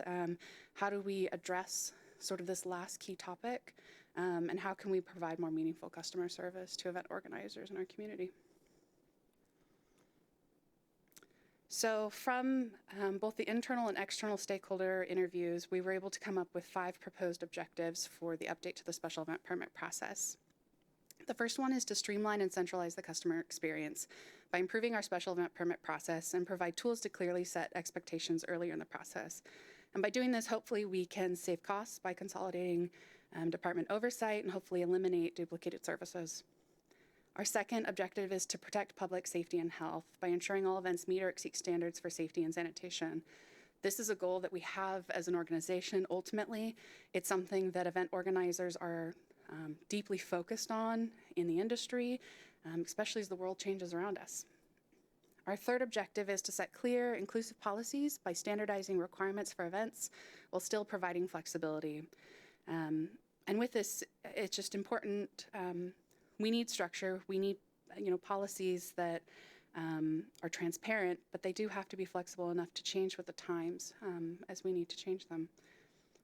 how do we address sort of this last key topic, and how can we provide more meaningful customer service to event organizers in our community. So from both the internal and external stakeholder interviews, we were able to come up with 5 proposed objectives for the update to the special event permit process. The first one is to streamline and centralize the customer experience by improving our special event permit process and provide tools to clearly set expectations earlier in the process. And by doing this, hopefully we can save costs by consolidating department oversight and hopefully eliminate duplicated services. Our second objective is to protect public safety and health by ensuring all events meet or exceed standards for safety and sanitation. This is a goal that we have as an organization. Ultimately, it's something that event organizers are deeply focused on in the industry, especially as the world changes around us. Our third objective is to set clear, inclusive policies by standardizing requirements for events while still providing flexibility. And with this, it's just important. We need structure. We need, policies that are transparent, but they do have to be flexible enough to change with the times as we need to change them.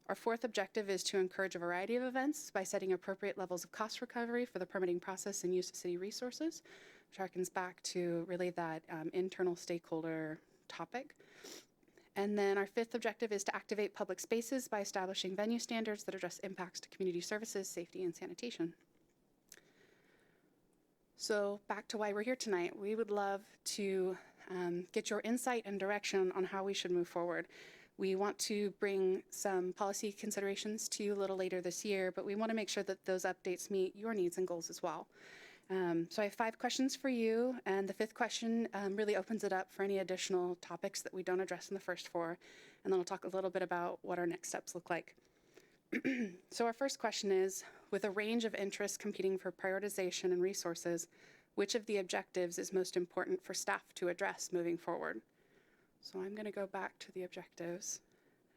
Our fourth objective is to encourage a variety of events by setting appropriate levels of cost recovery for the permitting process and use of city resources, which harkens back to really that internal stakeholder topic. And then our fifth objective is to activate public spaces by establishing venue standards that address impacts to community services, safety, and sanitation. So back to why we're here tonight. We would love to get your insight and direction on how we should move forward. We want to bring some policy considerations to you a little later this year, but we want to make sure that those updates meet your needs and goals as well. So I have 5 questions for you, and the 5th question really opens it up for any additional topics that we don't address in the first 4, and then I'll talk a little bit about what our next steps look like. So our first question is, with a range of interests competing for prioritization and resources, which of the objectives is most important for staff to address moving forward? So I'm going to go back to the objectives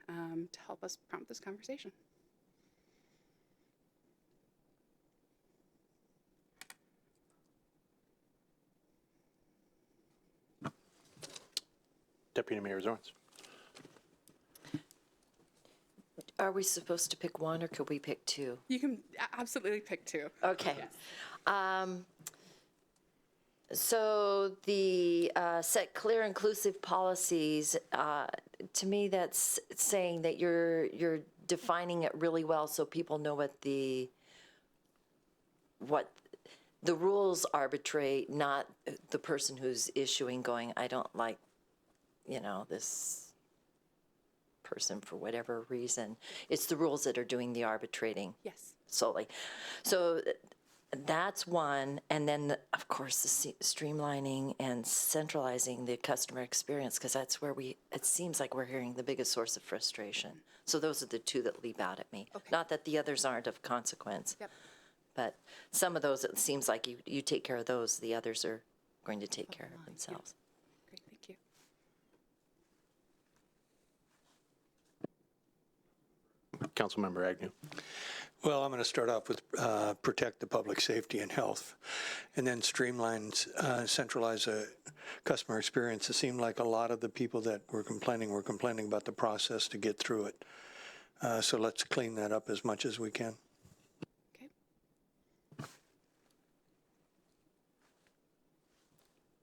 to help us prompt this conversation. Deputy Mayor Zorns. Are we supposed to pick one, or could we pick 2? You can absolutely pick 2. Okay. Yes. So the set clear, inclusive policies, to me, that's saying that you're defining it really well so people know what the rules arbitrate, not the person who's issuing going, I don't like, this person for whatever reason. It's the rules that are doing the arbitrating. Yes. Solely. So that's one. And then, of course, the streamlining and centralizing the customer experience, because that's where it seems like we're hearing the biggest source of frustration. So those are the 2 that leap out at me. Okay. Not that the others aren't of consequence. Yep. But some of those, it seems like you take care of those, the others are going to take care of themselves. Great, thank you. Councilmember Agnew. Well, I'm going to start off with protect the public safety and health, and then streamline, centralize a customer experience. It seemed like a lot of the people that were complaining about the process to get through it. So let's clean that up as much as we can. Okay.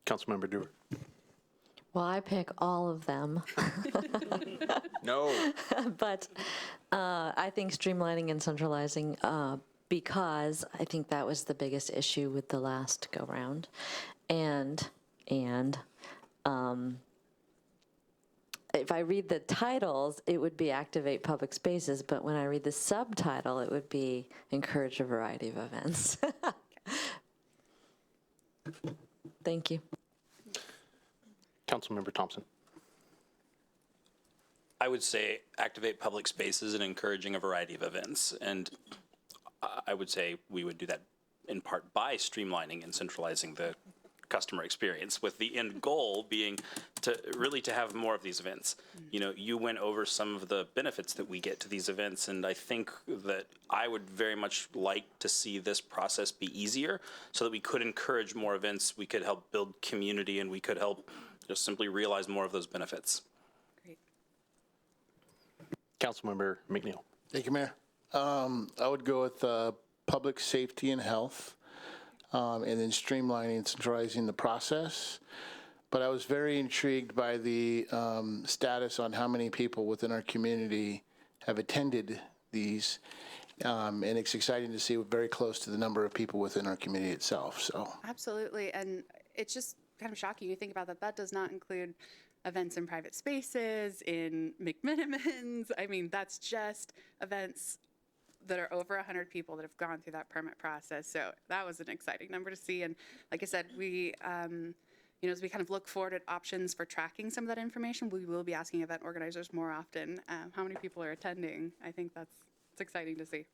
Councilmember Dewar. Well, I pick all of them. No. But I think streamlining and centralizing, because I think that was the biggest issue with the last go-round. And if I read the titles, it would be activate public spaces, but when I read the subtitle, it would be encourage a variety of events. Thank you. Councilmember Thompson. I would say activate public spaces and encouraging a variety of events. And I would say we would do that in part by streamlining and centralizing the customer experience, with the end goal being to have more of these events. You went over some of the benefits that we get to these events, and I think that I would very much like to see this process be easier so that we could encourage more events, we could help build community, and we could help just simply realize more of those benefits. Great. Councilmember McNeil. Thank you, Mayor. I would go with public safety and health, and then streamlining and centralizing the process. But I was very intrigued by the status on how many people within our community have attended these. And it's exciting to see we're very close to the number of people within our community itself. So Absolutely, and it's just kind of shocking. You think about that. That does not include events in private spaces, in McMinimans. I mean, that's just events that are over 100 people that have gone through that permit process. So that was an exciting number to see. And like I said, we, as we kind of look forward at options for tracking some of that information, we will be asking event organizers more often how many people are attending. I think it's exciting to see.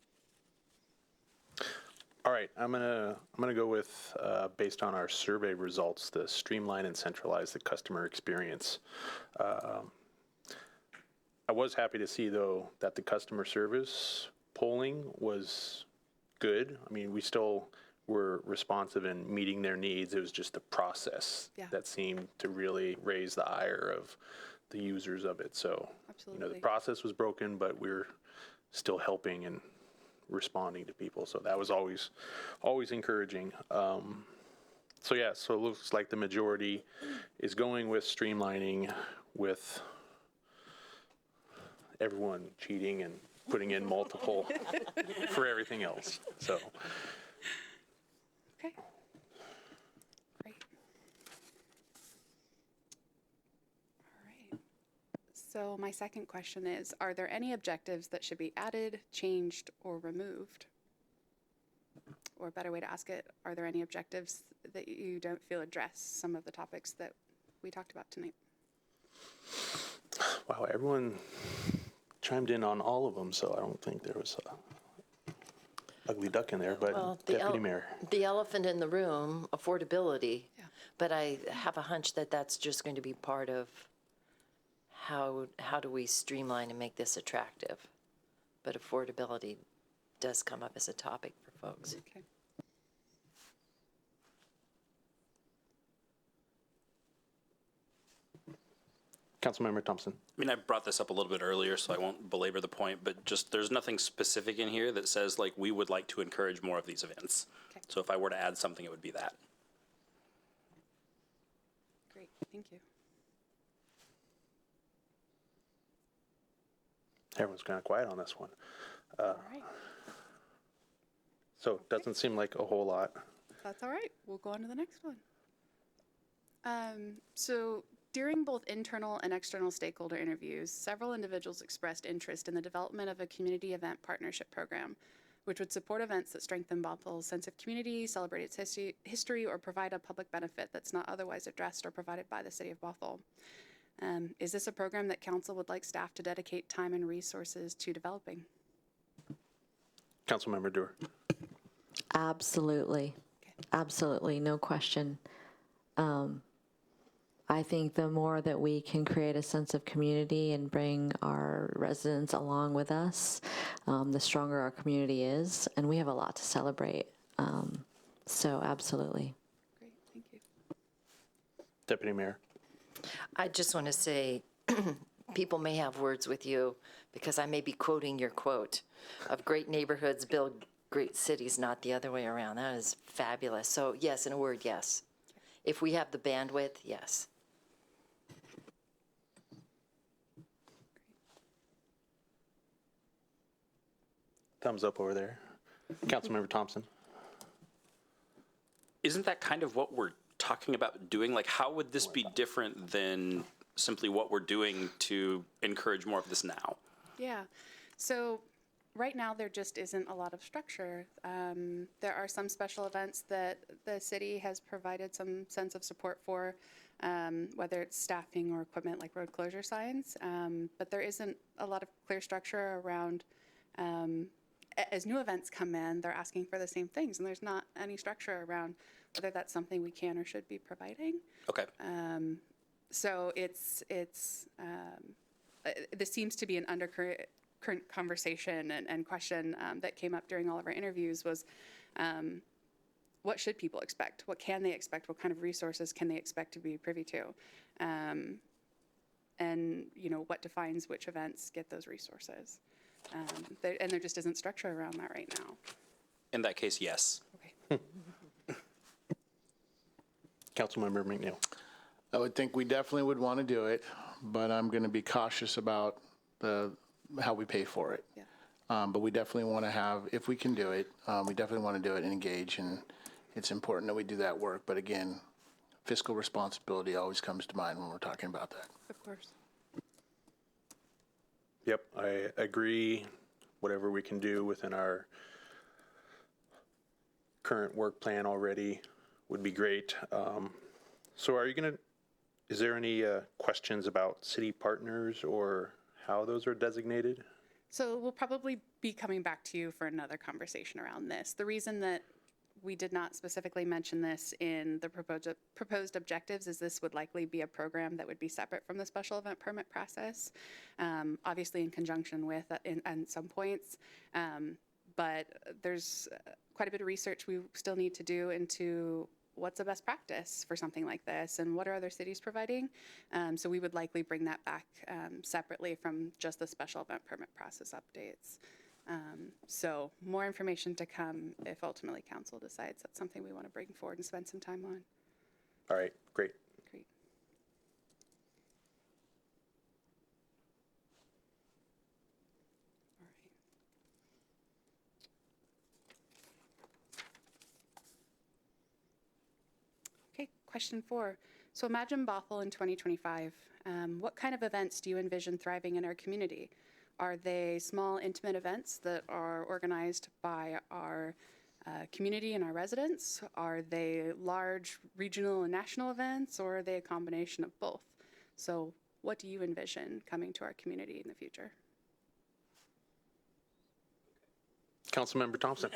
All right, I'm gonna go with based on our survey results, the streamline and centralize the customer experience. I was happy to see though that the customer service polling was good. I mean, we still were responsive in meeting their needs. It was just the process that seemed to really raise the ire of the users of it. So, Absolutely. the process was broken, but we're still helping and responding to people. So that was always encouraging. So it looks like the majority is going with streamlining, with everyone cheating and putting in multiple for everything else. So. Okay. So my second question is, are there any objectives that should be added, changed, or removed? Or a better way to ask it, are there any objectives that you don't feel address some of the topics that we talked about tonight? Wow, everyone chimed in on all of them, so I don't think there was a ugly duck in there, but Well, Deputy Mayor. the elephant in the room, affordability. Yeah. But I have a hunch that that's just going to be part of how do we streamline and make this attractive. But affordability does come up as a topic for folks. Okay. Councilmember Thompson. I mean, I brought this up a little bit earlier, so I won't belabor the point, but just there's nothing specific in here that says, like, we would like to encourage more of these events. Okay. So if I were to add something, it would be that. Great, thank you. Everyone's kind of quiet on this one. All right, So it doesn't seem like a whole lot. that's all right. We'll go on to the next one. So during both internal and external stakeholder interviews, several individuals expressed interest in the development of a community event partnership program, which would support events that strengthen Bothell's sense of community, celebrate its history, or provide a public benefit that's not otherwise addressed or provided by the City of Bothell. Is this a program that council would like staff to dedicate time and resources to developing? Councilmember Dewar. Absolutely. Absolutely, no question. I think the more that we can create a sense of community and bring our residents along with us, the stronger our community is, and we have a lot to celebrate. So absolutely. Great, thank you. Deputy Mayor. I just want to say, people may have words with you because I may be quoting your quote of great neighborhoods build great cities, not the other way around. That is fabulous. So yes, in a word, yes. If we have the bandwidth, yes. Thumbs up over there. Councilmember Thompson. Isn't that kind of what we're talking about doing? Like, how would this be different than simply what we're doing to encourage more of this now? Yeah, so right now there just isn't a lot of structure. There are some special events that the city has provided some sense of support for, whether it's staffing or equipment like road closure signs, but there isn't a lot of clear structure around, as new events come in, they're asking for the same things, and there's not any structure around whether that's something we can or should be providing. Okay. So this seems to be an undercurrent conversation and question that came up during all of our interviews was, what should people expect? What can they expect? What kind of resources can they expect to be privy to? And what defines which events get those resources? And there just isn't structure around that right now. In that case, yes. Okay. Councilmember McNeil. I would think we definitely would want to do it, but I'm going to be cautious about how we pay for it. Yeah. But we definitely want to have, if we can do it, we definitely want to do it and engage, and it's important that we do that work. But again, fiscal responsibility always comes to mind when we're talking about that. Of course. Yep, I agree. Whatever we can do within our current work plan already would be great. So is there any questions about city partners or how those are designated? So we'll probably be coming back to you for another conversation around this. The reason that we did not specifically mention this in the proposed objectives is this would likely be a program that would be separate from the special event permit process, obviously in conjunction with at some points. But there's quite a bit of research we still need to do into what's the best practice for something like this and what are other cities providing. So we would likely bring that back separately from just the special event permit process updates. So more information to come if ultimately council decides that's something we want to bring forward and spend some time on. All right, great. Great. All right. Okay, question 4. So imagine Bothell in 2025. What kind of events do you envision thriving in our community? Are they small, intimate events that are organized by our community and our residents? Are they large regional and national events, or are they a combination of both? So what do you envision coming to our community in the future? Councilmember Thompson.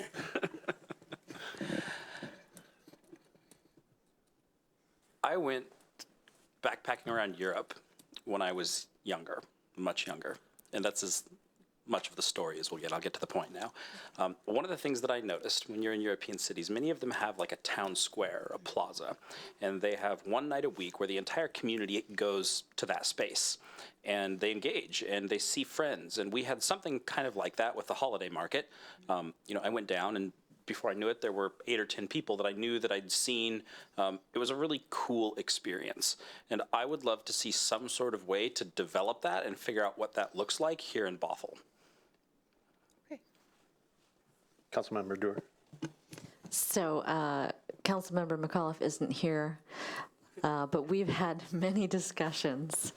I went backpacking around Europe when I was younger, much younger, and that's as much of the story as we'll get. I'll get to the point now. One of the things that I noticed when you're in European cities, many of them have like a town square, a plaza, and they have one night a week where the entire community goes to that space and they engage and they see friends. And we had something kind of like that with the holiday market. I went down, and before I knew it, there were 8 or 10 people that I knew that I'd seen. It was a really cool experience. And I would love to see some sort of way to develop that and figure out what that looks like here in Bothell. Councilmember Dewar. So Councilmember McAuliffe isn't here, but we've had many discussions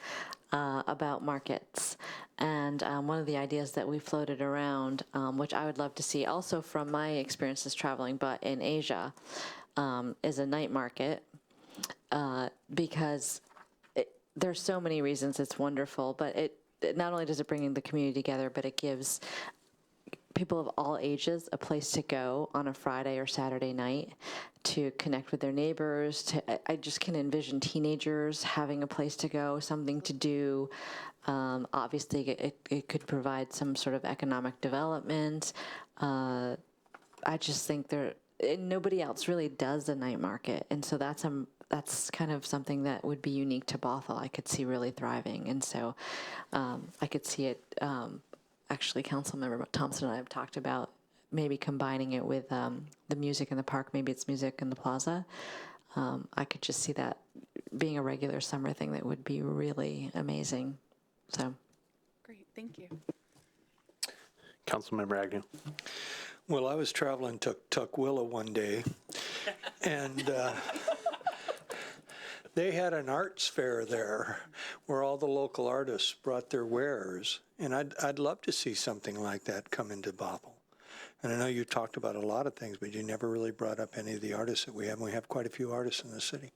about markets. And one of the ideas that we floated around, which I would love to see also from my experiences traveling, but in Asia, is a night market, because there's so many reasons it's wonderful, but it not only does it bring the community together, but it gives people of all ages a place to go on a Friday or Saturday night to connect with their neighbors. I just can envision teenagers having a place to go, something to do. Obviously, it could provide some sort of economic development. I just think nobody else really does a night market, and so that's kind of something that would be unique to Bothell. I could see really thriving, and so I could see it. Actually, Councilmember Thompson and I have talked about maybe combining it with the music in the park. Maybe it's music in the plaza. I could just see that being a regular summer thing that would be really amazing. So, Great, thank you. Councilmember Agnew. Well, I was traveling to Tukwila one day, and they had an arts fair there where all the local artists brought their wares, and I'd love to see something like that come into Bothell. And I know you talked about a lot of things, but you never really brought up any of the artists that we have, and we have quite a few artists in the city.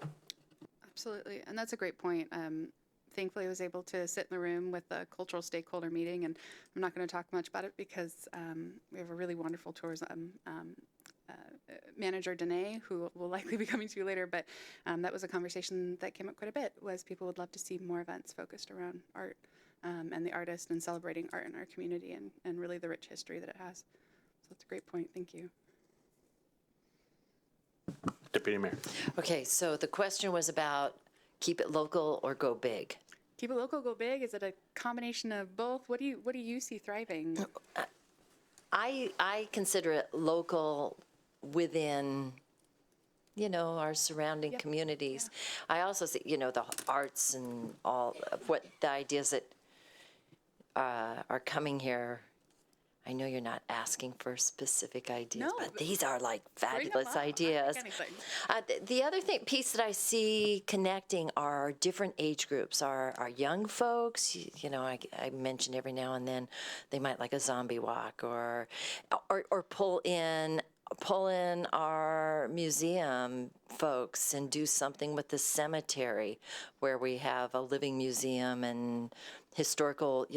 Absolutely, and that's a great point. Thankfully, I was able to sit in the room with the cultural stakeholder meeting, and I'm not going to talk much about it because we have a really wonderful tourism manager, Danae, who will likely be coming to you later, but that was a conversation that came up quite a bit, was people would love to see more events focused around art and the artist and celebrating art in our community and really the rich history that it has. So that's a great point. Thank you. Deputy Mayor. Okay, so the question was about keep it local or go big. Keep it local, go big. Is it a combination of both? What do you see thriving? I consider it local within, our surrounding communities. I also see, the arts and all of what the ideas that are coming here. I know you're not asking for specific ideas, but these are like fabulous ideas. The other piece that I see connecting are different age groups. Our young folks, I mentioned every now and then they might like a zombie walk or pull in our museum folks and do something with the cemetery where we have a living museum and historical,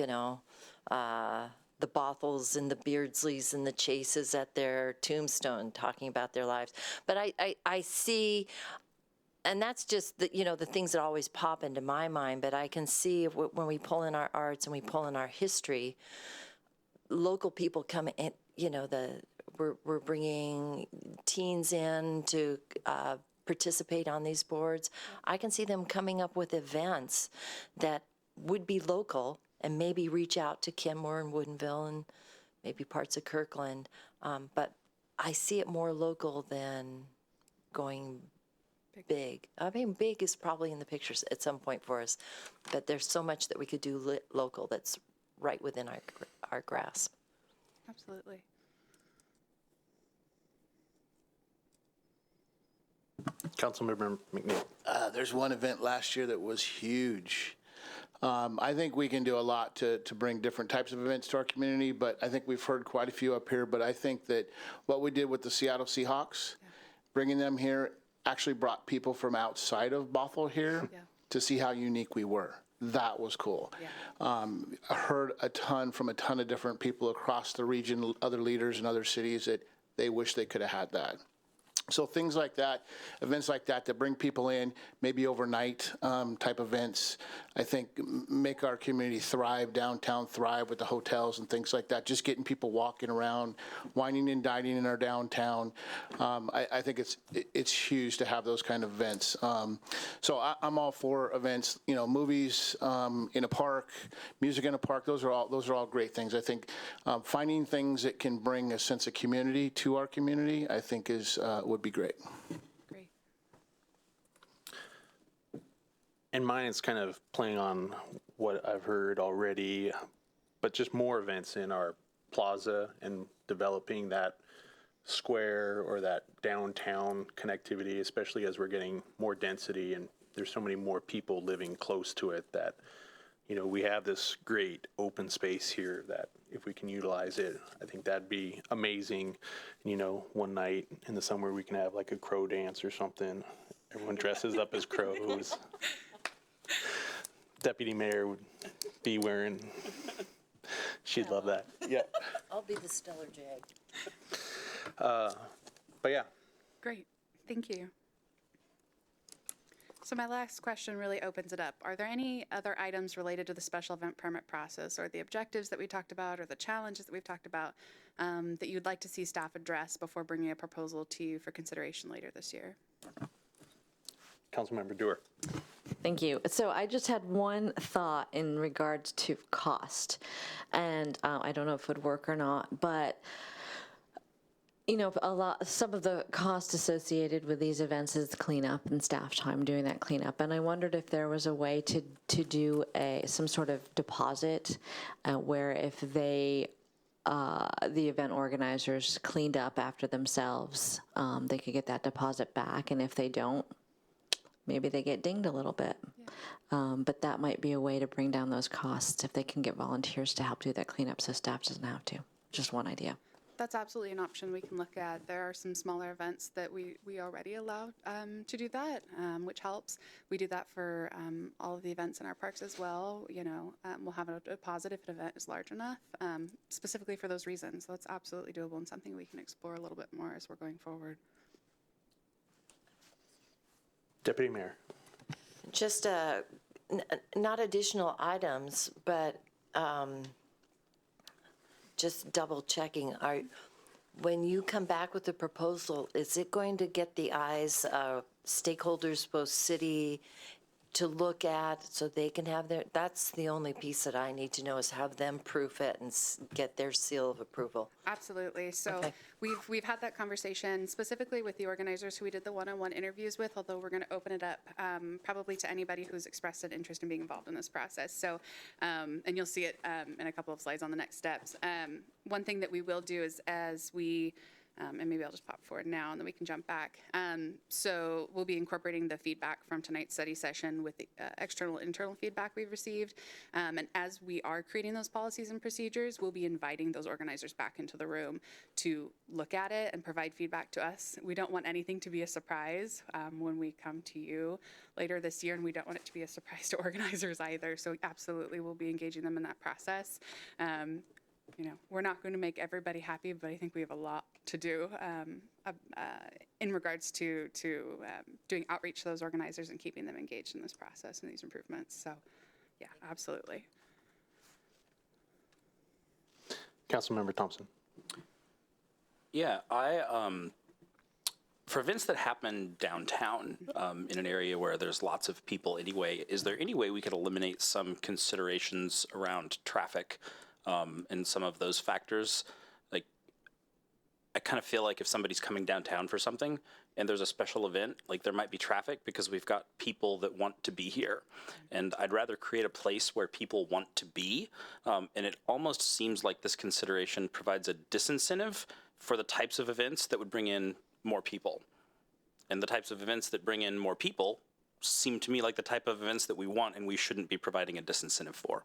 the Bothells and the Beardsleys and the Chases at their tombstone talking about their lives. But I see, and that's just the things that always pop into my mind, but I can see when we pull in our arts and we pull in our history, local people come in, we're bringing teens in to participate on these boards. I can see them coming up with events that would be local and maybe reach out to Kenmore and Woodinville and maybe parts of Kirkland. But I see it more local than going big. I mean, big is probably in the pictures at some point for us, but there's so much that we could do local that's right within our grasp. Absolutely. Councilmember McNeil. There's one event last year that was huge. I think we can do a lot to bring different types of events to our community, but I think we've heard quite a few up here. But I think that what we did with the Seattle Seahawks, bringing them here, actually brought people from outside of Bothell here to see how unique we were. That was cool. I heard a ton from a ton of different people across the region, other leaders in other cities, that they wish they could have had that. So things like that, events like that bring people in, maybe overnight type events, I think make our community thrive, downtown thrive with the hotels and things like that, just getting people walking around, wining and dining in our downtown. I think it's huge to have those kind of events. So I'm all for events, movies in a park, music in a park, those are all great things. I think finding things that can bring a sense of community to our community, I think would be great. Great. And mine is kind of playing on what I've heard already, but just more events in our plaza and developing that square or that downtown connectivity, especially as we're getting more density and there's so many more people living close to it that, we have this great open space here that if we can utilize it, I think that'd be amazing. One night in the summer we can have like a crow dance or something. Everyone dresses up as crows. Deputy Mayor would be wearing, she'd love that. Yeah. I'll be the Stellar Jag. But yeah. Great. Thank you. So my last question really opens it up. Are there any other items related to the special event permit process or the objectives that we talked about or the challenges that we've talked about that you'd like to see staff address before bringing a proposal to you for consideration later this year? Councilmember Dewar. Thank you. So I just had one thought in regards to cost, and I don't know if it would work or not, but some of the cost associated with these events is cleanup and staff time doing that cleanup. And I wondered if there was a way to do some sort of deposit where if the event organizers cleaned up after themselves, they could get that deposit back. And if they don't, maybe they get dinged a little bit. But that might be a way to bring down those costs if they can get volunteers to help do that cleanup so staff doesn't have to. Just one idea. That's absolutely an option we can look at. There are some smaller events that we already allow to do that, which helps. We do that for all of the events in our parks as well. We'll have a deposit if an event is large enough, specifically for those reasons. So it's absolutely doable and something we can explore a little bit more as we're going forward. Deputy Mayor. Just not additional items, but just double checking. When you come back with the proposal, is it going to get the eyes of stakeholders, both city, to look at so they can have that's the only piece that I need to know is have them proof it and get their seal of approval. Absolutely. So Okay. we've had that conversation specifically with the organizers who we did the one-on-one interviews with, although we're going to open it up probably to anybody who's expressed an interest in being involved in this process. So, and you'll see it in a couple of slides on the next steps. One thing that we will do is as we and maybe I'll just pop forward now and then we can jump back. So we'll be incorporating the feedback from tonight's study session with the external and internal feedback we've received. And as we are creating those policies and procedures, we'll be inviting those organizers back into the room to look at it and provide feedback to us. We don't want anything to be a surprise when we come to you later this year, and we don't want it to be a surprise to organizers either. So absolutely, we'll be engaging them in that process. We're not going to make everybody happy, but I think we have a lot to do in regards to doing outreach to those organizers and keeping them engaged in this process and these improvements. So, yeah, absolutely. Councilmember Thompson. Yeah, for events that happen downtown in an area where there's lots of people anyway, is there any way we could eliminate some considerations around traffic and some of those factors? Like, I kind of feel like if somebody's coming downtown for something and there's a special event, like there might be traffic because we've got people that want to be here. And I'd rather create a place where people want to be. And it almost seems like this consideration provides a disincentive for the types of events that would bring in more people. And the types of events that bring in more people seem to me like the type of events that we want and we shouldn't be providing a disincentive for.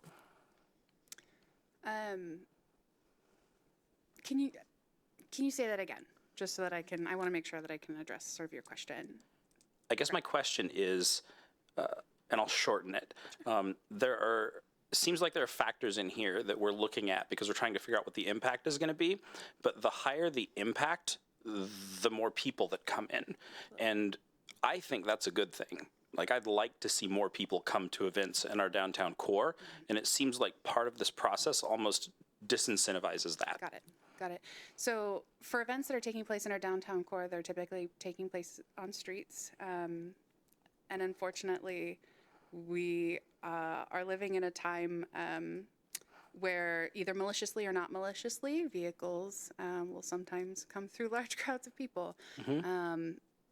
Can you say that again, just so that I want to make sure that I can address sort of your question. I guess my question is, and I'll shorten it. Seems like there are factors in here that we're looking at because we're trying to figure out what the impact is going to be. But the higher the impact, the more people that come in. And I think that's a good thing. Like, I'd like to see more people come to events in our downtown core. And it seems like part of this process almost disincentivizes that. Got it. So for events that are taking place in our downtown core, they're typically taking place on streets. And unfortunately, we are living in a time where either maliciously or not maliciously, vehicles will sometimes come through large crowds of people.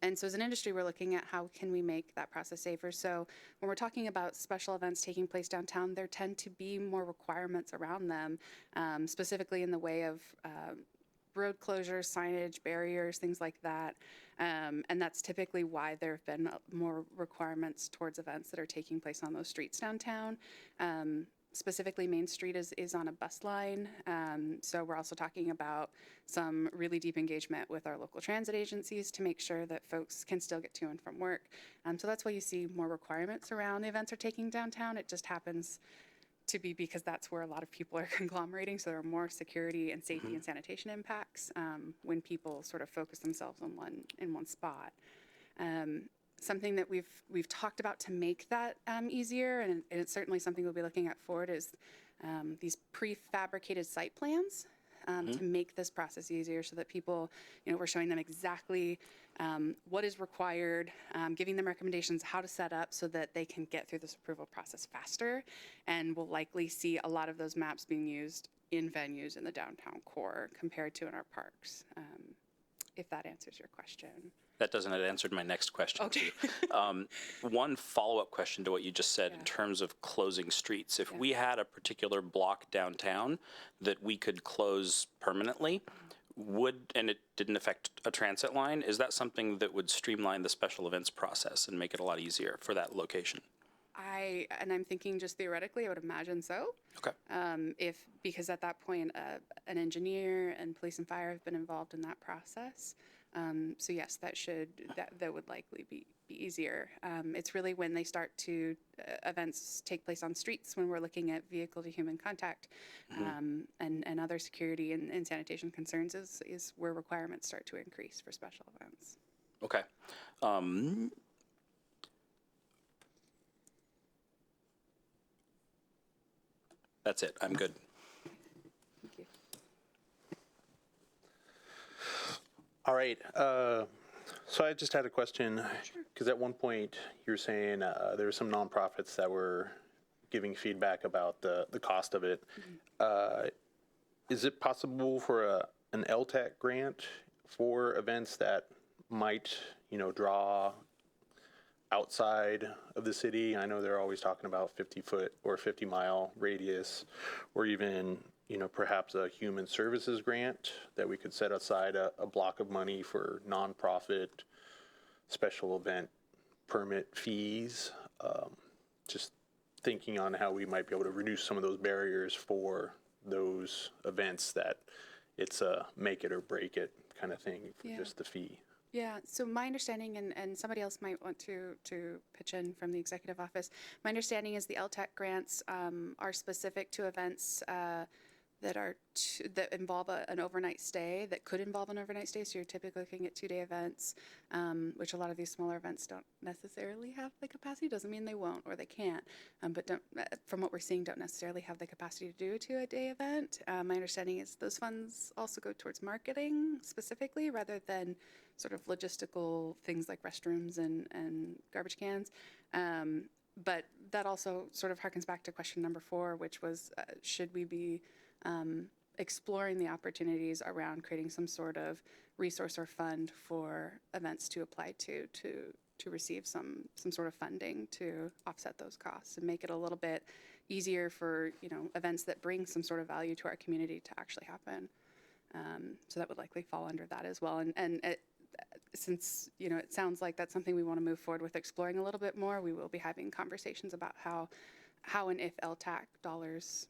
And so as an industry, we're looking at how can we make that process safer. So when we're talking about special events taking place downtown, there tend to be more requirements around them, specifically in the way of road closures, signage, barriers, things like that. And that's typically why there have been more requirements towards events that are taking place on those streets downtown. Specifically, Main Street is on a bus line. So we're also talking about some really deep engagement with our local transit agencies to make sure that folks can still get to and from work. So that's why you see more requirements around the events are taking downtown. It just happens to be because that's where a lot of people are conglomerating. So there are more security and safety and sanitation impacts when people sort of focus themselves on one spot. Something that we've talked about to make that easier, and it's certainly something we'll be looking at forward, is these prefabricated site plans to make this process easier so that people, we're showing them exactly what is required, giving them recommendations how to set up so that they can get through this approval process faster, and we'll likely see a lot of those maps being used in venues in the downtown core compared to in our parks, if that answers your question. That doesn't. It answered my next question, okay. too. One follow-up question to what you just said in terms of closing streets. If we had a particular block downtown that we could close permanently, and it didn't affect a transit line, is that something that would streamline the special events process and make it a lot easier for that location? I'm thinking just theoretically, I would imagine so. Okay. Because at that point, an engineer and police and fire have been involved in that process. So yes, that would likely be easier. It's really when they start to events take place on streets when we're looking at vehicle to human contact and other security and sanitation concerns is where requirements start to increase for special events. Okay. That's it. I'm good. Thank you. All right. So I just had a question, because at one point you were saying there were some nonprofits that were giving feedback about the cost of it. Is it possible for an LTAC grant for events that might, draw outside of the city? I know they're always talking about 50-foot or 50-mile radius, or even, perhaps a human services grant that we could set aside a block of money for nonprofit special event permit fees. Just thinking on how we might be able to reduce some of those barriers for those events that it's a make it or break it kind of thing for just the fee. Yeah, so my understanding, and somebody else might want to pitch in from the executive office, my understanding is the LTAC grants are specific to events that involve an overnight stay, that could involve an overnight stay. So you're typically looking at 2-day events, which a lot of these smaller events don't necessarily have the capacity. Doesn't mean they won't or they can't, but from what we're seeing, don't necessarily have the capacity to do a 2-day event. My understanding is those funds also go towards marketing specifically, rather than sort of logistical things like restrooms and garbage cans. But that also sort of harkens back to question number 4, which was, should we be exploring the opportunities around creating some sort of resource or fund for events to apply to receive some sort of funding to offset those costs and make it a little bit easier for events that bring some sort of value to our community to actually happen. So that would likely fall under that as well. And since, it sounds like that's something we want to move forward with exploring a little bit more, we will be having conversations about how and if LTAC dollars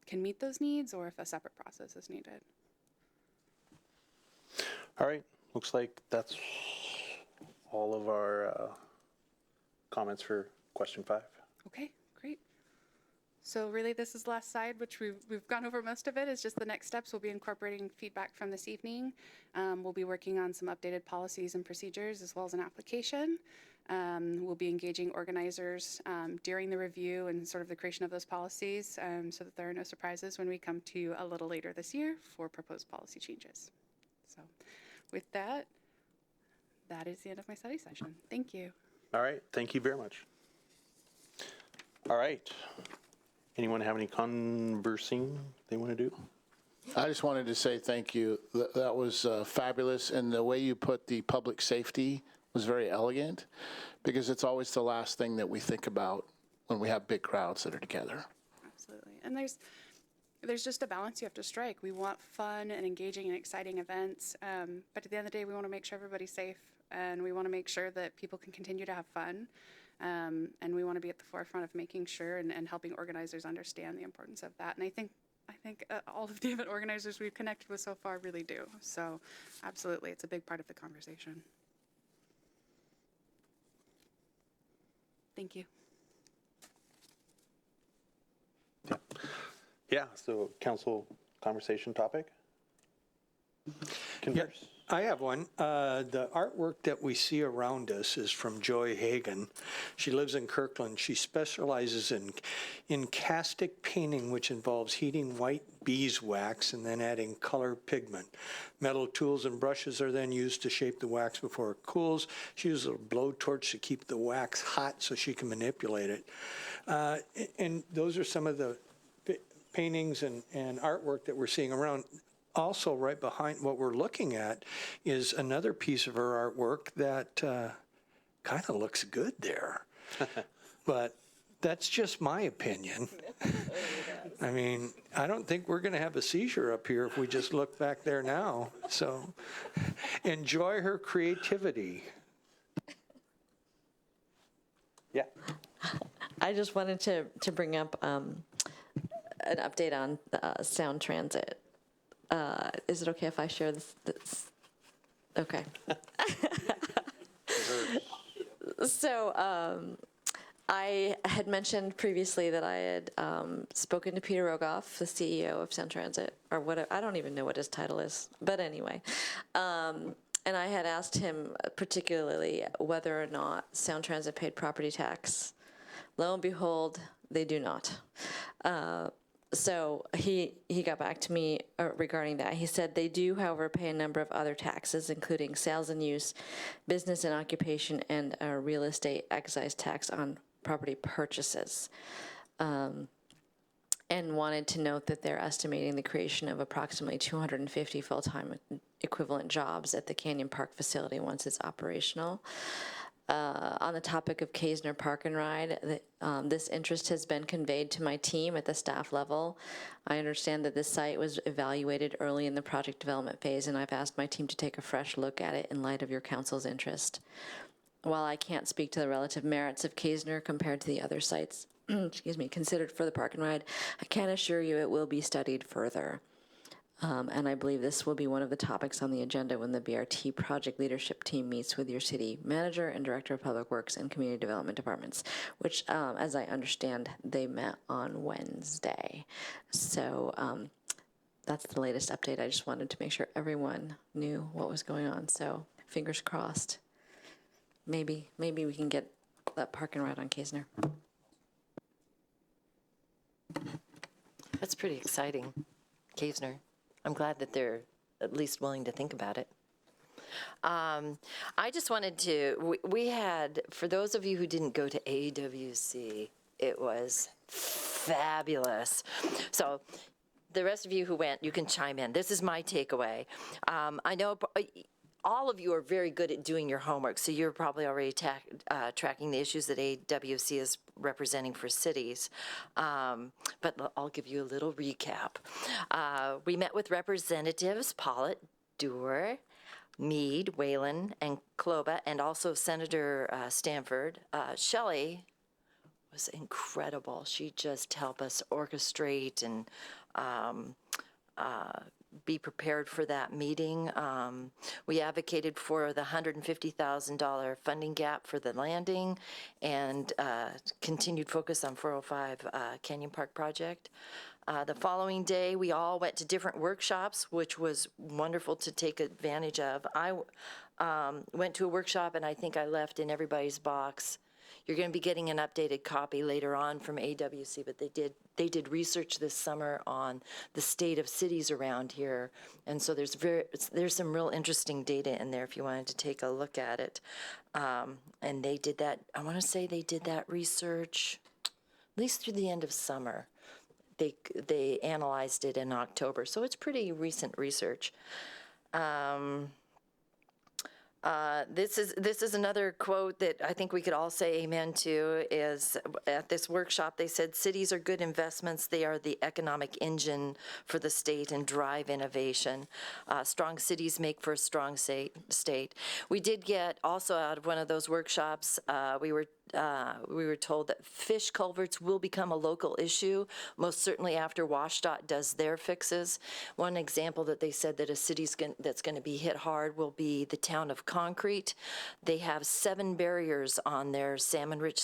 can meet those needs, or if a separate process is needed. All right, looks like that's all of our comments for question 5. Okay, great. So really, this is the last slide, which we've gone over most of it, is just the next steps. We'll be incorporating feedback from this evening. We'll be working on some updated policies and procedures, as well as an application. We'll be engaging organizers during the review and sort of the creation of those policies, so that there are no surprises when we come to you a little later this year for proposed policy changes. So with that, that is the end of my study session. Thank you. All right, thank you very much. All right. Anyone have any conversing they want to do? I just wanted to say thank you. That was fabulous, and the way you put the public safety was very elegant, because it's always the last thing that we think about when we have big crowds that are together. Absolutely. And there's just a balance you have to strike. We want fun and engaging and exciting events, but at the end of the day, we want to make sure everybody's safe, and we want to make sure that people can continue to have fun. And we want to be at the forefront of making sure and helping organizers understand the importance of that. And I think all of the event organizers we've connected with so far really do. So absolutely, it's a big part of the conversation. Thank you. Yeah, so council conversation topic? Converse. I have one. The artwork that we see around us is from Joy Hagan. She lives in Kirkland. She specializes in encastic painting, which involves heating white beeswax and then adding color pigment. Metal tools and brushes are then used to shape the wax before it cools. She uses a blowtorch to keep the wax hot so she can manipulate it. And those are some of the paintings and artwork that we're seeing around. Also, right behind what we're looking at is another piece of her artwork that kind of looks good there. But that's just my opinion. I mean, I don't think we're going to have a seizure up here if we just look back there now. So enjoy her creativity. Yeah. I just wanted to bring up an update on Sound Transit. Is it okay if I share this? Okay. So I had mentioned previously that I had spoken to Peter Rogoff, the CEO of Sound Transit, or what, I don't even know what his title is, but anyway. And I had asked him particularly whether or not Sound Transit paid property tax. Lo and behold, they do not. So he got back to me regarding that. He said they do, however, pay a number of other taxes, including sales and use, business and occupation, and a real estate excise tax on property purchases. And wanted to note that they're estimating the creation of approximately 250 full-time equivalent jobs at the Canyon Park facility once it's operational. On the topic of Kaesner Park and Ride, this interest has been conveyed to my team at the staff level. I understand that this site was evaluated early in the project development phase, and I've asked my team to take a fresh look at it in light of your council's interest. While I can't speak to the relative merits of Kaesner compared to the other sites, excuse me, considered for the Park and Ride, I can assure you it will be studied further. And I believe this will be one of the topics on the agenda when the BRT project leadership team meets with your city manager and director of public works and community development departments, which, as I understand, they met on Wednesday. So that's the latest update. I just wanted to make sure everyone knew what was going on. So fingers crossed. Maybe we can get that park and ride on Kaesner. That's pretty exciting, Kaesner. I'm glad that they're at least willing to think about it. I just wanted to, we had, for those of you who didn't go to AWC, it was fabulous. So the rest of you who went, you can chime in. This is my takeaway. I know all of you are very good at doing your homework, so you're probably already tracking the issues that AWC is representing for cities. But I'll give you a little recap. We met with Representatives Paulette Dewar, Meade, Whalen, and Kloba, and also Senator Stanford. Shelley was incredible. She just helped us orchestrate and be prepared for that meeting. We advocated for the $150,000 funding gap for the landing and continued focus on 405 Canyon Park project. The following day, we all went to different workshops, which was wonderful to take advantage of. I went to a workshop, and I think I left in everybody's box. You're going to be getting an updated copy later on from AWC, but they did research this summer on the state of cities around here, and so there's some real interesting data in there if you wanted to take a look at it. And they did that. I want to say they did that research at least through the end of summer. They analyzed it in October, so it's pretty recent research. This is another quote that I think we could all say amen to. Is at this workshop they said cities are good investments. They are the economic engine for the state and drive innovation. Strong cities make for a strong state. We did get also out of one of those workshops. We were told that fish culverts will become a local issue, most certainly after WashDOT does their fixes. One example that they said that a city that's going to be hit hard will be the town of Concrete. They have 7 barriers on their salmon-rich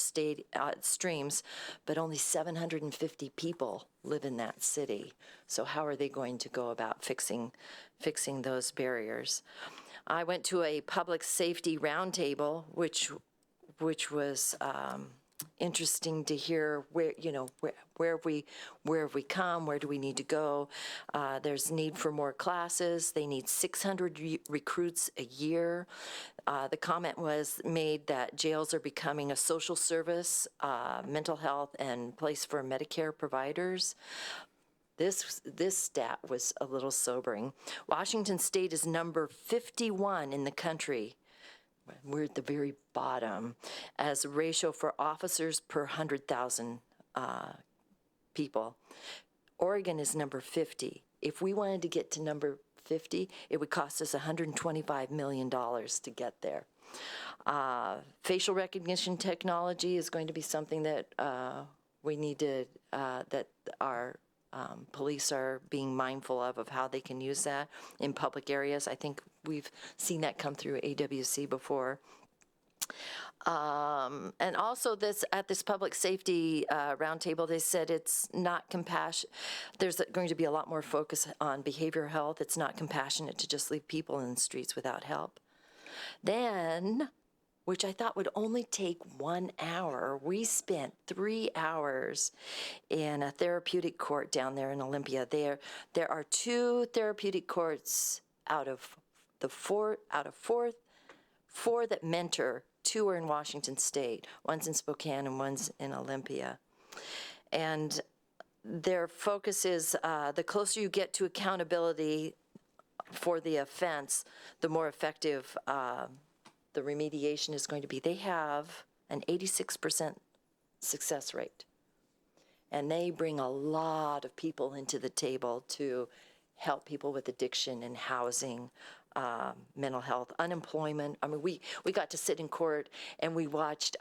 streams, but only 750 people live in that city. So how are they going to go about fixing those barriers? I went to a public safety roundtable, which was interesting to hear where have we come, where do we need to go. There's need for more classes. They need 600 recruits a year. The comment was made that jails are becoming a social service, mental health, and place for Medicare providers. This stat was a little sobering. Washington State is number 51 in the country. We're at the very bottom as a ratio for officers per 100,000 people. Oregon is number 50. If we wanted to get to number 50, it would cost us $125 million to get there. Facial recognition technology is going to be something that we need to, that our police are being mindful of how they can use that in public areas. I think we've seen that come through AWC before. And also at this public safety roundtable, they said it's not compassion. There's going to be a lot more focus on behavioral health. It's not compassionate to just leave people in the streets without help. Then, which I thought would only take 1 hour, we spent 3 hours in a therapeutic court down there in Olympia. There are 2 therapeutic courts out of four that mentor. 2 are in Washington State. One's in Spokane and one's in Olympia. And their focus is the closer you get to accountability for the offense, the more effective the remediation is going to be. They have an 86% success rate. And they bring a lot of people into the table to help people with addiction and housing, mental health, unemployment. I mean, we got to sit in court and we watched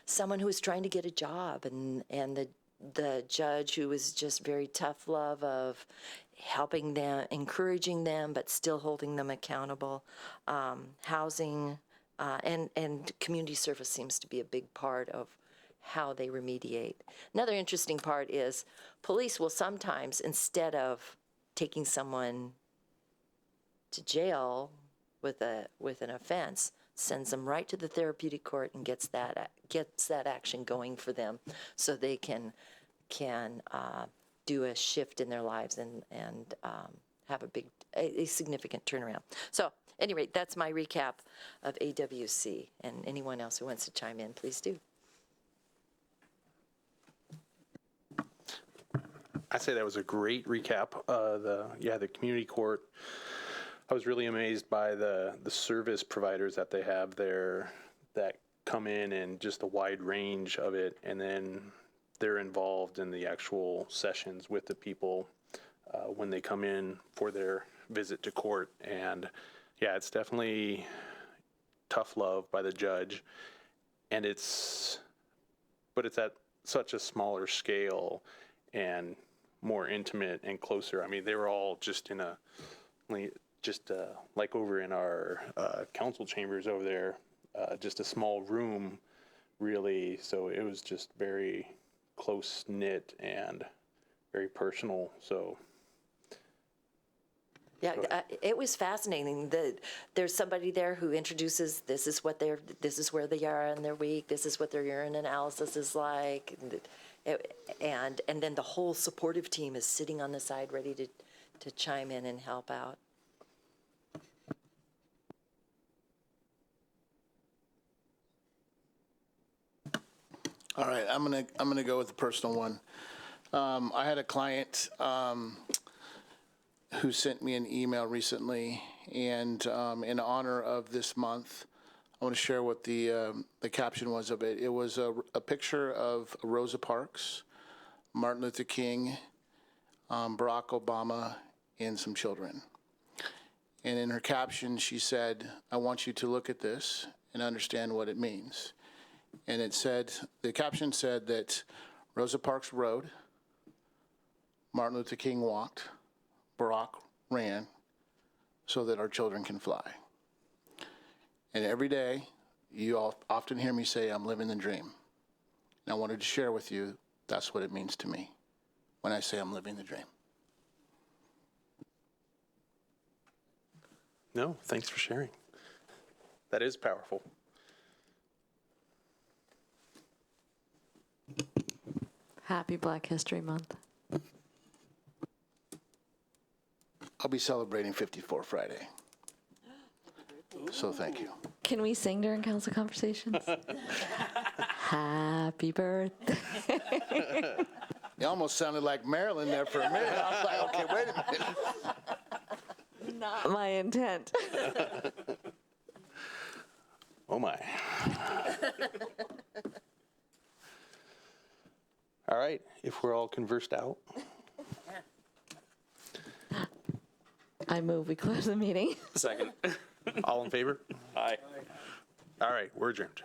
someone who was trying to get a job, and the judge, who was just very tough love of helping them, encouraging them, but still holding them accountable. Housing and community service seems to be a big part of how they remediate. Another interesting part is police will sometimes, instead of taking someone to jail with an offense, sends them right to the therapeutic court and gets that action going for them, so they can do a shift in their lives and have a significant turnaround. So, at any rate, that's my recap of AWC, and anyone else who wants to chime in, please do. I say that was a great recap. The community court. I was really amazed by the service providers that they have there that come in and just a wide range of it, and then they're involved in the actual sessions with the people when they come in for their visit to court. And yeah, it's definitely tough love by the judge, and but it's at such a smaller scale and more intimate and closer. I mean, they were all just in like over in our council chambers over there, just a small room, really. So it was just very close knit and very personal. So. Yeah, it was fascinating. There's somebody there who introduces this is where they are in their week. This is what their urine analysis is like, and then the whole supportive team is sitting on the side ready to chime in and help out. All right, I'm gonna go with a personal one. I had a client who sent me an email recently, and in honor of this month, I want to share what the caption was of it. It was a picture of Rosa Parks, Martin Luther King, Barack Obama, and some children. And in her caption, she said, "I want you to look at this and understand what it means." And it said, the caption said that Rosa Parks rode, Martin Luther King walked, Barack ran, so that our children can fly. And every day, you all often hear me say, I'm living the dream. And I wanted to share with you, that's what it means to me when I say I'm living the dream. No, thanks for sharing. That is powerful. Happy Black History Month. I'll be celebrating 54 Friday. So thank you. Can we sing during council conversations? Happy birthday. You almost sounded like Marilyn there for a minute. I was like, okay, wait a minute. Not my intent. Oh my. All right, if we're all conversed out. I move we close the meeting. Second. All in favor? Aye. All right, we're adjourned.